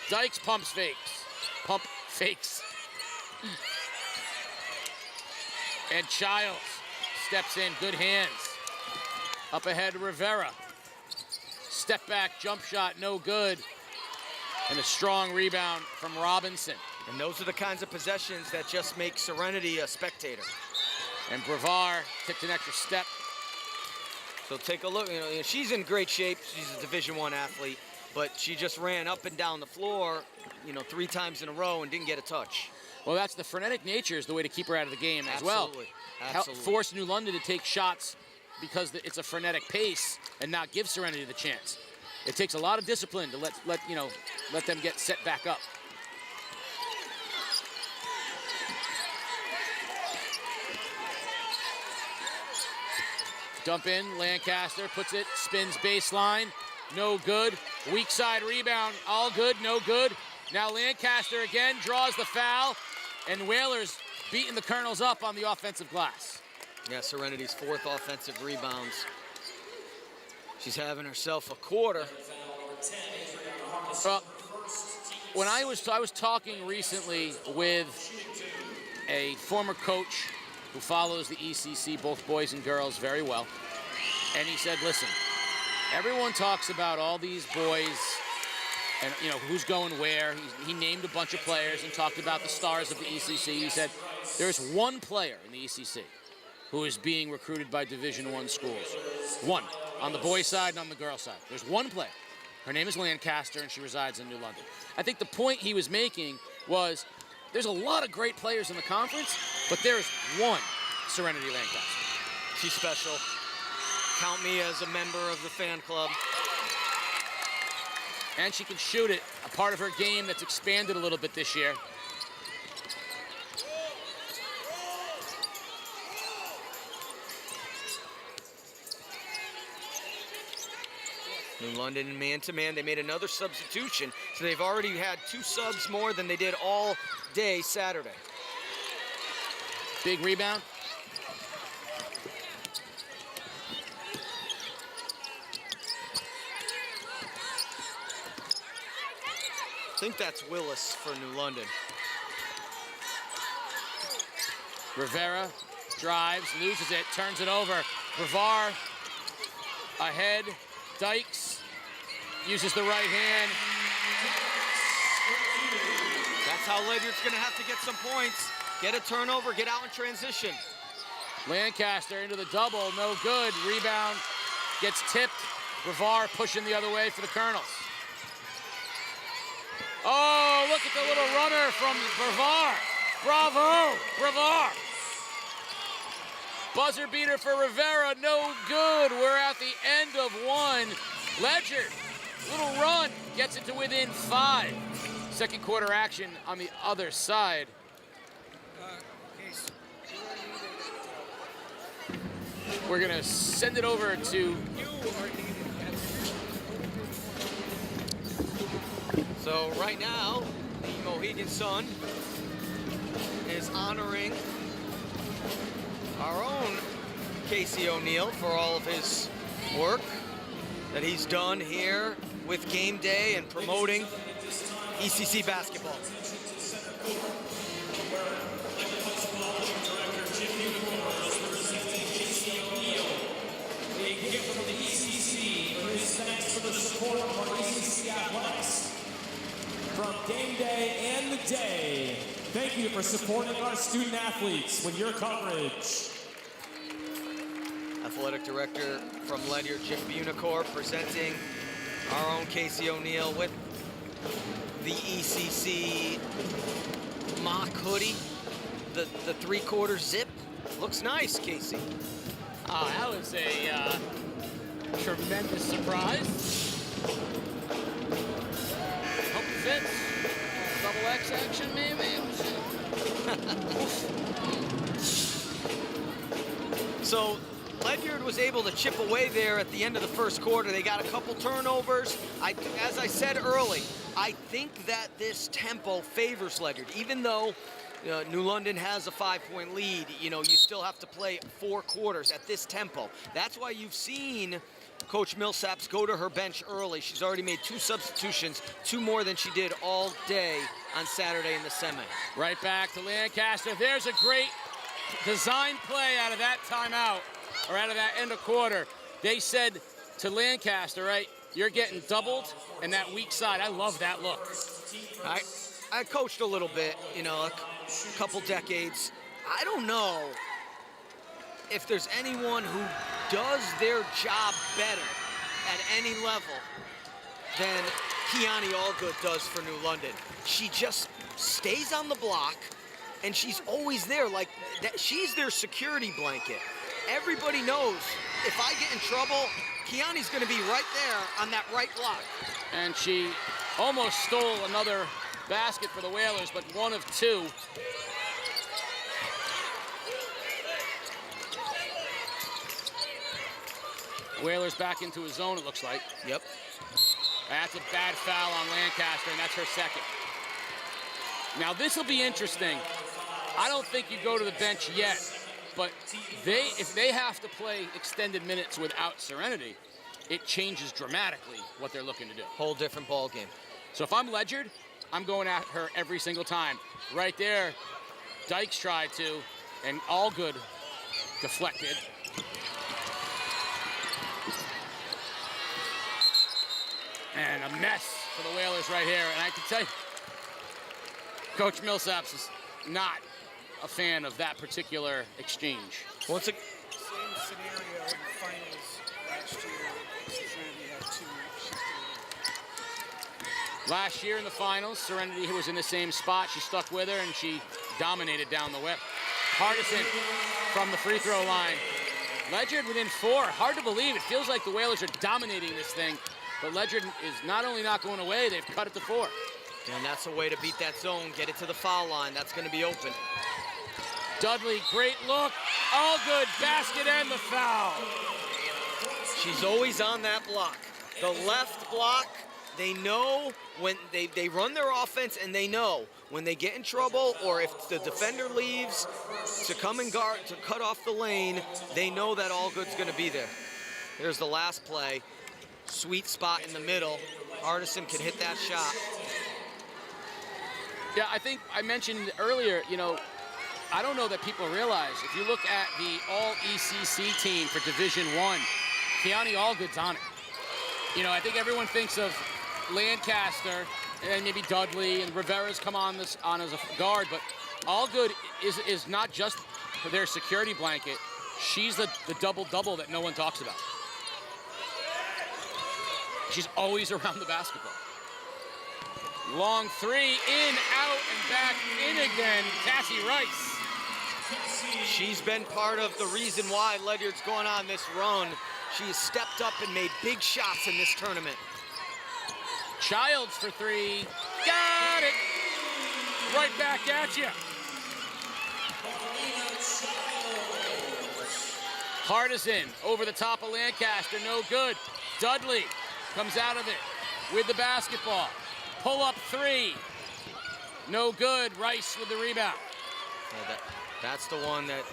Dykes pump fakes. And Childs steps in. Good hands. Up ahead, Rivera. Step back, jump shot, no good. And a strong rebound from Robinson. And those are the kinds of possessions that just make Serenity a spectator. And Brevard took an extra step. So take a look, she's in great shape. She's a Division I athlete, but she just ran up and down the floor, 3 times in a row and didn't get a touch. Well, that's the frenetic nature is the way to keep her out of the game as well. Absolutely. Force New London to take shots because it's a frenetic pace and not give Serenity the chance. It takes a lot of discipline to let them get set back up. Dump in, Lancaster puts it, spins baseline, no good. Weak side rebound, all good, no good. Now Lancaster again draws the foul, and Whalers beating the Colonels up on the offensive glass. Yeah, Serenity's 4th offensive rebounds. She's having herself a quarter. When I was talking recently with a former coach who follows the ECC, both boys and girls, very well. And he said, listen, everyone talks about all these boys and, who's going where. He named a bunch of players and talked about the stars of the ECC. He said, there's one player in the ECC who is being recruited by Division I schools. One, on the boys' side and on the girls' side. There's one player. Her name is Lancaster, and she resides in New London. I think the point he was making was there's a lot of great players in the conference, but there's one Serenity Lancaster. She's special. Count me as a member of the fan club. And she can shoot it, a part of her game that's expanded a little bit this year. New London in man-to-man, they made another substitution, so they've already had 2 subs more than they did all day Saturday. Big rebound. I think that's Willis for New London. Rivera drives, loses it, turns it over. Brevard ahead. Dykes uses the right hand. That's how Ledyard's going to have to get some points. Get a turnover, get out in transition. Lancaster into the double, no good. Rebound gets tipped. Brevard pushing the other way for the Colonels. Oh, look at the little runner from Brevard. Bravo, Brevard. Buzzer beater for Rivera, no good. We're at the end of 1. Ledyard, little run, gets it to within 5. Second quarter action on the other side. We're gonna send it over to... So right now, the Mohegan Sun is honoring our own Casey O'Neill for all of his work that he's done here with game day and promoting ECC basketball. A gift from the ECC for his thanks for the support of our ECC athletics. From game day and the day, thank you for supporting our student athletes with your coverage. Athletic Director from Ledyard, Jim Bunicor, presenting our own Casey O'Neill with the ECC mock hoodie, the 3/4 zip. Looks nice, Casey. Oh, that was a tremendous surprise. Hope it fits. Double X action, maybe. So Ledyard was able to chip away there at the end of the first quarter. They got a couple turnovers. As I said early, I think that this tempo favors Ledyard. Even though New London has a 5-point lead, you still have to play 4 quarters at this tempo. That's why you've seen Coach Millsaps go to her bench early. She's already made 2 substitutions, 2 more than she did all day on Saturday in the semi. Right back to Lancaster. There's a great design play out of that timeout, or out of that end of quarter. They said to Lancaster, right, you're getting doubled and that weak side. I love that look. I coached a little bit, a couple decades. I don't know if there's anyone who does their job better at any level than Kiani Allgood does for New London. She just stays on the block, and she's always there. Like that, she's their security blanket. Everybody knows if I get in trouble, Kiani's going to be right there on that right block. And she almost stole another basket for the Whalers, but 1 of 2. Whalers back into his zone, it looks like. Yep. That's a bad foul on Lancaster, and that's her second. Now, this will be interesting. I don't think you go to the bench yet, but if they have to play extended minutes without Serenity, it changes dramatically what they're looking to do. Whole different ball game. So if I'm Ledyard, I'm going at her every single time. Right there, Dykes tried to, and Allgood deflected. And a mess for the Whalers right here. And I can tell you, Coach Millsaps is not a fan of that particular exchange. Once Same scenario in the finals last year. Serenity had 2 shifted. Last year in the finals, Serenity was in the same spot. She stuck with her, and she dominated down the whip. Hardison from the free throw line. Ledyard within 4. Hard to believe. It feels like the Whalers are dominating this thing. But Ledyard is not only not going away, they've cut it to 4. And that's a way to beat that zone. Get it to the foul line. That's going to be open. Dudley, great look. Allgood, basket and the foul. She's always on that block. The left block, they know when they run their offense, and they know when they get in trouble or if the defender leaves to come and guard, to cut off the lane, they know that Allgood's going to be there. Here's the last play. Sweet spot in the middle. Hardison can hit that shot. Yeah, I think I mentioned earlier, I don't know that people realize, if you look at the all-ECC team for Division I, Kiani Allgood's on it. I think everyone thinks of Lancaster and then maybe Dudley, and Rivera's come on as a guard, but Allgood is not just their security blanket. She's the double-double that no one talks about. She's always around the basketball. Long 3, in, out, and back in again. Cassie Rice. She's been part of the reason why Ledyard's going on this run. She has stepped up and made big shots in this tournament. Childs for 3. Got it. Right back at you. Hardison over the top of Lancaster. No good. Dudley comes out of it with the basketball. Pull up 3. No good. Rice with the rebound. Yeah, that's the one that,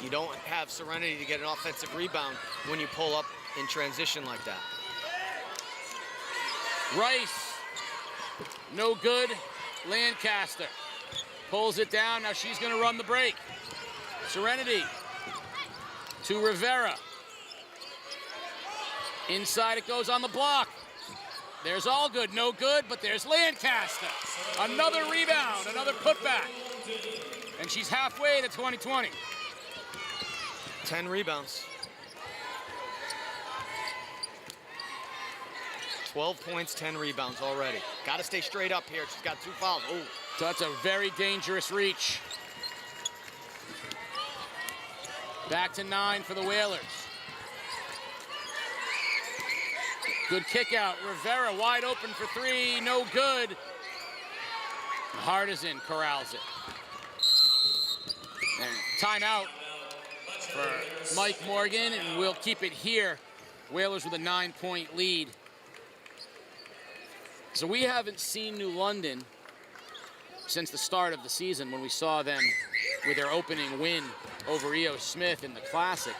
you don't have Serenity to get an offensive rebound when you pull up in transition like that. Rice. No good. Lancaster pulls it down. Now she's going to run the break. Serenity to Rivera. Inside it goes on the block. There's Allgood, no good, but there's Lancaster. Another rebound, another putback. And she's halfway to 2020. 10 rebounds. 12 points, 10 rebounds already. Got to stay straight up here. She's got 2 fouls. Ooh. That's a very dangerous reach. Back to 9 for the Whalers. Good kick out. Rivera wide open for 3. No good. Hardison corrals it. And timeout. for Mike Morgan, and we'll keep it here. Whalers with a 9-point lead. So we haven't seen New London since the start of the season when we saw them with their opening win over E.O. Smith in the Classic.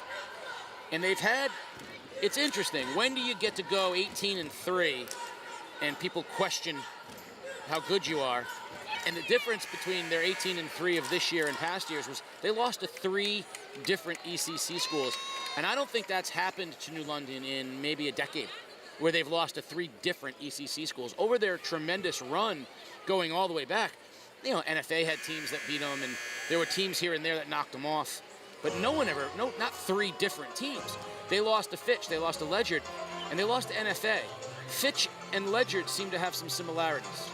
And they've had, it's interesting, when do you get to go 18-3 and people question how good you are? And the difference between their 18-3 of this year and past years was they lost to 3 different ECC schools. And I don't think that's happened to New London in maybe a decade, where they've lost to 3 different ECC schools over their tremendous run going all the way back. You know, NFA had teams that beat them, and there were teams here and there that knocked them off. But not 3 different teams. They lost to Fitch, they lost to Ledyard, and they lost to NFA. Fitch and Ledyard seem to have some similarities.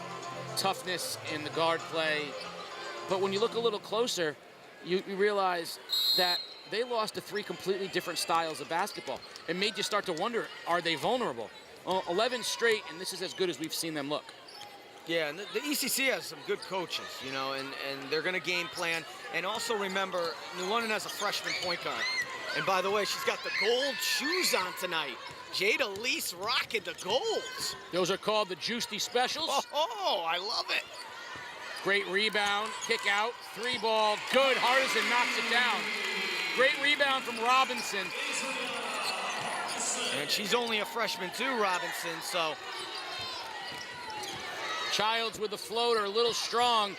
Toughness in the guard play. But when you look a little closer, you realize that they lost to 3 completely different styles of basketball. It made you start to wonder, are they vulnerable? 11 straight, and this is as good as we've seen them look. Yeah, and the ECC has some good coaches, you know, and they're going to game plan. And also remember, New London has a freshman point guard. And by the way, she's got the gold shoes on tonight. Jada Lease rocking the golds. Those are called the Juicy Specials. Oh, I love it. Great rebound, kick out, 3-ball, good. Hardison knocks it down. Great rebound from Robinson. And she's only a freshman too, Robinson, so. Childs with the floater, a little strong.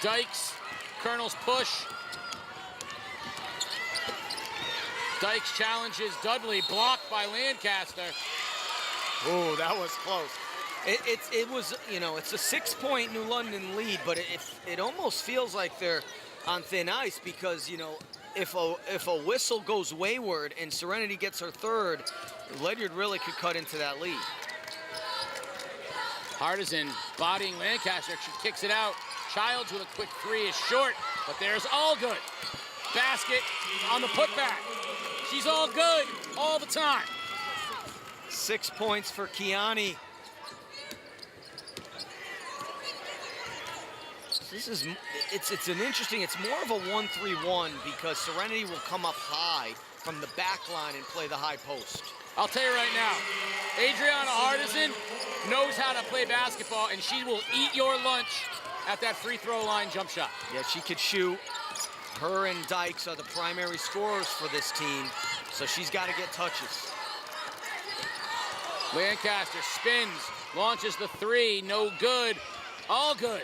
Dykes, Colonel's push. Dykes challenges Dudley, blocked by Lancaster. Oh, that was close. It was, you know, it's a 6-point New London lead, but it almost feels like they're on thin ice because, you know, if a whistle goes wayward and Serenity gets her third, Ledyard really could cut into that lead. Hardison bodying Lancaster, she kicks it out. Childs with a quick 3 is short, but there's all good. Basket on the putback. She's all good all the time. 6 points for Kiani. It's an interesting, it's more of a 1-3-1 because Serenity will come up high from the back line and play the high post. I'll tell you right now, Adriana Hardison knows how to play basketball, and she will eat your lunch at that free throw line jump shot. Yeah, she could shoot. Her and Dykes are the primary scorers for this team, so she's got to get touches. Lancaster spins, launches the 3, no good, all good.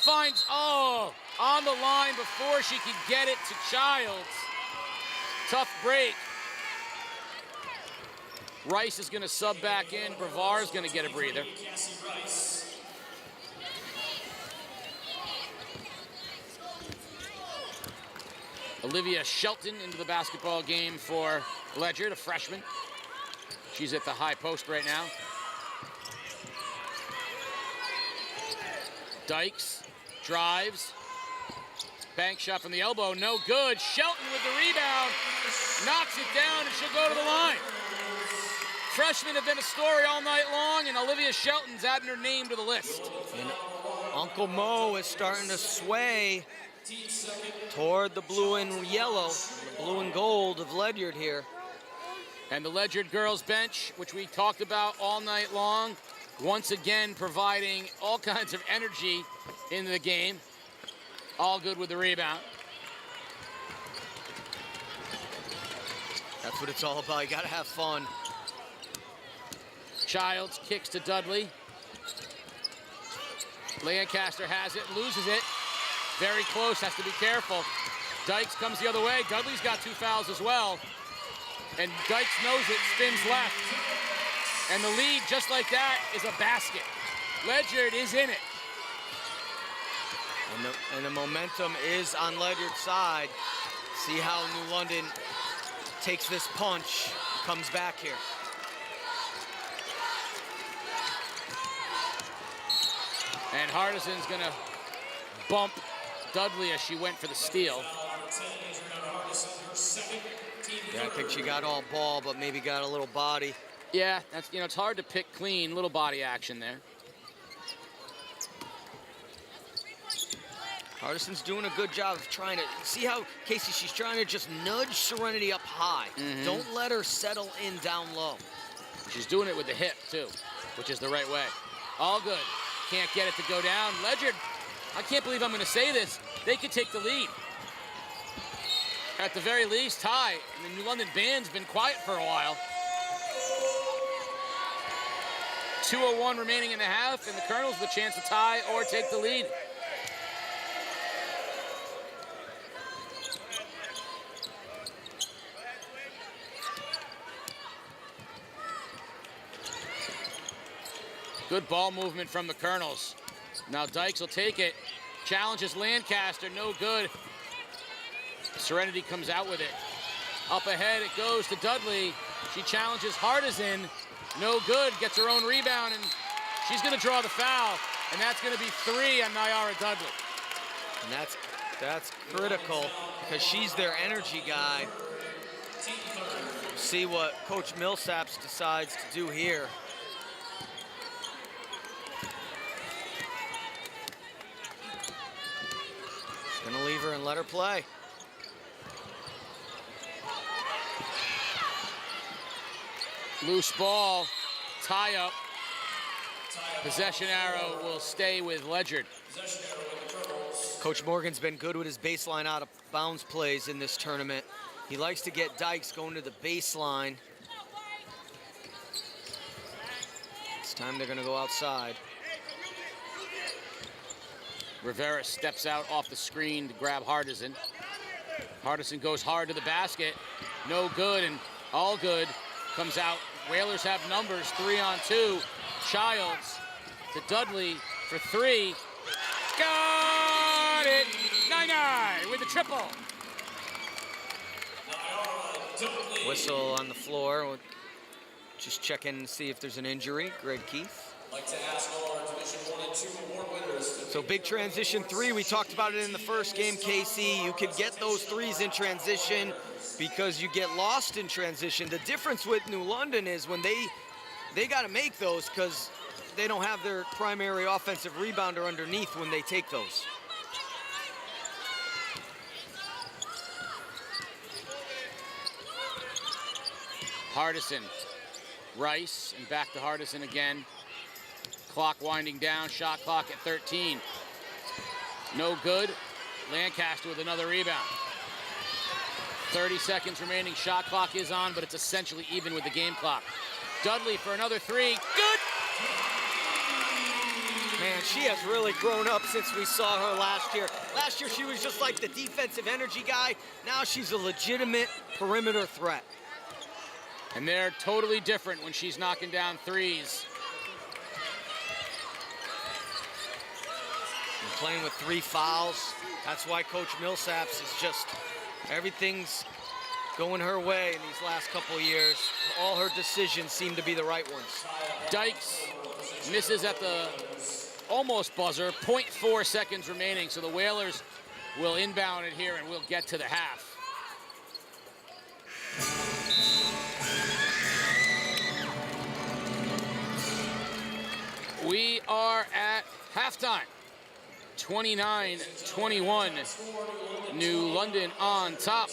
Finds, on the line before she could get it to Childs. Tough break. Rice is going to sub back in. Brevar's going to get a breather. Olivia Shelton into the basketball game for Ledyard, a freshman. She's at the high post right now. Dykes drives. Bank shot from the elbow, no good. Shelton with the rebound, knocks it down, and she'll go to the line. Freshmen have been a story all night long, and Olivia Shelton's adding her name to the list. And Uncle Mo is starting to sway toward the blue and yellow, the blue and gold of Ledyard here. And the Ledyard girls bench, which we talked about all night long, once again providing all kinds of energy in the game. All good with the rebound. That's what it's all about. You gotta have fun. Childs kicks to Dudley. Lancaster has it, loses it. Very close, has to be careful. Dykes comes the other way. Dudley's got 2 fouls as well. And Dykes knows it, spins left. And the lead, just like that, is a basket. Ledyard is in it. And the momentum is on Ledyard's side. See how New London takes this punch, comes back here. And Hardison's gonna bump Dudley as she went for the steal. Yeah, I think she got all ball, but maybe got a little body. Yeah, that's, you know, it's hard to pick clean, little body action there. Hardison's doing a good job of trying to, see how, Casey, she's trying to just nudge Serenity up high. Don't let her settle in down low. She's doing it with the hip, too, which is the right way. All good. Can't get it to go down. Ledyard, I can't believe I'm going to say this. They could take the lead. At the very least, tie. And the New London band's been quiet for a while. 2:01 remaining in the half, and the Colonels with a chance to tie or take the lead. Good ball movement from the Colonels. Now Dykes will take it. Challenges Lancaster, no good. Serenity comes out with it. Up ahead it goes to Dudley. She challenges Hardison, no good. Gets her own rebound, and she's gonna draw the foul. And that's gonna be 3 on Nyara Dudley. And that's critical because she's their energy guy. See what Coach Millsaps decides to do here. Gonna leave her and let her play. Loose ball, tie up. Possession arrow will stay with Ledyard. Coach Morgan's been good with his baseline out of bounds plays in this tournament. He likes to get Dykes going to the baseline. This time they're gonna go outside. Rivera steps out off the screen to grab Hardison. Hardison goes hard to the basket. No good, and all good comes out. Whalers have numbers, 3-on-2. Childs to Dudley for 3. Got it! 9-9 with the triple. Whistle on the floor. We'll just check in and see if there's an injury. Greg Keith. Like to ask all our Division 1 and 2 award winners. So big transition 3, we talked about it in the first game, Casey. You could get those 3s in transition because you get lost in transition. The difference with New London is when they got to make those because they don't have their primary offensive rebounder underneath when they take those. Hardison, Rice, and back to Hardison again. Clock winding down, shot clock at 13. No good. Lancaster with another rebound. 30 seconds remaining, shot clock is on, but it's essentially even with the game clock. Dudley for another 3, good! Man, she has really grown up since we saw her last year. Last year she was just like the defensive energy guy. Now she's a legitimate perimeter threat. And they're totally different when she's knocking down 3s. Playing with 3 fouls. That's why Coach Millsaps is just, everything's going her way in these last couple of years. All her decisions seem to be the right ones. Dykes misses at the almost buzzer, 0.4 seconds remaining, so the Whalers will inbound it here and we'll get to the half. We are at halftime. 29-21, New London on top.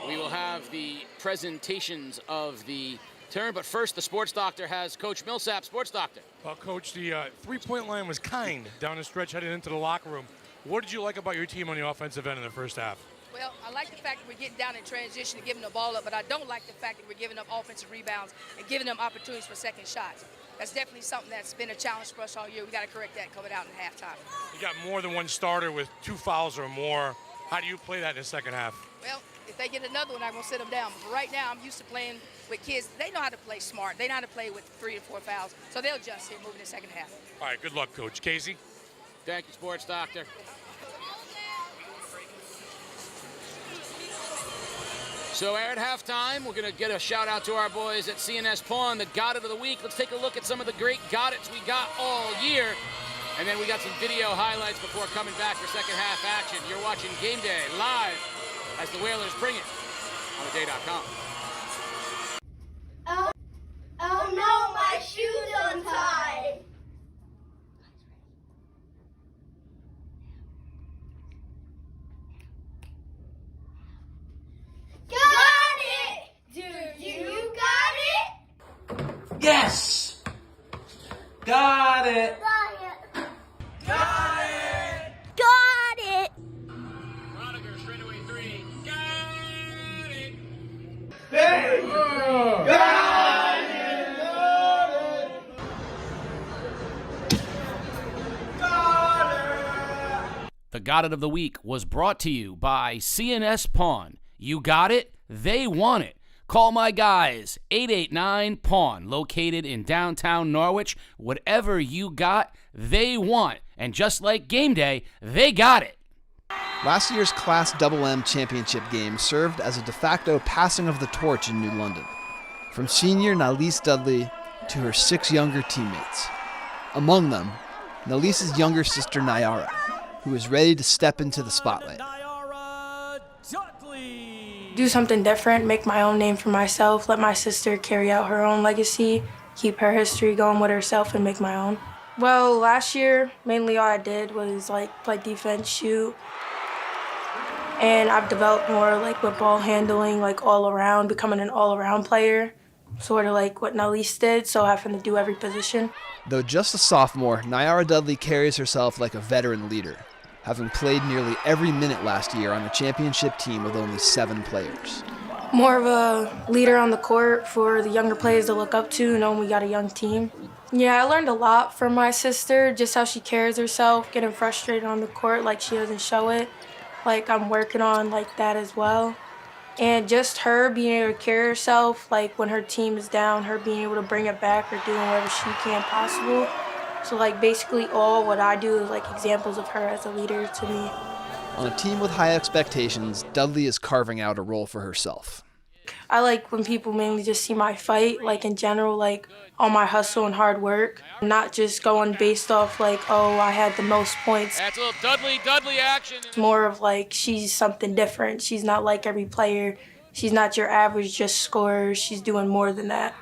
We will have the presentations of the tournament, but first the Sports Doctor has Coach Millsap. Sports Doctor. Well, Coach, the three-point line was kind down the stretch heading into the locker room. What did you like about your team on the offensive end in the first half? Well, I like the fact that we're getting down in transition and giving the ball up, but I don't like the fact that we're giving up offensive rebounds and giving them opportunities for second shots. That's definitely something that's been a challenge for us all year. We got to correct that coming out in halftime. You got more than one starter with 2 fouls or more. How do you play that in the second half? Well, if they get another one, I'm going to sit them down. But right now, I'm used to playing with kids. They know how to play smart. They know how to play with 3 or 4 fouls. So they'll adjust here moving the second half. All right, good luck, Coach. Casey? Thank you, Sports Doctor. So at halftime, we're going to get a shout out to our boys at CNS Pawn, the Got It of the Week. Let's take a look at some of the great Got It's we got all year. And then we got some video highlights before coming back for second half action. You're watching Game Day live as the Whalers bring it on theday.com. Oh no, my shoe's untied. Yes! Got it! Got it! Got it! The Got It of the Week was brought to you by CNS Pawn. You got it, they want it. Call my guys, 889-PAWN, located in downtown Norwich. Whatever you got, they want. And just like game day, they got it. Last year's Class MM championship game served as a de facto passing of the torch in New London, from senior Nalise Dudley to her 6 younger teammates. Among them, Nalise's younger sister Nyara, who is ready to step into the spotlight. Do something different, make my own name for myself, let my sister carry out her own legacy, keep her history going with herself, and make my own. Well, last year, mainly all I did was play defense, shoot, and I've developed more with ball handling, all around, becoming an all-around player, sort of like what Nalise did, so having to do every position. Though just a sophomore, Nyara Dudley carries herself like a veteran leader, having played nearly every minute last year on a championship team with only 7 players. More of a leader on the court for the younger players to look up to, knowing we got a young team. Yeah, I learned a lot from my sister, just how she carries herself, getting frustrated on the court like she doesn't show it. I'm working on that as well. And just her being able to carry herself, when her team is down, her being able to bring it back or doing whatever she can possible. So basically all what I do is examples of her as a leader to me. On a team with high expectations, Dudley is carving out a role for herself. I like when people mainly just see my fight, in general, all my hustle and hard work, not just going based off oh, I had the most points. That's a little Dudley action. It's more of she's something different. She's not like every player. She's not your average just scorer. She's doing more than that.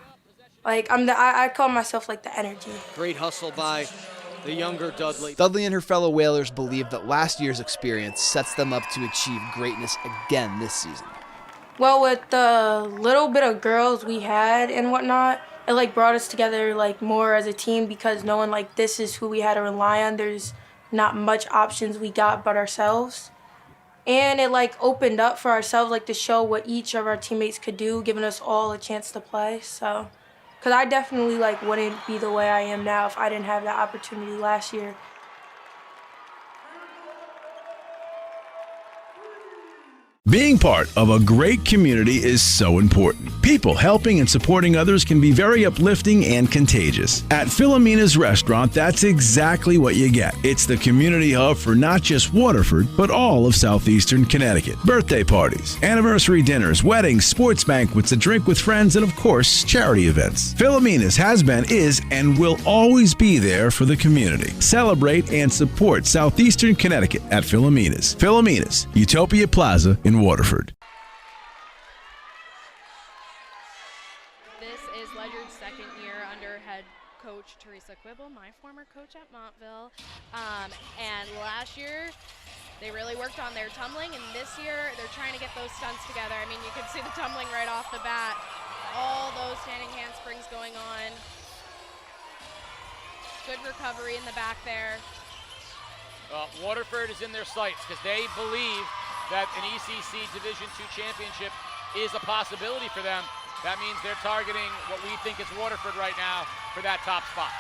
I call myself the energy. Great hustle by the younger Dudley. Dudley and her fellow Whalers believe that last year's experience sets them up to achieve greatness again this season. Well, with the little bit of girls we had and whatnot, it brought us together more as a team, because knowing this is who we had to rely on. There's not much options we got but ourselves. And it opened up for ourselves to show what each of our teammates could do, giving us all a chance to play. So, because I definitely wouldn't be the way I am now if I didn't have that opportunity last year. Being part of a great community is so important. People helping and supporting others can be very uplifting and contagious. At Philomena's Restaurant, that's exactly what you get. It's the community hub for not just Waterford, but all of southeastern Connecticut. Birthday parties, anniversary dinners, weddings, sports banquets, a drink with friends, and of course, charity events. Philomena's has been, is, and will always be there for the community. Celebrate and support southeastern Connecticut at Philomena's. Philomena's, Utopia Plaza in Waterford. This is Ledyard's second year under head coach Teresa Quibble, my former coach at Montville. And last year, they really worked on their tumbling, and this year they're trying to get those stunts together. I mean, you can see the tumbling right off the bat. All those standing handsprings going on. Good recovery in the back there. Waterford is in their sights because they believe that an ECC Division II championship is a possibility for them. That means they're targeting what we think is Waterford right now for that top spot.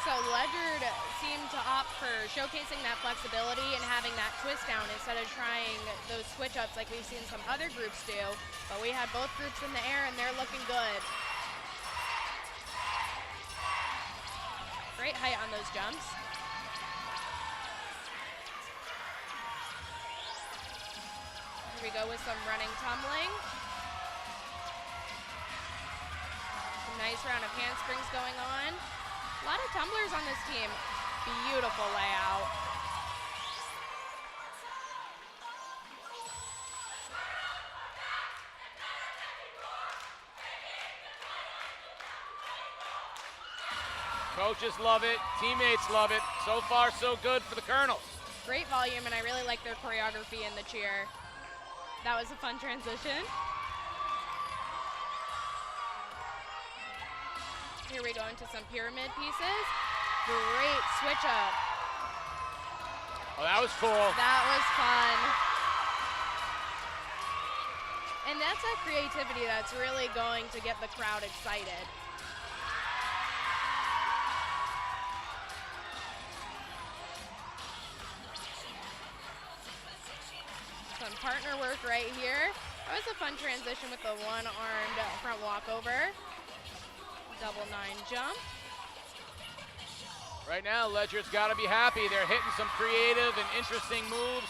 So Ledyard seemed to opt for showcasing that flexibility and having that twist down instead of trying those switch ups like we've seen some other groups do. But we had both groups in the air and they're looking good. Great height on those jumps. Here we go with some running tumbling. Some nice round of handsprings going on. A lot of tumblers on this team. Beautiful layout. Coaches love it, teammates love it. So far, so good for the Colonels. Great volume, and I really like their choreography in the cheer. That was a fun transition. Here we go into some pyramid pieces. Great switch up. Oh, that was cool. That was fun. And that's that creativity that's really going to get the crowd excited. Some partner work right here. That was a fun transition with the one-armed front walkover. Double 9 jump. Right now, Ledyard's got to be happy. They're hitting some creative and interesting moves.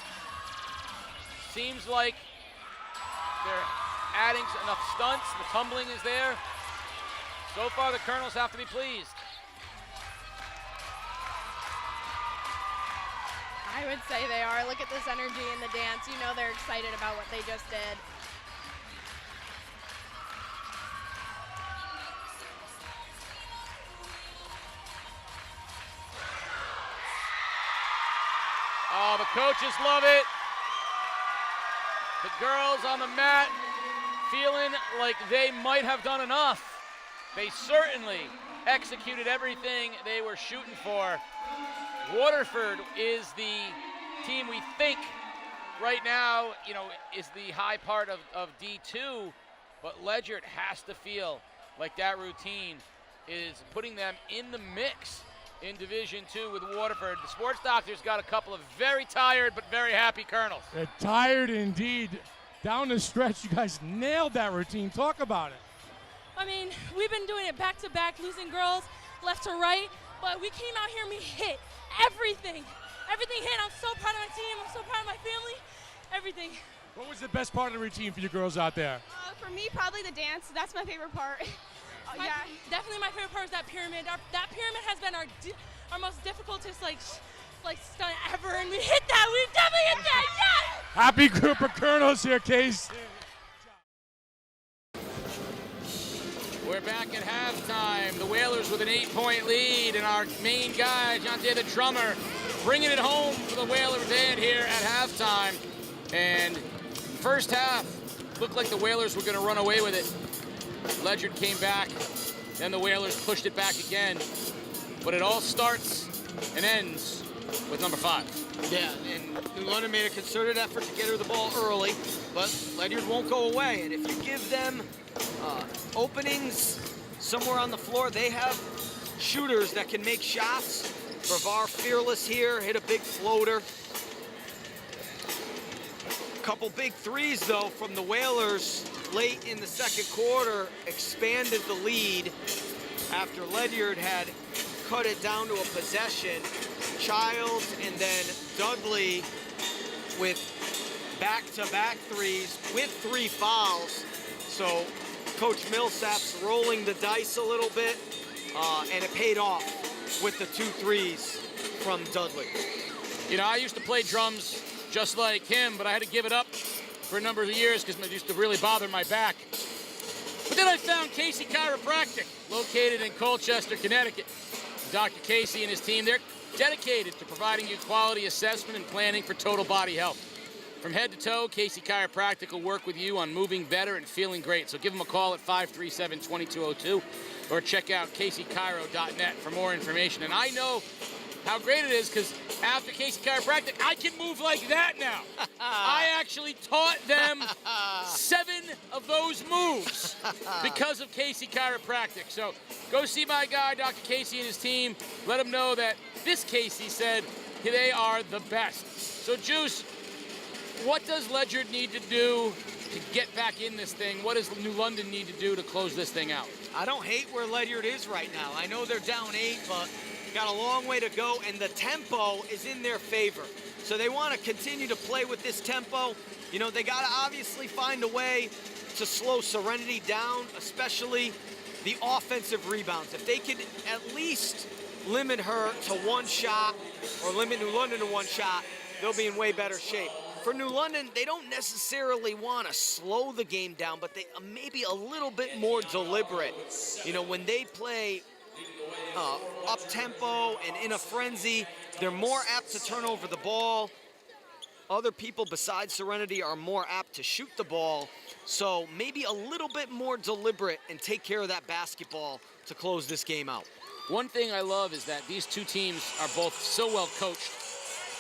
Seems like they're adding enough stunts. The tumbling is there. So far, the Colonels have to be pleased. I would say they are. Look at this energy in the dance. You know they're excited about what they just did. Oh, the coaches love it. The girls on the mat feeling like they might have done enough. They certainly executed everything they were shooting for. Waterford is the team we think right now, you know, is the high part of D2, but Ledyard has to feel like that routine is putting them in the mix in Division II with Waterford. The sports doctor's got a couple of very tired but very happy Colonels. They're tired indeed. Down the stretch, you guys nailed that routine. Talk about it. I mean, we've been doing it back-to-back, losing girls left to right, but we came out here and we hit everything. Everything hit. I'm so proud of my team. I'm so proud of my family. Everything. What was the best part of the routine for you girls out there? For me, probably the dance. That's my favorite part. Definitely my favorite part is that pyramid. That pyramid has been our most difficultest like stunt ever, and we hit that. We definitely hit that. Yes! Happy group of Colonels here, Case. We're back at halftime. The Whalers with an 8-point lead, and our main guy, Jonte the drummer, bringing it home for the Whaler band here at halftime. And first half, looked like the Whalers were going to run away with it. Ledyard came back, then the Whalers pushed it back again. But it all starts and ends with number 5. Yeah, and New London made a concerted effort to get her the ball early, but Ledyard won't go away. And if you give them openings somewhere on the floor, they have shooters that can make shots. Brevard fearless here, hit a big floater. Couple big threes, though, from the Whalers late in the second quarter, expanded the lead after Ledyard had cut it down to a possession. Childs and then Dudley with back-to-back threes with 3 fouls. So Coach Millsap's rolling the dice a little bit, and it paid off with the 2 threes from Dudley. You know, I used to play drums just like him, but I had to give it up for a number of years because it used to really bother my back. But then I found Casey Chiropractic, located in Colchester, Connecticut. Dr. Casey and his team, they're dedicated to providing you quality assessment and planning for total body health. From head to toe, Casey Chiropractic will work with you on moving better and feeling great. So give them a call at 537-2202 or check out caseychiro.net for more information. And I know how great it is because after Casey Chiropractic, I can move like that now. I actually taught them 7 of those moves because of Casey Chiropractic. So go see my guy, Dr. Casey, and his team. Let them know that this Casey said they are the best. So, Juice, what does Ledyard need to do to get back in this thing? What does New London need to do to close this thing out? I don't hate where Ledyard is right now. I know they're down 8, but got a long way to go, and the tempo is in their favor. So they want to continue to play with this tempo. You know, they got to obviously find a way to slow Serenity down, especially the offensive rebounds. If they could at least limit her to 1 shot or limit New London to 1 shot, they'll be in way better shape. For New London, they don't necessarily want to slow the game down, but they maybe a little bit more deliberate. You know, when they play up-tempo and in a frenzy, they're more apt to turn over the ball. other people besides Serenity are more apt to shoot the ball. So maybe a little bit more deliberate and take care of that basketball to close this game out. One thing I love is that these two teams are both so well coached.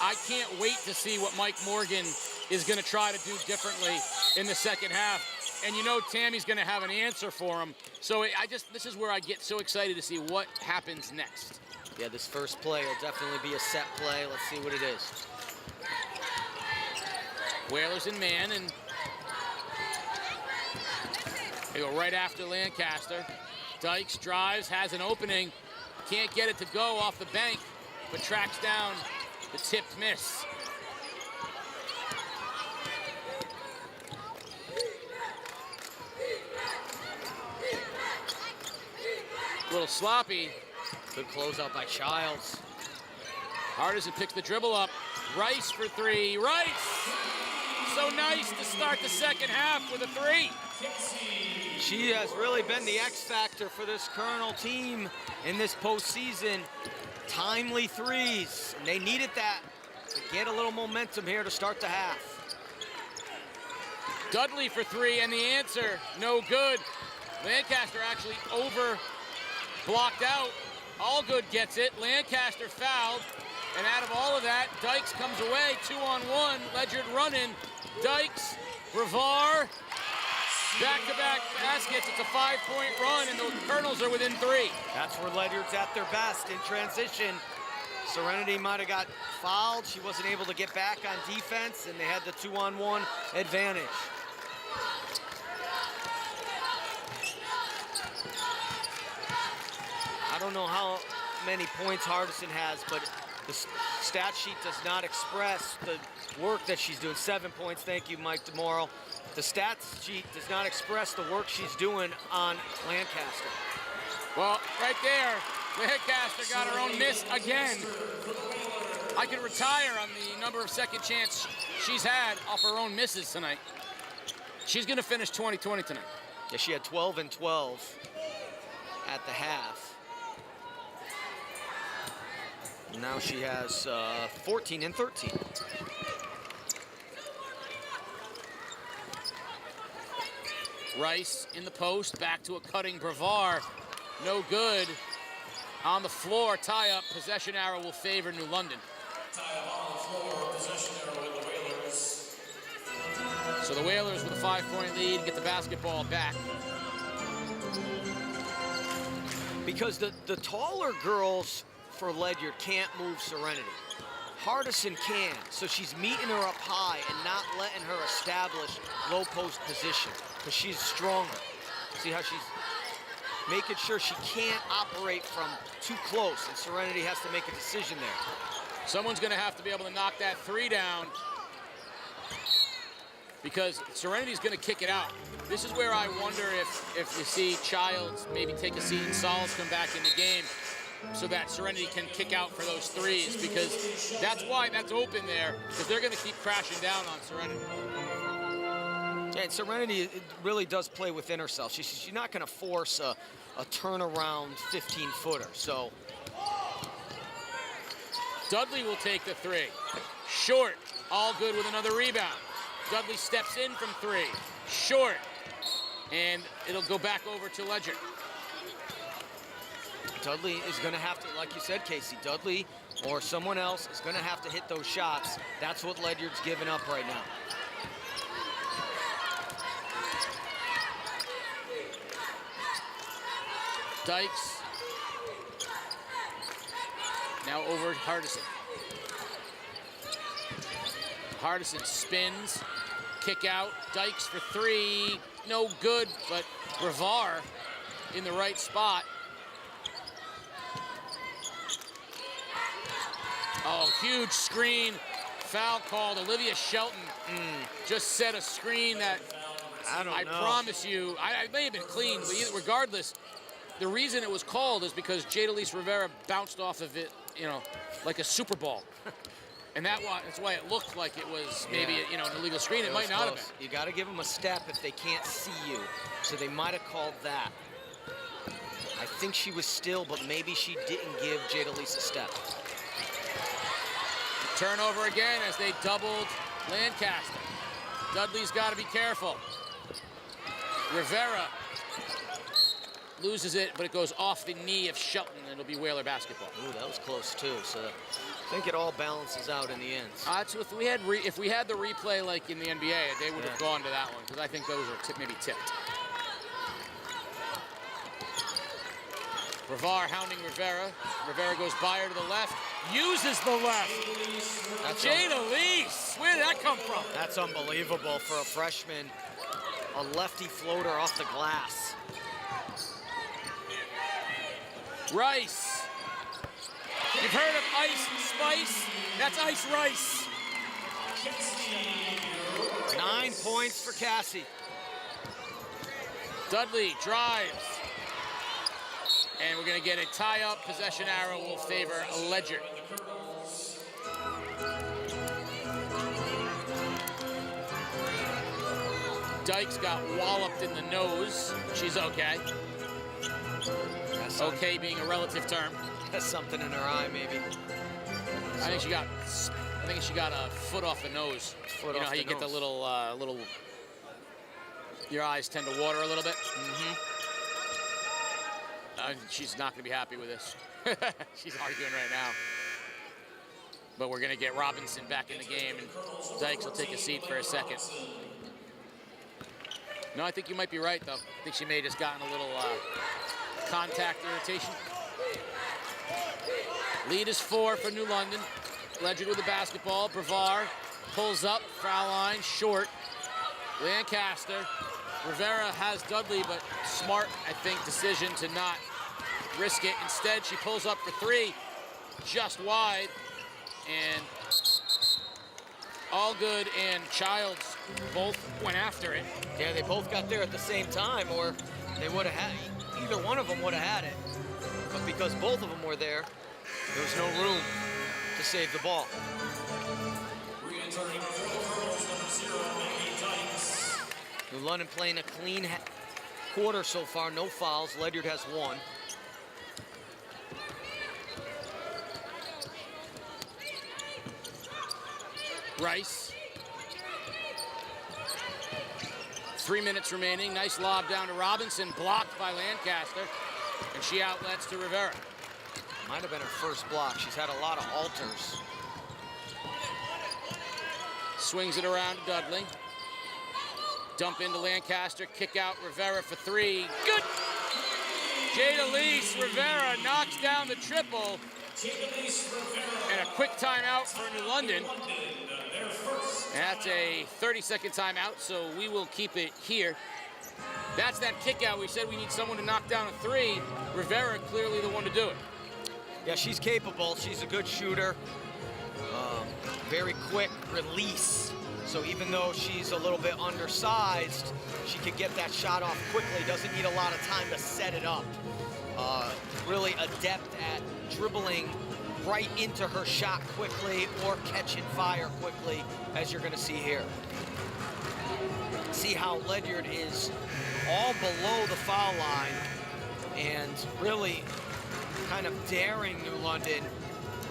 I can't wait to see what Mike Morgan is going to try to do differently in the second half. And you know Tammy's going to have an answer for him. So this is where I get so excited to see what happens next. Yeah, this first play will definitely be a set play. Let's see what it is. Whalers in man, and they go right after Lancaster. Dykes drives, has an opening. Can't get it to go off the bank, but tracks down the tipped miss. A little sloppy. Good closeout by Childs. Hardison picks the dribble up. Rice for three. Rice! So nice to start the second half with a three. She has really been the X factor for this Colonel team in this postseason. Timely threes, and they needed that to get a little momentum here to start the half. Dudley for three, and the answer, no good. Lancaster actually blocked out. Allgood gets it. Lancaster fouled. And out of all of that, Dykes comes away, 2-on-1. Ledyard running. Dykes, Brevard, back-to-back baskets. It's a 5-point run, and the Colonels are within 3. That's where Ledyard's at their best in transition. Serenity might have got fouled. She wasn't able to get back on defense, and they had the 2-on-1 advantage. I don't know how many points Hardison has, but the stat sheet does not express the work that she's doing. 7 points, thank you, Mike DeMoro. The stats sheet does not express the work she's doing on Lancaster. Well, right there, Lancaster got her own miss again. I can retire on the number of second chance she's had off her own misses tonight. She's gonna finish 20-20 tonight. Yeah, she had 12 and 12 at the half. Now she has 14 and 13. Rice in the post, back to a cutting Brevard. No good. On the floor, tie-up, possession arrow will favor New London. Tie-up on the floor, possession arrow with the Whalers. So the Whalers with a 5-point lead get the basketball back. Because the taller girls for Ledyard can't move Serenity. Hardison can, so she's meeting her up high and not letting her establish low post position, because she's stronger. See how she's making sure she can't operate from too close, and Serenity has to make a decision there. Someone's gonna have to be able to knock that three down, because Serenity's gonna kick it out. This is where I wonder if you see Childs maybe take a seat and Solis come back in the game, so that Serenity can kick out for those threes, because that's why that's open there, because they're going to keep crashing down on Serenity. Yeah, and Serenity really does play within herself. She's not going to force a turnaround 15-footer, so. Dudley will take the three. Short, Allgood with another rebound. Dudley steps in from three. Short, and it'll go back over to Ledyard. Dudley is going to have to, like you said, Casey, Dudley or someone else is going to have to hit those shots. That's what Ledyard's giving up right now. Dykes. Now over Hardison. Hardison spins, kick out. Dykes for three, no good, but Brevard in the right spot. Oh, huge screen, foul called. Olivia Shelton just set a screen that I promise you, I may have been clean, but regardless, the reason it was called is because Jadalise Rivera bounced off of it, like a Super Bowl. And that's why it looked like it was maybe an illegal screen. It might not have been. You got to give them a step if they can't see you. So they might have called that. I think she was still, but maybe she didn't give Jadalise a step. Turnover again as they doubled Lancaster. Dudley's got to be careful. Rivera loses it, but it goes off the knee of Shelton, and it'll be Whaler basketball. Ooh, that was close too. So I think it all balances out in the end. So if we had the replay like in the NBA, they would have gone to that one, because I think those are maybe tipped. Brevard hounding Rivera. Rivera goes by her to the left, uses the left. That's Jada Lease, where did that come from? That's unbelievable for a freshman. A lefty floater off the glass. Rice. You've heard of Ice Spice? That's Ice Rice. 9 points for Cassie. Dudley drives. And we're going to get a tie-up. Possession arrow will favor Ledyard. Dykes got walloped in the nose. She's okay. Okay being a relative term. Has something in her eye, maybe. I think she got a foot off the nose. You know how you get the little. Your eyes tend to water a little bit. She's not going to be happy with this. She's arguing right now. But we're going to get Robinson back in the game, and Dykes will take a seat for a second. No, I think you might be right, though. I think she may have just gotten a little contact irritation. Lead is 4 for New London. Ledyard with the basketball. Brevard pulls up, foul line, short. Lancaster. Rivera has Dudley, but smart, I think, decision to not risk it. Instead, she pulls up for 3, just wide, and all good and Childs both went after it. Yeah, they both got there at the same time, or they would have had, either one of them would have had it. But because both of them were there was no room to save the ball. New London playing a clean quarter so far, no fouls. Ledyard has 1. Rice. 3 minutes remaining. Nice lob down to Robinson, blocked by Lancaster, and she outlets to Rivera. Might have been her first block. She's had a lot of alters. Swings it around to Dudley. Dump into Lancaster, kick out Rivera for 3. Good! Jada Lease, Rivera knocks down the triple. And a quick timeout for New London. And that's a 30-second timeout, so we will keep it here. That's that kick out. We said we need someone to knock down a 3. Rivera clearly the one to do it. Yeah, she's capable. She's a good shooter. Very quick release. So even though she's a little bit undersized, she can get that shot off quickly. Doesn't need a lot of time to set it up. Really adept at dribbling right into her shot quickly or catching fire quickly, as you're going to see here. See how Ledyard is all below the foul line and really kind of daring New London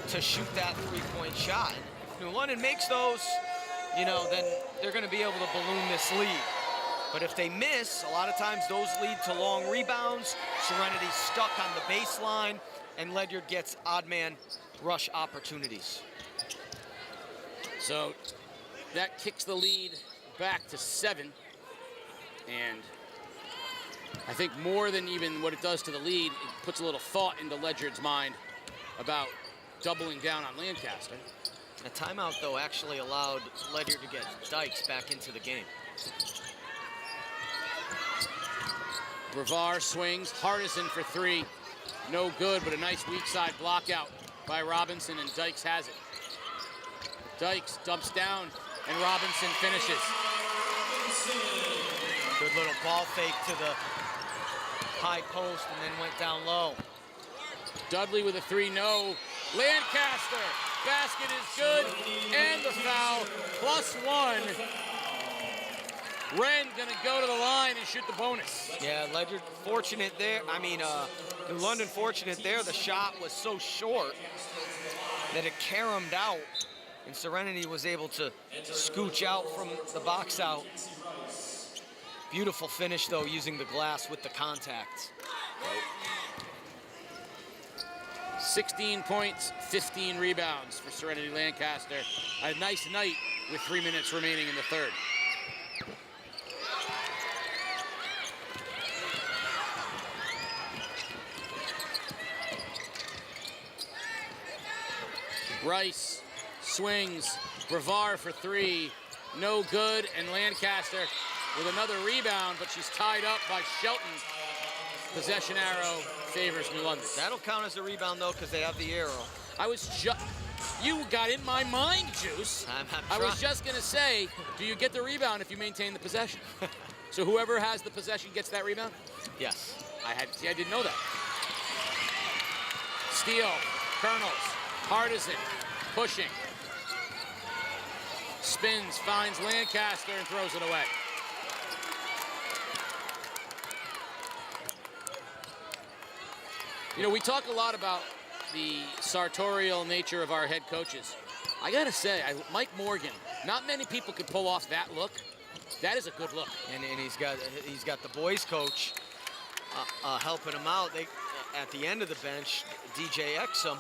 to shoot that 3-point shot. If New London makes those, you know, then they're going to be able to balloon this lead. But if they miss, a lot of times those lead to long rebounds. Serenity's stuck on the baseline, and Ledyard gets odd man rush opportunities. So that kicks the lead back to 7. And I think more than even what it does to the lead, it puts a little thought into Ledyard's mind about doubling down on Lancaster. A timeout, though, actually allowed Ledyard to get Dykes back into the game. Brevard swings, Hardison for 3. No good, but a nice weak side block out by Robinson, and Dykes has it. Dykes dumps down, and Robinson finishes. Good little ball fake to the high post and then went down low. Dudley with a 3, no. Lancaster, basket is good, and the foul, +1. Wren gonna go to the line and shoot the bonus. Yeah, Ledyard fortunate there. New London fortunate there. The shot was so short that it caromed out and Serenity was able to scooch out from the box out. Beautiful finish, though, using the glass with the contact. 16 points, 15 rebounds for Serenity Lancaster. A nice night with 3 minutes remaining in the third. Rice swings, Brevard for three, no good, and Lancaster with another rebound, but she's tied up by Shelton. Possession arrow favors New London. That'll count as a rebound, though, because they have the arrow. You got in my mind, Juice. I was just going to say, do you get the rebound if you maintain the possession? So whoever has the possession gets that rebound? Yes. I didn't know that. Steele, Colonels, Partisan, pushing. Spins, finds Lancaster, and throws it away. You know, we talk a lot about the sartorial nature of our head coaches. I gotta say, Mike Morgan, not many people could pull off that look. That is a good look. And he's got the boys coach helping him out. They at the end of the bench, DJ Exum,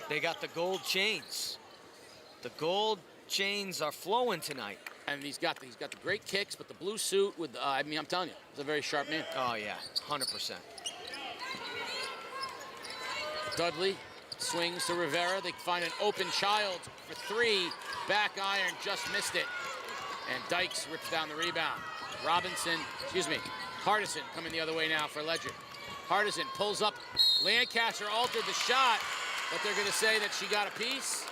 they got the gold chains. The gold chains are flowing tonight. And he's got the great kicks, but the blue suit with I mean, I'm telling you, he's a very sharp man. Oh yeah, 100%. Dudley swings to Rivera. They find an open child for three. Back iron, just missed it. And Dykes rips down the rebound. Hardison coming the other way now for Ledyard. Hardison pulls up. Lancaster altered the shot, but they're going to say that she got a piece.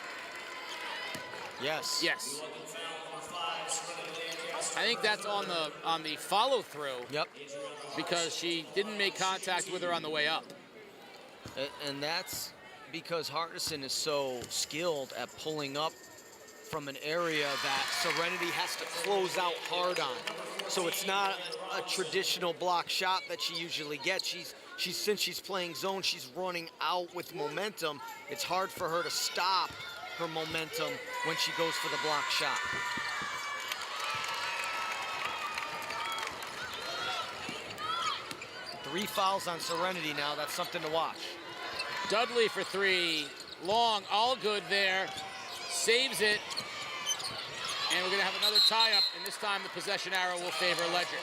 Yes. Yes. I think that's on the follow through. Yep. Because she didn't make contact with her on the way up. And that's because Hardison is so skilled at pulling up from an area that Serenity has to close out hard on. So it's not a traditional block shot that she usually gets. Since she's playing zone, she's running out with momentum. It's hard for her to stop her momentum when she goes for the block shot. Three fouls on Serenity now. That's something to watch. Dudley for three. Long, all good there. Saves it. And we're going to have another tie-up, and this time the possession arrow will favor Ledyard.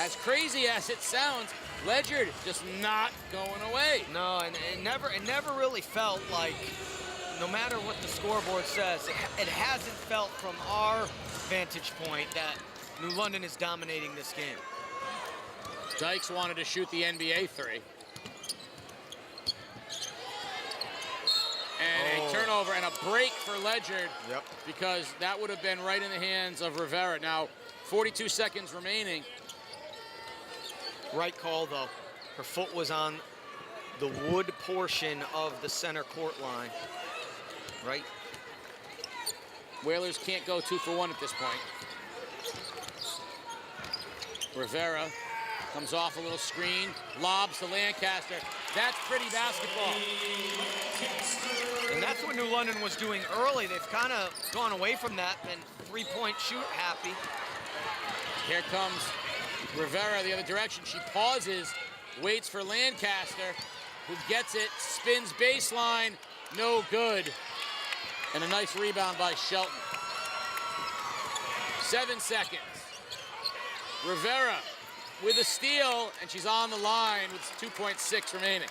As crazy as it sounds, Ledyard just not going away. No, and it never really felt like, no matter what the scoreboard says, it hasn't felt from our vantage point that New London is dominating this game. Dykes wanted to shoot the NBA three. And a turnover and a break for Ledyard. Yep. Because that would have been right in the hands of Rivera. Now, 42 seconds remaining. Right call, though. Her foot was on the wood portion of the center court line. Right. Whalers can't go 2 for 1 at this point. Rivera comes off a little screen, lobs to Lancaster. That's pretty basketball. And that's what New London was doing early. They've kind of gone away from that and three-point shoot happy. Here comes Rivera the other direction. She pauses, waits for Lancaster, who gets it, spins baseline, no good. And a nice rebound by Shelton. 7 seconds. Rivera with a steal, and she's on the line with 2.6 remaining.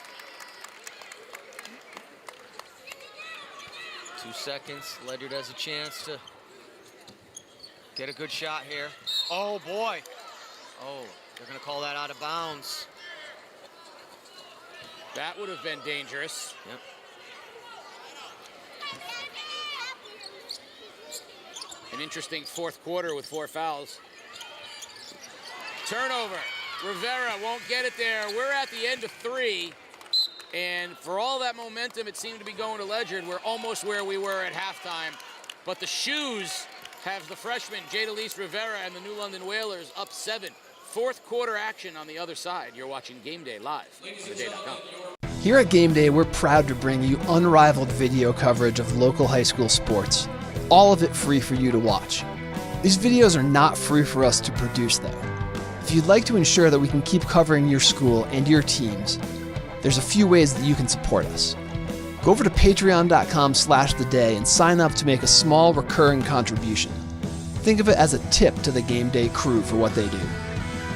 2 seconds. Ledyard has a chance to get a good shot here. Oh, boy. Oh, they're going to call that out of bounds. That would have been dangerous. Yep. An interesting fourth quarter with 4 fouls. Turnover. Rivera won't get it there. We're at the end of 3. And for all that momentum, it seemed to be going to Ledyard. We're almost where we were at halftime. But the shoes have the freshman, Jadalise Rivera, and the New London Whalers up 7. Fourth quarter action on the other side. You're watching Game Day live on theday.com. Here at Game Day, we're proud to bring you unrivaled video coverage of local high school sports, all of it free for you to watch. These videos are not free for us to produce though. If you'd like to ensure that we can keep covering your school and your teams, there's a few ways that you can support us. Go over to patreon.com/theday and sign up to make a small recurring contribution. Think of it as a tip to the Game Day crew for what they do.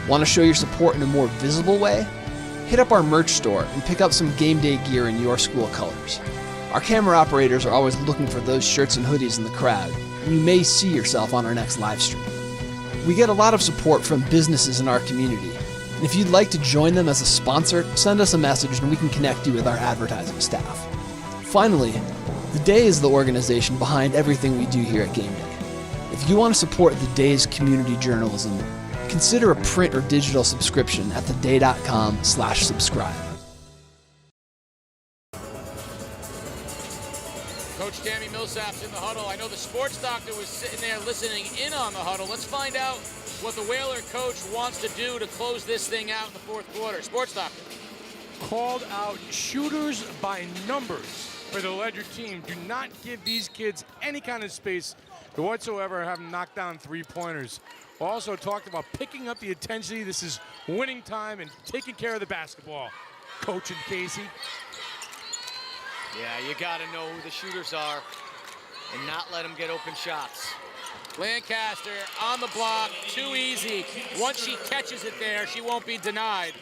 Want to show your support in a more visible way? Hit up our merch store and pick up some Game Day gear in your school colors. Our camera operators are always looking for those shirts and hoodies in the crowd, and you may see yourself on our next live stream. We get a lot of support from businesses in our community, and if you'd like to join them as a sponsor, send us a message and we can connect you with our advertising staff. Finally, The Day is the organization behind everything we do here at Game Day. If you want to support The Day's community journalism, consider a print or digital subscription at theday.com/subscribe. Coach Tammy Millsap's in the huddle. I know the sports doctor was sitting there listening in on the huddle. Let's find out what the Whaler coach wants to do to close this thing out in the fourth quarter. Sports doctor. Called out shooters by numbers for the Ledyard team. Do not give these kids any kind of space whatsoever, have them knock down three-pointers. Also talked about picking up the intensity. This is winning time and taking care of the basketball. Coach and Casey. Yeah, you got to know who the shooters are and not let them get open shots. Lancaster on the block, too easy. Once she catches it there, she won't be denied.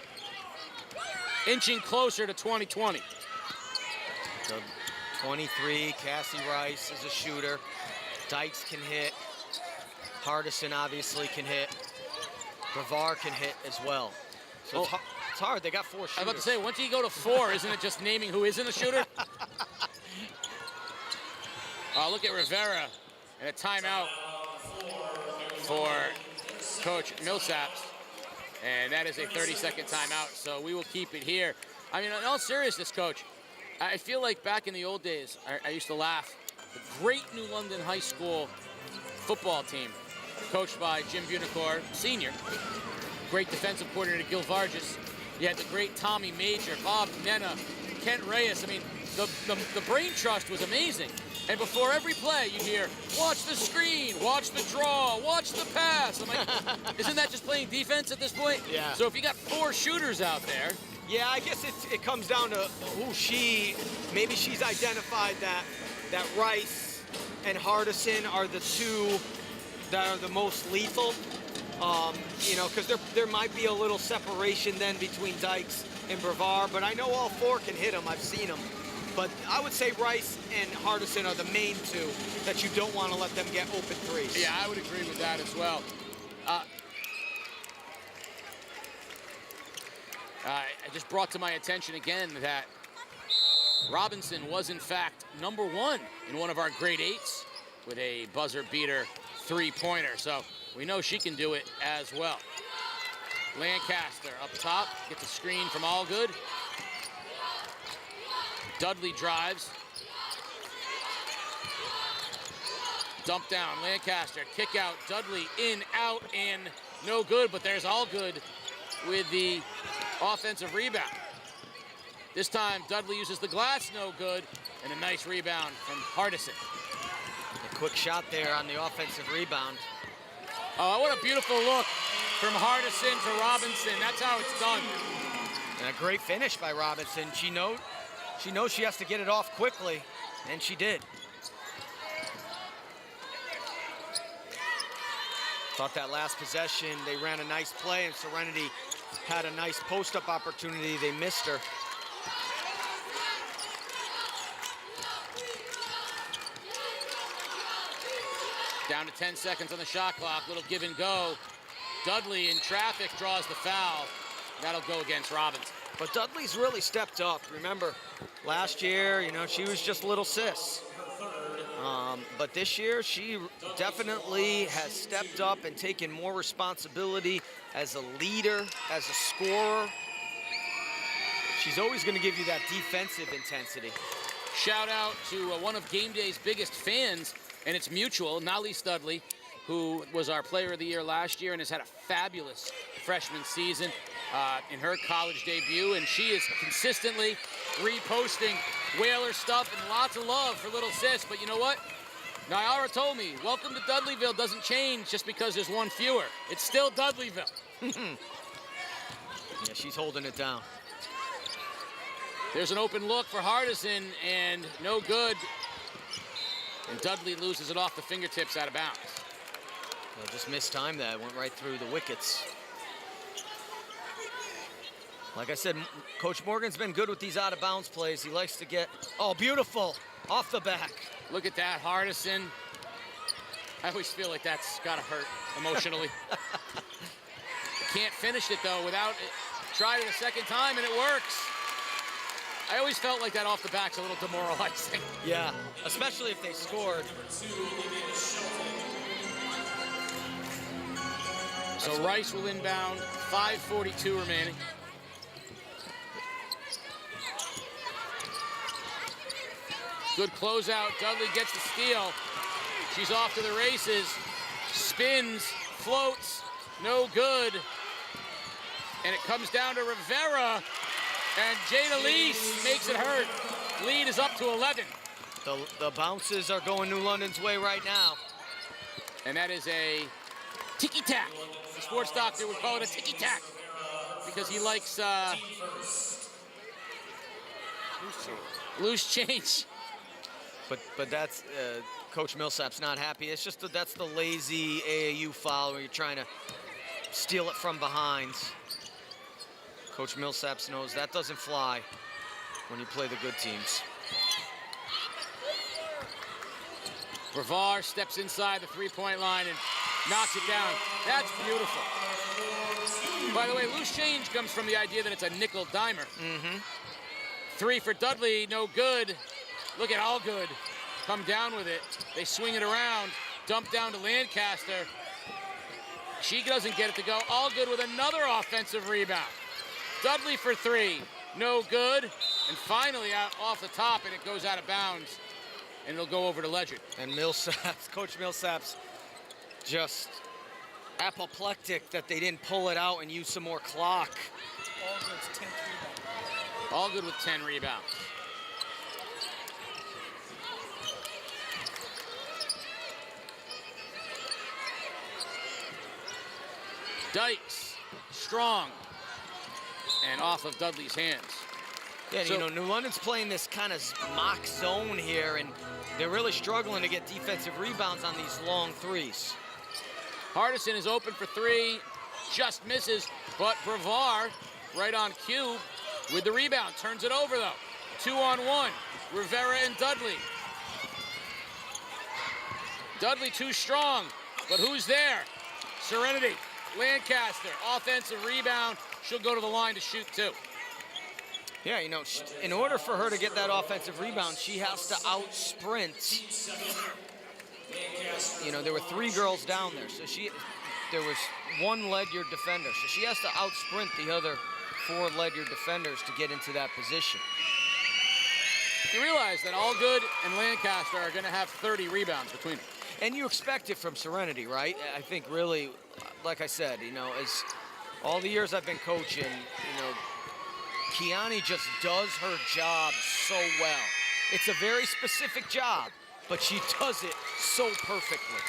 Inching closer to 2020. So 23, Cassie Rice is a shooter. Dykes can hit. Hardison obviously can hit. Brevard can hit as well. So it's hard. They got 4 shooters. I was about to say, once you go to 4, isn't it just naming who isn't a shooter? Look at Rivera and a timeout for Coach Millsaps. And that is a 30-second timeout, so we will keep it here. I mean, in all seriousness, Coach, I feel like back in the old days, I used to laugh. The great New London High School football team, coached by Jim Bunicor, senior. Great defensive coordinator, Gil Vargas. You had the great Tommy Major, Bob Nenna, Kent Reyes. I mean, the brain trust was amazing. And before every play, you'd hear, watch the screen, watch the draw, watch the pass. I'm like, isn't that just playing defense at this point? Yeah. So if you got 4 shooters out there. Yeah, I guess it comes down to who maybe she's identified that Rice and Hardison are the 2 that are the most lethal. You know, because there might be a little separation then between Dykes and Brevard, but I know all 4 can hit them. I've seen them. But I would say Rice and Hardison are the main 2 that you don't want to let them get open threes. Yeah, I would agree with that as well. I just brought to my attention again that Robinson was, in fact, #1 in one of our grade 8s with a buzzer beater 3-pointer. So we know she can do it as well. Lancaster up top, gets a screen from Allgood. Dudley drives. Dump down, Lancaster, kick out, Dudley in, out, and no good, but there's Allgood with the offensive rebound. This time, Dudley uses the glass, no good, and a nice rebound from Hardison. A quick shot there on the offensive rebound. Oh, what a beautiful look from Hardison to Robinson. That's how it's done. And a great finish by Robinson. She knows she has to get it off quickly, and she did. Thought that last possession, they ran a nice play, and Serenity had a nice post-up opportunity. They missed her. Down to 10 seconds on the shot clock, little give and go. Dudley in traffic draws the foul. That'll go against Robinson. But Dudley's really stepped up. Remember, last year, you know, she was just a little sis. But this year, she definitely has stepped up and taken more responsibility as a leader, as a scorer. She's always going to give you that defensive intensity. Shout out to one of Game Day's biggest fans, and it's mutual, Nali Studley, who was our player of the year last year and has had a fabulous freshman season. in her college debut, and she is consistently reposting Whaler stuff and lots of love for little sis. But you know what? Nyara told me, welcome to Dudleyville doesn't change just because there's one fewer. It's still Dudleyville. Yeah, she's holding it down. There's an open look for Hardison, and no good. And Dudley loses it off the fingertips out of bounds. Well, just mistimed that. Went right through the wickets. Like I said, Coach Morgan's been good with these out-of-bounds plays. He likes to get, oh, beautiful, off the back. Look at that, Hardison. I always feel like that's gotta hurt emotionally. Can't finish it, though, without it. Tried it a second time, and it works. I always felt like that off the back's a little demoralizing. Yeah, especially if they scored. So Rice will inbound, 5:42 remaining. Good closeout, Dudley gets the steal. She's off to the races, spins, floats, no good. And it comes down to Rivera, and Jada Lee makes it hurt. Lead is up to 11. The bounces are going New London's way right now. And that is a ticky-tack. The sports doctor would call it a ticky-tack because he likes loose change. But that's Coach Millsap's not happy. It's just that's the lazy AAU foul where you're trying to steal it from behind. Coach Millsap knows that doesn't fly when you play the good teams. Brevard steps inside the three-point line and knocks it down. That's beautiful. By the way, loose change comes from the idea that it's a nickel dimer. Three for Dudley, no good. Look at Allgood come down with it. They swing it around, dump down to Lancaster. She doesn't get it to go. Allgood with another offensive rebound. Dudley for three, no good. And finally out off the top, and it goes out of bounds. And it'll go over to Ledyard. And Millsap's, Coach Millsap's just apoplectic that they didn't pull it out and use some more clock. Allgood with 10 rebounds. Dykes, strong, and off of Dudley's hands. Yeah, so, you know, New London's playing this kind of mock zone here, and they're really struggling to get defensive rebounds on these long threes. Hardison is open for three, just misses, but Brevard, right on cue, with the rebound, turns it over, though. 2-on-1, Rivera and Dudley. Dudley too strong, but who's there? Serenity, Lancaster, offensive rebound. She'll go to the line to shoot two. Yeah, you know, in order for her to get that offensive rebound, she has to out-sprint. You know, there were three girls down there, so there was one Ledyard defender, so she has to out-sprint the other four Ledyard defenders to get into that position. You realize that Allgood and Lancaster are going to have 30 rebounds between them. And you expect it from Serenity, right? I think really, like I said, you know, as all the years I've been coaching, you know, Kiani just does her job so well. It's a very specific job, but she does it so perfectly.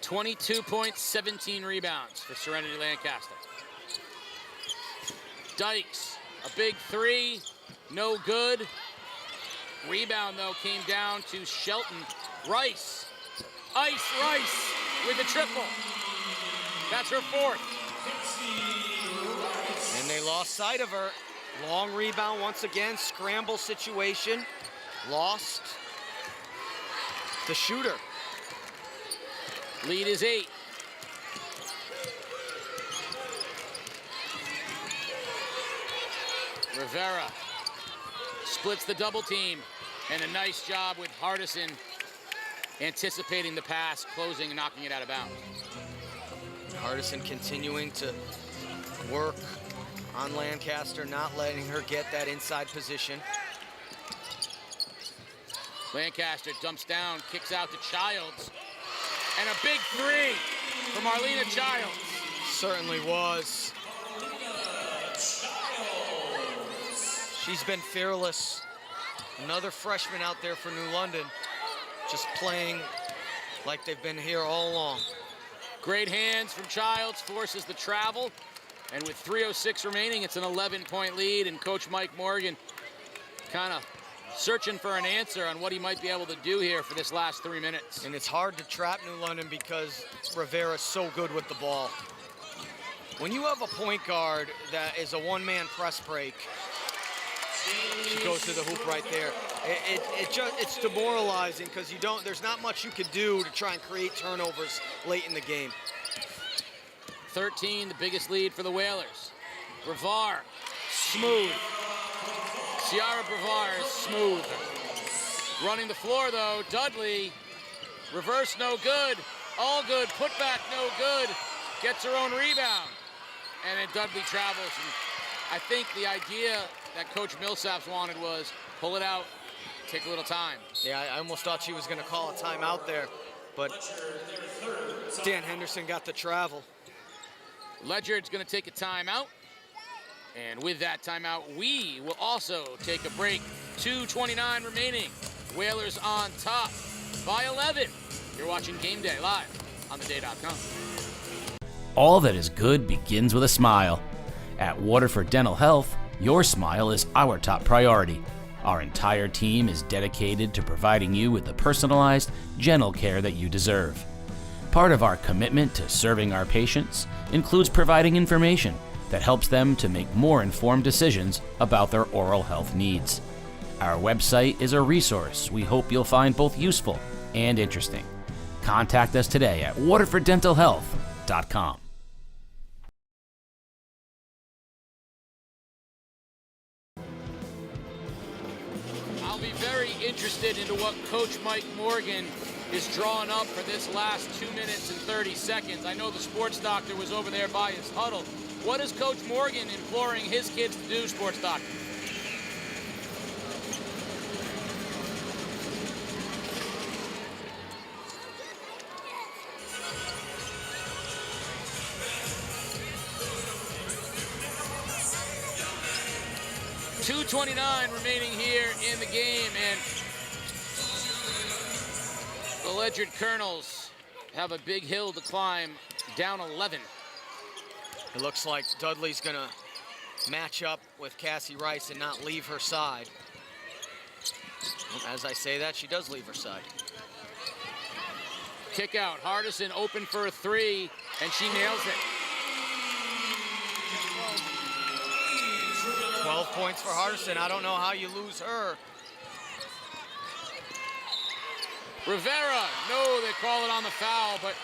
22 points, 17 rebounds for Serenity Lancaster. Dykes, a big three, no good. Rebound, though, came down to Shelton. Rice, Ice Rice with the triple. That's her fourth. And they lost sight of her. Long rebound once again, scramble situation. Lost the shooter. Lead is 8. Rivera splits the double team, and a nice job with Hardison anticipating the pass, closing and knocking it out of bounds. Hardison continuing to work on Lancaster, not letting her get that inside position. Lancaster dumps down, kicks out to Childs, and a big three. for Marlena Childs. Certainly was. She's been fearless. Another freshman out there for New London, just playing like they've been here all along. Great hands from Childs, forces the travel. And with 3:06 remaining, it's an 11-point lead, and Coach Mike Morgan kind of searching for an answer on what he might be able to do here for this last 3 minutes. And it's hard to trap New London because Rivera's so good with the ball. When you have a point guard that is a one-man press break, she goes to the hoop right there. It's demoralizing because there's not much you can do to try and create turnovers late in the game. 13, the biggest lead for the Whalers. Brevard, smooth. Ciara Brevard is smooth. Running the floor though, Dudley, reverse no good, all good, put back no good, gets her own rebound. And then Dudley travels. And I think the idea that Coach Millsaps wanted was pull it out, take a little time. Yeah, I almost thought she was gonna call a timeout there, but Dan Henderson got the travel. Ledyard's gonna take a timeout. And with that timeout, we will also take a break. 2:29 remaining. Whalers on top by 11. You're watching Game Day live on theday.com. All that is good begins with a smile. At Waterford Dental Health, your smile is our top priority. Our entire team is dedicated to providing you with the personalized, gentle care that you deserve. Part of our commitment to serving our patients includes providing information that helps them to make more informed decisions about their oral health needs. Our website is a resource we hope you'll find both useful and interesting. Contact us today at waterforddentalhealth.com. I'll be very interested into what Coach Mike Morgan is drawing up for this last 2 minutes and 30 seconds. I know the sports doctor was over there by his huddle. What is Coach Morgan imploring his kids to do, sports doctor? .229 remaining here in the game, and the Ledyard Colonels have a big hill to climb, down 11. It looks like Dudley's gonna match up with Cassie Rice and not leave her side. As I say that, she does leave her side. Kick out, Hardison open for a three, and she nails it. 12 points for Hardison. I don't know how you lose her. Rivera, no, they call it on the foul, but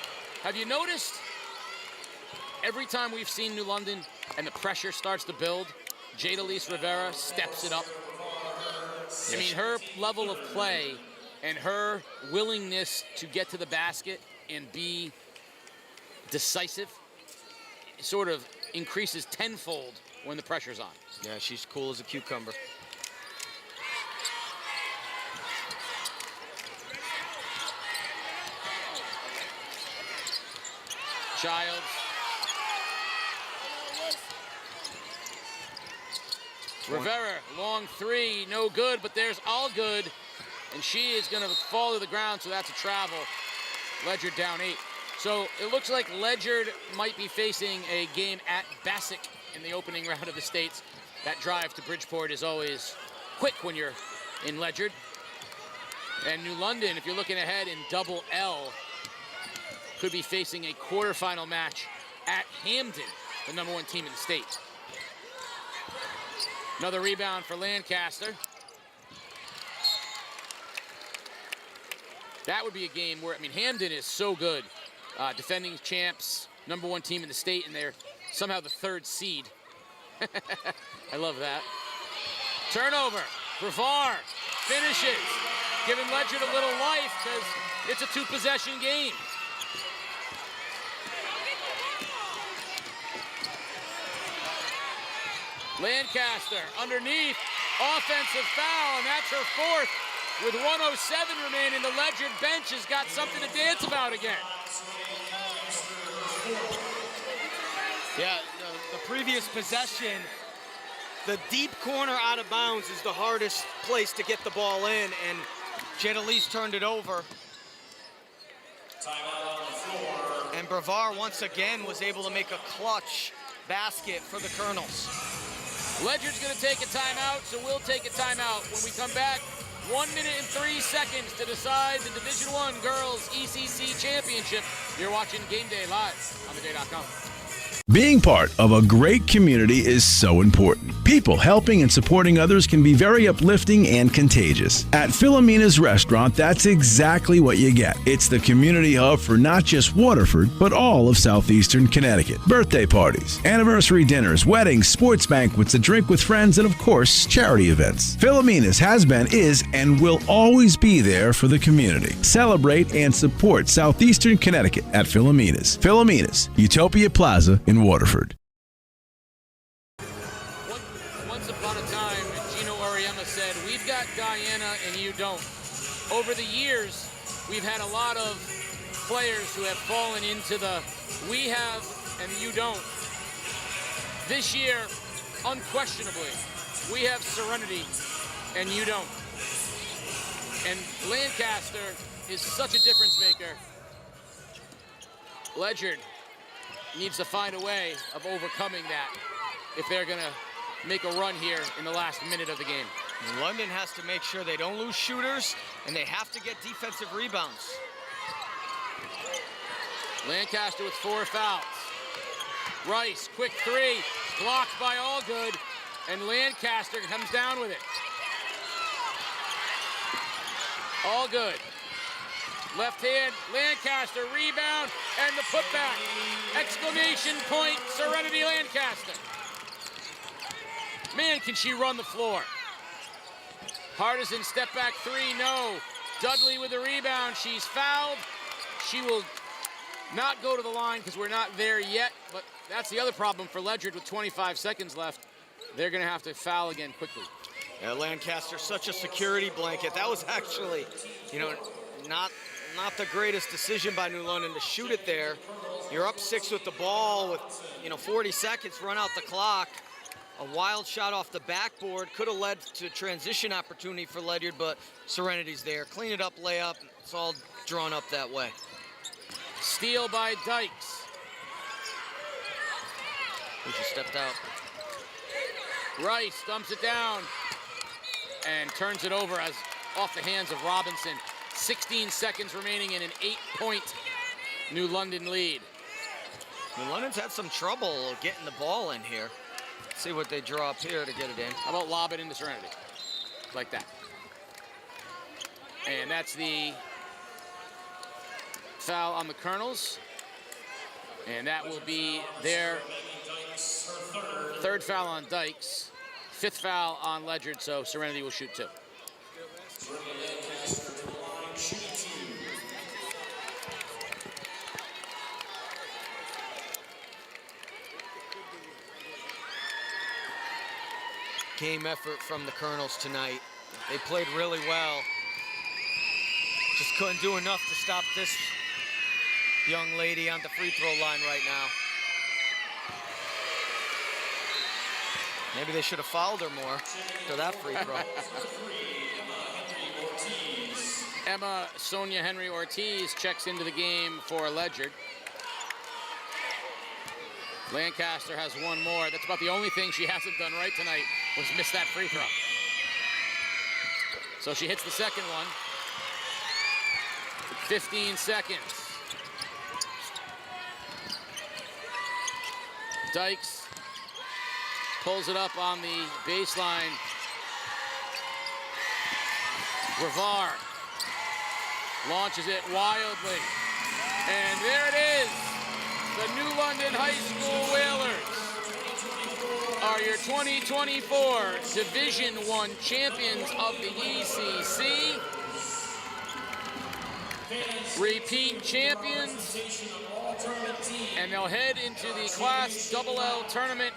have you noticed every time we've seen New London and the pressure starts to build, Jadalise Rivera steps it up? I mean, her level of play and her willingness to get to the basket and be decisive sort of increases tenfold when the pressure's on. Yeah, she's cool as a cucumber. Childs. Rivera, long three, no good, but there's all good. And she is gonna fall to the ground, so that's a travel. Ledyard down 8. So it looks like Ledyard might be facing a game at Bassick in the opening round of the States. That drive to Bridgeport is always quick when you're in Ledyard. And New London, if you're looking ahead in double L, could be facing a quarterfinal match at Hamden, the #1 team in the state. Another rebound for Lancaster. That would be a game where, I mean, Hamden is so good. Defending champs, #1 team in the state, and they're somehow the 3rd seed. I love that. Turnover. Brevard finishes, giving Ledyard a little life because it's a 2-possession game. Lancaster underneath, offensive foul, and that's her 4th. With 1:07 remaining, the Ledyard bench has got something to dance about again. Yeah, the previous possession, the deep corner out of bounds is the hardest place to get the ball in, and Cheerleading turned it over. And Brevard once again was able to make a clutch basket for the Colonels. Ledyard's going to take a timeout, so we'll take a timeout. When we come back, 1 minute and 3 seconds to decide the Division I Girls ECC Championship. You're watching Game Day live on theday.com. Being part of a great community is so important. People helping and supporting others can be very uplifting and contagious. At Philomena's Restaurant, that's exactly what you get. It's the community hub for not just Waterford, but all of southeastern Connecticut. Birthday parties, anniversary dinners, weddings, sports banquets, a drink with friends, and of course, charity events. Philomena's has been, is, and will always be there for the community. Celebrate and support southeastern Connecticut at Philomena's. Philomena's, Utopia Plaza in Waterford. Once upon a time, Gino Auriemma said, "We've got Guyana and you don't." Over the years, we've had a lot of players who have fallen into the "we have and you don't." This year, unquestionably, we have Serenity and you don't. And Lancaster is such a difference maker. Ledyard needs to find a way of overcoming that if they're going to make a run here in the last minute of the game. And London has to make sure they don't lose shooters, and they have to get defensive rebounds. Lancaster with 4 fouls. Rice, quick 3, blocked by Allgood, and Lancaster comes down with it. Allgood. Left hand, Lancaster, rebound, and the putback. Exclamation point, Serenity Lancaster. Man, can she run the floor. Hardison, step back 3, no. Dudley with the rebound, she's fouled. She will not go to the line because we're not there yet, but that's the other problem for Ledyard with 25 seconds left. They're gonna have to foul again quickly. Yeah, Lancaster, such a security blanket. That was actually, not the greatest decision by New London to shoot it there. You're up 6 with the ball with, 40 seconds, run out the clock. A wild shot off the backboard could have led to a transition opportunity for Ledyard, but Serenity's there. Clean it up, layup. It's all drawn up that way. Steal by Dykes. Who just stepped out? Rice dumps it down and turns it over as off the hands of Robinson. 16 seconds remaining in an 8-point New London lead. New London's had some trouble getting the ball in here. Let's see what they draw up here to get it in. How about lob it into Serenity? Like that. And that's the foul on the Colonels. And that will be their 3rd foul on Dykes, 5th foul on Ledyard, so Serenity will shoot 2. Game effort from the Colonels tonight. They played really well. Just couldn't do enough to stop this young lady on the free throw line right now. Maybe they should have fouled her more to that free throw. Emma Sonia Henry Ortiz checks into the game for Ledyard. Lancaster has 1 more. That's about the only thing she hasn't done right tonight, was miss that free throw. So she hits the second one. 15 seconds. Dykes pulls it up on the baseline. Brevard launches it wildly. And there it is. The New London High School Whalers are your 2024 Division I champions of the ECC. Repeat champions. And they'll head into the Class LL tournament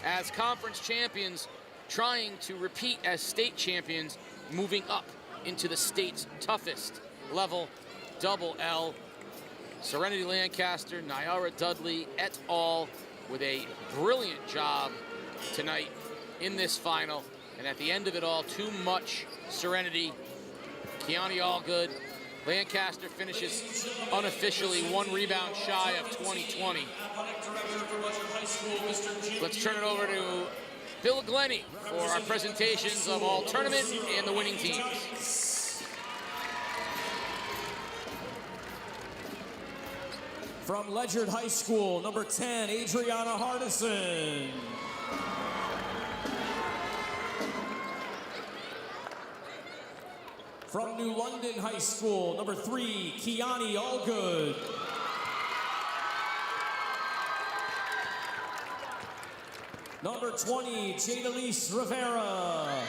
as conference champions, trying to repeat as state champions, moving up into the state's toughest level, LL. Serenity Lancaster, Nyara Dudley et al. with a brilliant job tonight in this final. And at the end of it all, too much serenity. Kiani Allgood. Lancaster finishes unofficially 1 rebound shy of 2020. Let's turn it over to Bill Glennie for our presentations of all tournament and the winning teams. From Ledyard High School, number 10, Adriana Hardison. From New London High School, number 3, Kiani Allgood. Number 20, Jadalise Rivera.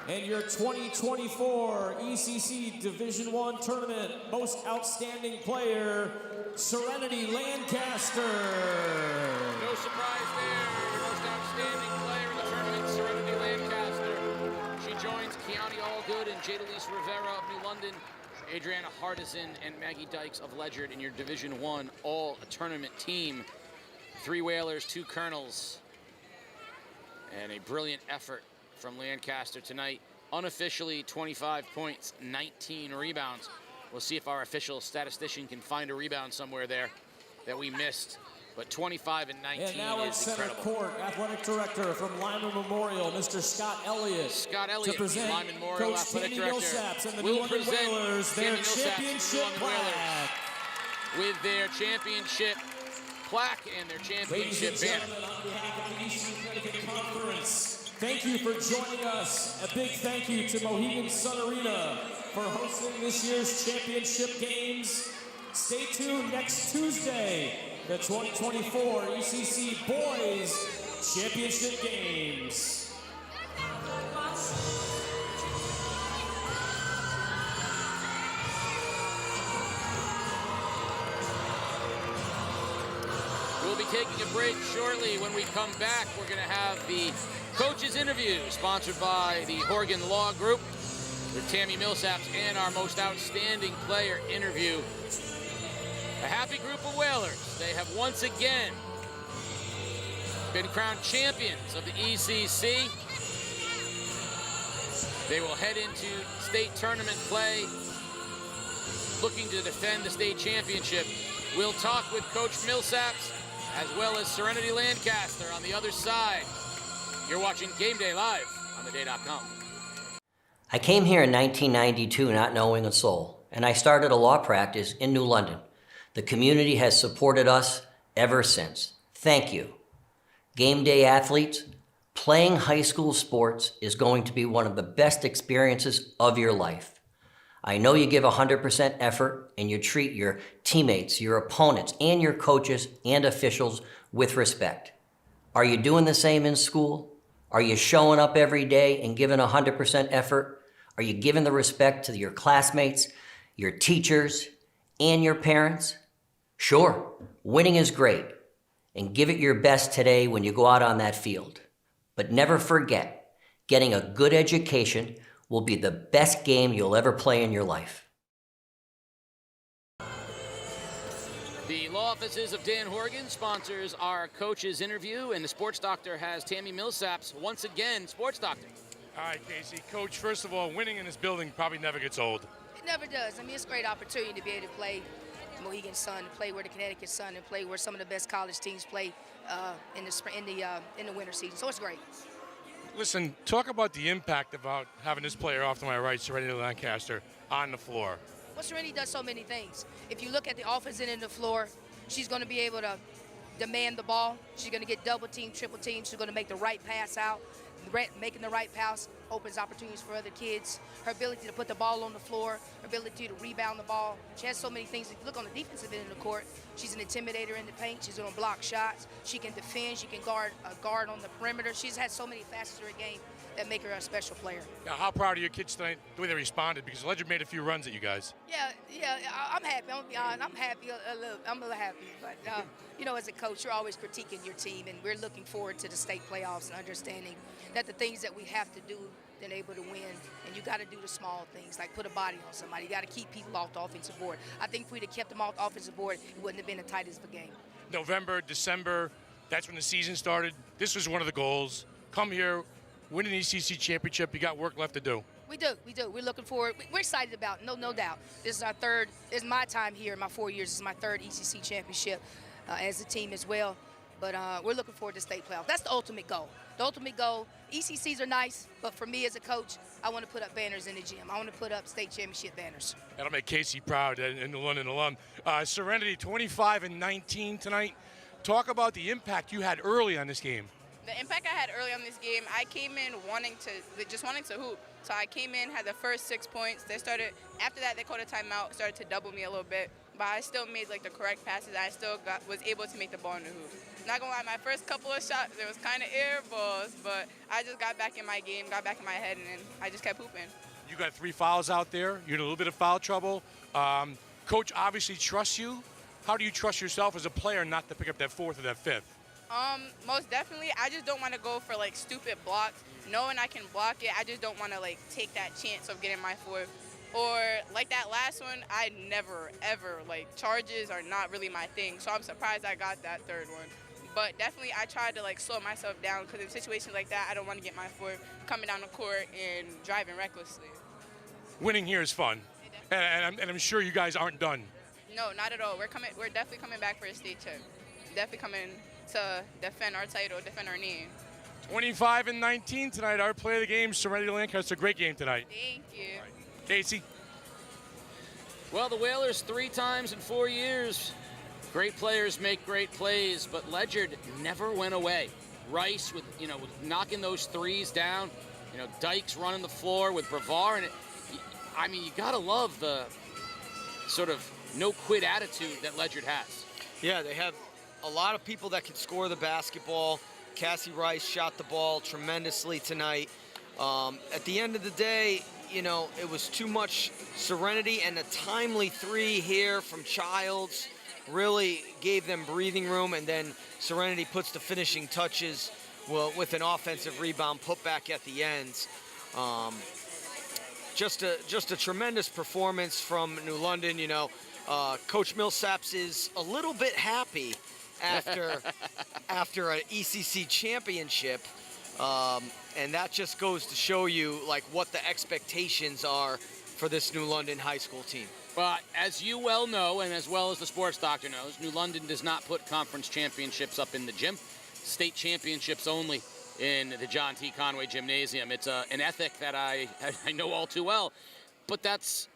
And your 2024 ECC Division I Tournament Most Outstanding Player, Serenity Lancaster. No surprise there. Your most outstanding player in the tournament, Serenity Lancaster. She joins Kiani Allgood and Jadalise Rivera of New London, Adriana Hardison and Maggie Dykes of Ledyard in your Division I all-tournament team. 3 Whalers, 2 Colonels, and a brilliant effort from Lancaster tonight. Unofficially 25 points, 19 rebounds. We'll see if our official statistician can find a rebound somewhere there that we missed. But 25 and 19 and now is center incredible. Court, Athletic Director from Lyman Memorial, Mr. Scott Elliott. Scott Elliott, to present Lyman Memorial Coach Athletic Tammy Director, Millsaps and the will New London present Whalers their Tammy Millsaps championship and the New London plaque. Whalers with their championship plaque and their Ladies and championship banner. gentlemen, on behalf of the Eastern Connecticut Conference, thank you for joining us. A big thank you to Mohegan Sun Arena for hosting this year's championship games. Stay tuned next Tuesday, the 2024 ECC Boys Championship Games. We'll be taking a break shortly. When we come back, we're going to have the coaches interview sponsored by the Horgan Law Group with Tammy Millsaps and our most outstanding player interview. A happy group of Whalers. They have once again been crowned champions of the ECC. They will head into state tournament play, looking to defend the state championship. We'll talk with Coach Millsaps as well as Serenity Lancaster on the other side. You're watching Game Day live on theday.com. I came here in 1992 not knowing a soul, and I started a law practice in New London. The community has supported us ever since. Thank you. Game day athletes, playing high school sports is going to be one of the best experiences of your life. I know you give 100% effort and you treat your teammates, your opponents, and your coaches and officials with respect. Are you doing the same in school? Are you showing up every day and giving 100% effort? Are you giving the respect to your classmates, your teachers, and your parents? Sure, winning is great, and give it your best today when you go out on that field. But never forget, getting a good education will be the best game you'll ever play in your life. The law offices of Dan Horgan sponsors our coaches interview, and the sports doctor has Tammy Millsaps once again sports doctor. All right, Casey. Coach, first of all, winning in this building probably never gets old. It never does. I mean, it's a great opportunity to be able to play Mohegan Sun, to play where the Connecticut Sun, and play where some of the best college teams play in the winter season. So it's great. Listen, talk about the impact about having this player off to my right, Serenity Lancaster, on the floor. Well, Serenity does so many things. If you look at the offensive end of the floor, she's going to be able to demand the ball. She's going to get double team, triple team. She's going to make the right pass out. Making the right pass opens opportunities for other kids. Her ability to put the ball on the floor, her ability to rebound the ball. She has so many things. If you look on the defensive end of the court, she's an intimidator in the paint. She's going to block shots. She can defend. She can guard on the perimeter. She's had so many facets of her game that make her a special player. Now, how proud are your kids tonight, the way they responded? Because Ledyard made a few runs at you guys. Yeah, I'm happy. I'm gonna be honest. I'm happy. I'm a little happy. But you know, as a coach, you're always critiquing your team, and we're looking forward to the state playoffs and understanding that the things that we have to do, then able to win, and you got to do the small things like put a body on somebody. You got to keep people off the offensive board. I think if we'd have kept them off the offensive board, it wouldn't have been the tightest of a game. November, December, that's when the season started. This was one of the goals. Come here, win an ECC championship. You got work left to do. We do. We're looking forward. We're excited about it, no doubt. This is our third, this is my time here in my 4 years. This is my third ECC championship as a team as well. But we're looking forward to state playoffs. That's the ultimate goal. The ultimate goal, ECCs are nice, but for me as a coach, I want to put up banners in the gym. I want to put up state championship banners. That'll make Casey proud and the London alum. Serenity 25-19 tonight. Talk about the impact you had early on this game. The impact I had early on this game, I came in just wanting to hoop. So I came in, had the first 6 points. After that, they called a timeout, started to double me a little bit. But I still made like the correct passes. I still was able to make the ball in the hoop. Not gonna lie, my first couple of shots, there was kind of air balls, but I just got back in my game, got back in my head, and then I just kept hooping. You got 3 fouls out there. You're in a little bit of foul trouble. Coach obviously trusts you. How do you trust yourself as a player not to pick up that 4th or that 5th? Most definitely. I just don't want to go for like stupid blocks. Knowing I can block it, I just don't want to like take that chance of getting my 4th. Or like that last one, I never, ever, like charges are not really my thing. So I'm surprised I got that 3rd one. But definitely I tried to like slow myself down because in situations like that, I don't want to get my 4th coming down the court and driving recklessly. Winning here is fun. And I'm sure you guys aren't done. No, not at all. We're definitely coming back for a state champ. Definitely coming to defend our title, defend our name. 25-19 tonight. Our play of the game, Serenity Lancaster. Great game tonight. Thank you. Right. Casey. Well, the Whalers 3 times in 4 years. Great players make great plays, but Ledyard never went away. Rice with knocking those threes down. Dykes running the floor with Brevard, and you gotta love the sort of no quit attitude that Ledyard has. Yeah, they have a lot of people that can score the basketball. Cassie Rice shot the ball tremendously tonight. At the end of the day, it was too much serenity, and a timely 3 here from Childs really gave them breathing room, and then Serenity puts the finishing touches with an offensive rebound put back at the ends. Just a tremendous performance from New London. Coach Millsaps is a little bit happy after an ECC championship, and that just goes to show you like what the expectations are for this New London high school team. But as you well know, and as well as the sports doctor knows, New London does not put conference championships up in the gym. State championships only in the John T. Conway Gymnasium. It's an ethic that I know all too well, but that's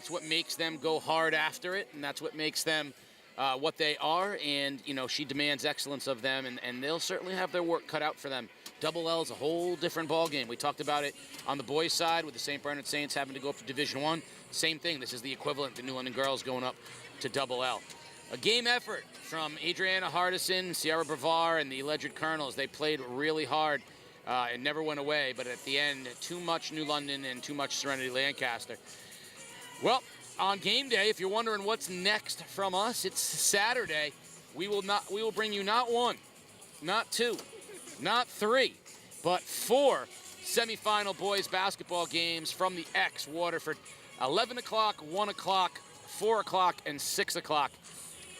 what makes them go hard after it, and that's what makes them what they are, and she demands excellence of them, and they'll certainly have their work cut out for them. Double L is a whole different ballgame. We talked about it on the boys' side with the St. Bernard Saints having to go up to Division I. Same thing. This is the equivalent to New London girls going up to Double L. A game effort from Adriana Hardison, Sierra Brevard, and the Ledyard Colonels. They played really hard and never went away, but at the end, too much New London and too much Serenity Lancaster. Well, on game day, if you're wondering what's next from us, it's Saturday. We will bring you not 1, not 2, not 3, but 4 semifinal boys basketball games from the X Waterford. 11 o'clock, 1 o'clock, 4 o'clock, and 6 o'clock.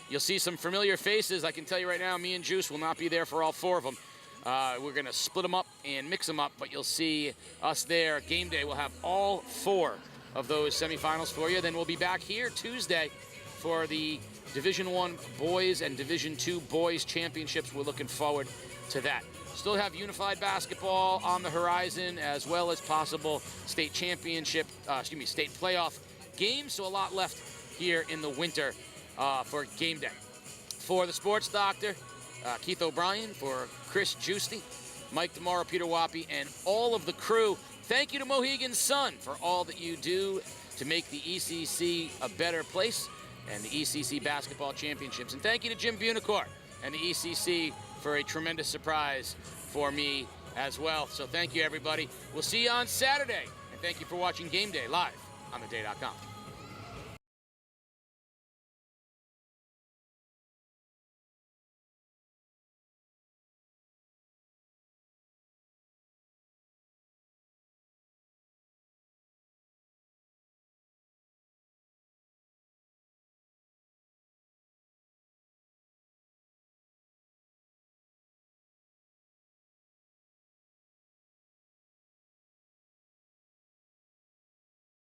You'll see some familiar faces. I can tell you right now, me and Juice will not be there for all 4 of them. We're going to split them up and mix them up, but you'll see us there. Game day, we'll have all 4 of those semifinals for you. Then we'll be back here Tuesday for the Division I boys and Division II boys championships. We're looking forward to that. Still have unified basketball on the horizon, as well as possible state championship, state playoff games. So a lot left here in the winter for game day. For the sports doctor, Keith O'Brien, for Chris Giusti, Mike DeMauro, Peter Wappy, and all of the crew, thank you to Mohegan Sun for all that you do to make the ECC a better place and the ECC basketball championships. And thank you to Jim Bunicor and the ECC for a tremendous surprise for me as well. So thank you, everybody. We'll see you on Saturday. And thank you for watching Game Day live on theday.com.